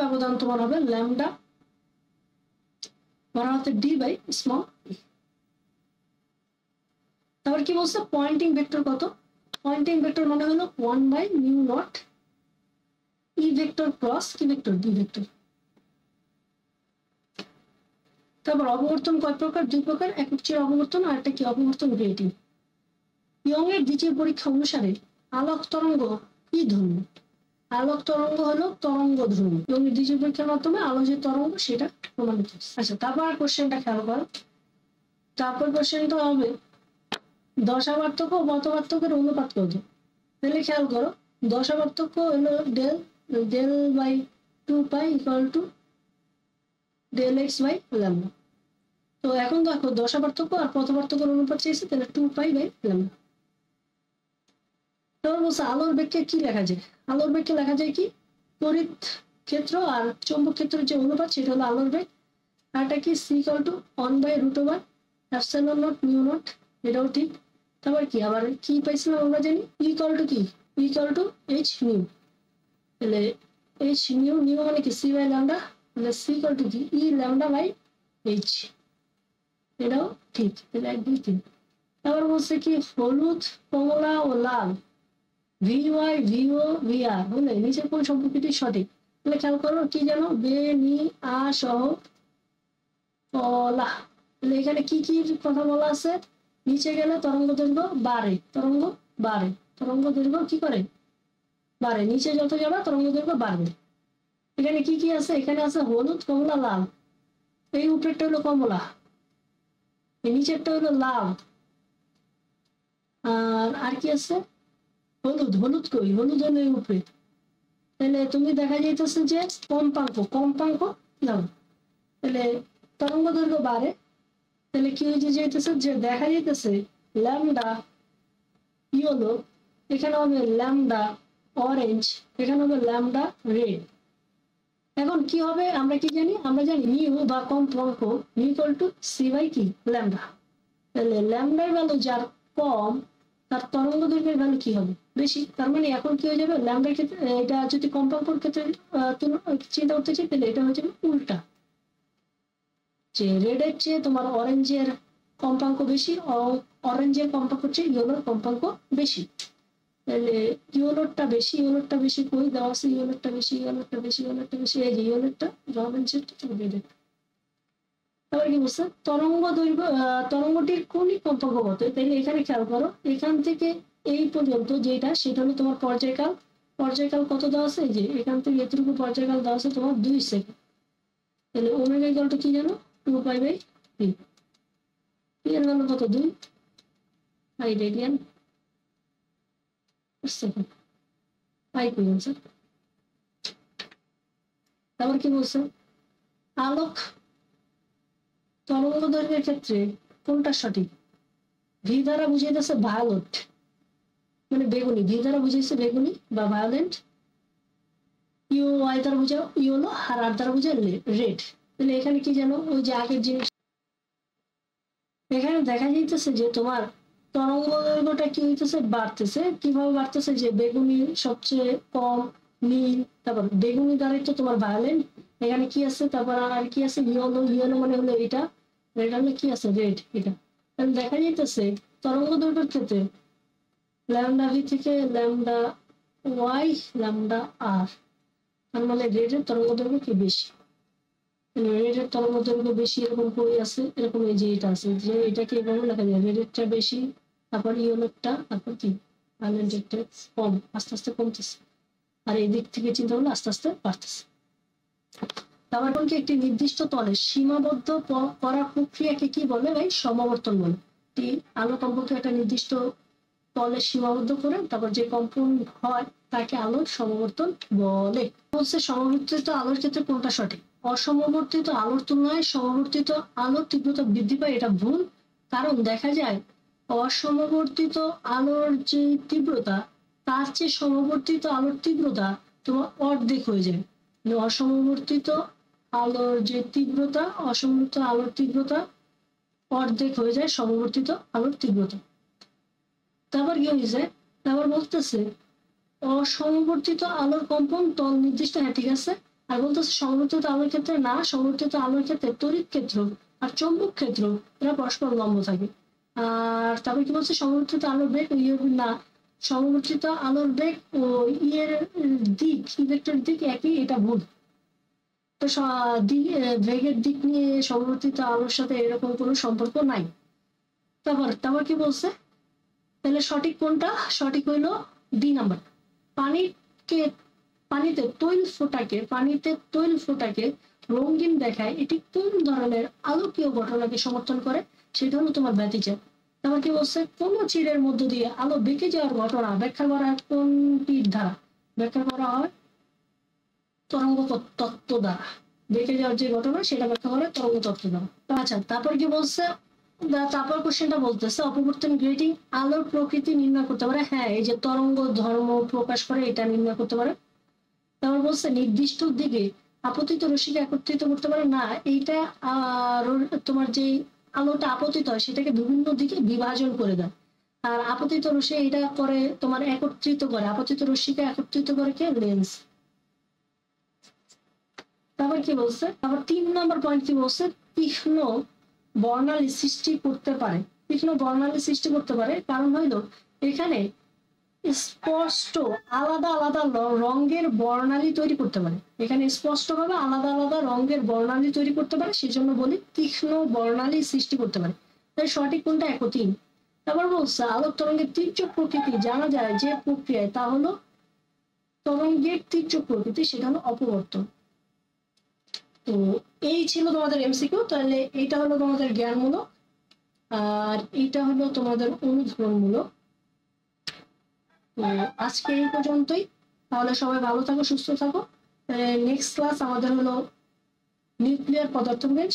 ব্যবধান তোমার হবে ল্যামডা d/স্মল e। তারপর কি বলছে? পয়েন্টিং ভেক্টর কত? পয়েন্টিং ভেক্টর মানে হলো 1/μ0 e ভেক্টর ক্রস কি ভেক্টর? d vector. তারপর অপবর্তন কয় প্রকার? 2 প্রকার, একক চির অপবর্তন আর একটা কি অপবর্তন গ্রেটিং। ইয়ং এর দ্বিতীয় পরীক্ষা অনুসারে আলোক তরঙ্গ কি ধর্মী? আলোক তরঙ্গ হলো তরঙ্গ ধ্রুব। ইয়ং এর দ্বিতীয় পরীক্ষার মাধ্যমে আলো যে তরঙ্গ সেটা প্রমাণিত। আচ্ছা, তারপর কোশ্চেনটা খেয়াল করো। তারপর কোশ্চেনটা হবে দশা পার্থক্য ও মত পার্থক্যের অনুপাত কত? তাহলে খেয়াল করো, দশা পার্থক্য হলো del/2π = del(x/λ)। তো এখন দেখো দশা পার্থক্য আর পথ পার্থক্যের অনুপাত চাইছে, তাহলে 2π/λ। তারপর বলছে আলোর বেগকে কি লেখা যায়? আলোর বেগকে লেখা যায় কি? তড়িৎ ক্ষেত্র আর চৌম্বক ক্ষেত্রের যে অনুপাত সেটা হলো আলোর বেগ। আর এটা কি? c = 1/√ε0 μ0, এটাও ঠিক। তারপর কি আবার কি পাইছিলাম আমরা জানি? e = কি? e = h/μ। তাহলে h/μ মানে কি? c/λ, তাহলে c = কি? e λ/h, এটাও ঠিক। তাহলে 1 2 3। তারপর বলছে কি হলুদ, কমলা ও লাল, VY, VO, VR বলে নিচের কোন সম্পর্কটি সঠিক? তাহলে খেয়াল করো কি জানো, বে নি আ সহ কলা। তাহলে এখানে কি কি কথা বলা আছে? নিচে গেলে তরঙ্গ দৈর্ঘ্য বাড়ে, তরঙ্গ দৈর্ঘ্য কি করে বাড়ে, নিচে যত যাবে তরঙ্গ দৈর্ঘ্য বাড়বে। এখানে কি কি আছে? এখানে আছে হলুদ, কমলা, লাল। এই উপরেরটা হলো কমলা, এই নিচেরটা হলো লাল, আর কি আছে? হলুদ। হলুদ কই? হলুদ হলো এই উপরে। তাহলে তুমি দেখা যাইতেছে যে কম্পাঙ্ক নাও, তাহলে তরঙ্গ দৈর্ঘ্য বাড়ে। তাহলে কি হয়ে যাইতেছে যে দেখা যাইতেছে ল্যামডা ইয়েলো, এখানে হবে ল্যামডা অরেঞ্জ, এখানে হবে ল্যামডা রেড। এখন কি হবে আমরা কি জানি? আমরা জানি নিউ বা কম্পাঙ্ক ইকুয়াল টু সি বাই কি ল্যামডা। তাহলে ল্যামডার ভ্যালু যার কম তার তরঙ্গ দৈর্ঘ্যের ভ্যালু কি হবে? বেশি। তার মানে এখন কি হয়ে যাবে, ল্যামডার ক্ষেত্রে এটা যদি কম্পাঙ্কর ক্ষেত্রে চিন্তা করতে চাই তাহলে এটা হয়ে যাবে উল্টা, যে রেডের চেয়ে তোমার অরেঞ্জের কম্পাঙ্ক বেশি, অরেঞ্জের কম্পাঙ্ক চেয়ে ইয়েলোর কম্পাঙ্ক বেশি। তাহলে ইয়েলোরটা বেশি কই দেওয়া আছে? ইয়েলোরটা বেশি, এই যে ইয়েলোরটা, অরেঞ্জেরটা, রেডের। তারপর কি বলছে? তরঙ্গ দৈর্ঘ্য তরঙ্গটির কোনই কম্পাঙ্ক কত? তাইলে এখানে খেয়াল করো, এখান থেকে এই পর্যন্ত যেটা, সেটা হলো তোমার পর্যায়কাল। পর্যায়কাল কত দেওয়া আছে? এই যে এখান থেকে এতটুকু পর্যায়কাল দেওয়া আছে তোমার 2 সেকেন্ড। তাহলে ওমেগা ইকুয়াল টু কি জানো? 2π/3। এর ভ্যালু কত? 2 রেডিয়ান সেকেন্ড। পাই কই आंसर? তারপর কি বলছে? আলোক তরঙ্গ দৈর্ঘ্যের ক্ষেত্রে কোনটা সঠিক? ভি দ্বারা বুঝাইতেছে ভায়োলেট, মানে বেগুনি। ভি দ্বারা বুঝাইছে বেগুনি বা ভায়োলেট। ইউ ওয়াই দ্বারা বুঝাও ইয়েলো, আর আর দ্বারা বুঝায় রেড। তাহলে এখানে কি জানো? ওই যে আগের জিনিস, এখানে দেখা যাইতেছে যে তোমার তরঙ্গ দৈর্ঘ্যটা কি হইতেছে? বাড়তেছে। কিভাবে বাড়তেছে? যে বেগুনি সবচেয়ে কম, নীল, তারপর বেগুনি দ্বারাই তো তোমার ভায়োলেট। এখানে কি আছে? তারপর আর কি আছে? ইয়েলো মানে হলো এটা, রেড হলে কি আছে? রেড। এটা তাহলে দেখা যাইতেছে তরঙ্গ দৈর্ঘ্যের ক্ষেত্রে ল্যামডা ভি থেকে ল্যামডা ওয়াই, ল্যামডা আর, তার মানে রেডের তরঙ্গ দৈর্ঘ্য কি বেশি। রেডের তরঙ্গ দৈর্ঘ্য বেশি এরকম কই আছে? এরকম এই যে এটা আছে, যে এটাকে এভাবে লেখা যায়, রেডেরটা বেশি, তারপর ইয়েলোরটা, তারপর কি ভায়োলেটটা কম, আস্তে আস্তে কমতেছে। আর এই দিক থেকে চিন্তা করলে আস্তে আস্তে বাড়তেছে। তারপর কি একটি নির্দিষ্ট তলে সীমাবদ্ধ করা প্রক্রিয়াকে কি বলে ভাই? সমাবর্তন বলে। আলো কম্পনকে একটা নির্দিষ্ট তলে সীমাবদ্ধ করে তারপর যে কম্পন হয় তাকে আলোর সমাবর্তন বলে। বলছে সমবর্তিত আলোর ক্ষেত্রে কোনটা সঠিক? অসমবর্তিত আলোর তুলনায় সমবর্তিত আলোর তীব্রতা বৃদ্ধি পায়, এটা ভুল। কারণ দেখা যায় অসমবর্তিত আলোর যে তীব্রতা তার চেয়ে সমবর্তিত আলোর তীব্রতা তোমার অর্ধেক হয়ে যায়। অসমবর্তিত আলোর যে তীব্রতা, অসমবর্তিত আলোর তীব্রতা অর্ধেক হয়ে যায় সমবর্তিত আলোর তীব্রতা। তারপর কি হয়েছে? তারপর বলতেছে অসমবর্তিত আলোর কম্পন তল নির্দিষ্ট, হ্যাঁ ঠিক আছে। আর বলতেছে সমবর্তিত আলোর ক্ষেত্রে না, সমবর্তিত আলোর ক্ষেত্রে তড়িৎ ক্ষেত্র আর চৌম্বক ক্ষেত্র এরা পরস্পর লম্ব থাকে। আর তারপর কি বলছে? সমবর্তিত আলোর বেগ না, সমবর্তিত আলোর বেগ ও ইয়ের দিক, ইভেক্টর দিক একই, এটা ভুল। তো বেগের দিক নিয়ে সমবর্তিত আলোর সাথে এরকম কোনো সম্পর্ক নাই। তারপর কি বলছে? তাহলে সঠিক কোনটা? সঠিক হইলো ডি নাম্বার। পানিতে তৈল ফোঁটাকে রঙিন দেখায়, এটি কোন ধরনের আলোকীয় ঘটনাকে সমর্থন করে? সেটা হলো তোমার ব্যতিচাপ। তারপর কি বলছে? কোন চিরের মধ্য দিয়ে আলো বেঁকে যাওয়ার ঘটনা ব্যাখ্যা করা হয় কোনটির দ্বারা? ব্যাখ্যা করা হয় তরঙ্গ তত্ত্ব দ্বারা। বেঁকে যাওয়ার যে ঘটনা সেটা ব্যাখ্যা করে তরঙ্গ তত্ত্ব দ্বারা। আচ্ছা, তারপর কি বলছে? তারপর কোশ্চেনটা বলতেছে অপবর্তন গ্রেটিং আলোর প্রকৃতি নির্ণয় করতে পারে। হ্যাঁ, এই যে তরঙ্গ ধর্ম প্রকাশ করে এটা নির্ণয় করতে পারে। তারপর বলছে নির্দিষ্ট দিকে আপতিত রশ্মিকে একত্রিত করতে পারে না, এইটা তোমার যে আলোটা আপতিত হয় সেটাকে বিভিন্ন দিকে বিভাজন করে দেয়। আর আপতিত রশ্মি এটা করে তোমার একত্রিত করে, আপতিত রশ্মিকে একত্রিত করে কে? লেন্স। তারপর কি বলছে? তারপর 3 নম্বর পয়েন্ট কি বলছে? তীক্ষ্ণ বর্ণালী সৃষ্টি করতে পারে। তীক্ষ্ণ বর্ণালী সৃষ্টি করতে পারে, কারণ হইল এখানে স্পষ্ট আলাদা আলাদা রঙের বর্ণালী তৈরি করতে পারে, এখানে স্পষ্টভাবে আলাদা আলাদা রঙের বর্ণালী তৈরি করতে পারে, সেজন্য বলি তীক্ষ্ণ বর্ণালী সৃষ্টি করতে পারে। তাই সঠিক কোনটা? 1 ও 3। তারপর বলছে আলোক তরঙ্গের তীর্যক প্রকৃতি জানা যায় যে প্রক্রিয়ায়, তা হলো তরঙ্গের তীর্যক প্রকৃতি, সেটা হলো অপবর্তন। তো এই ছিল তোমাদের এমসিকিউ। তাহলে এইটা হলো তোমাদের জ্ঞানমূলক, আর এইটা হলো তোমাদের অনুধাবনমূলক। তো আজকে এই পর্যন্তই। তাহলে সবাই ভালো থাকো, সুস্থ থাকো। নেক্সট ক্লাস আমাদের হলো নিউক্লিয়ার পদার্থবিজ্ঞান।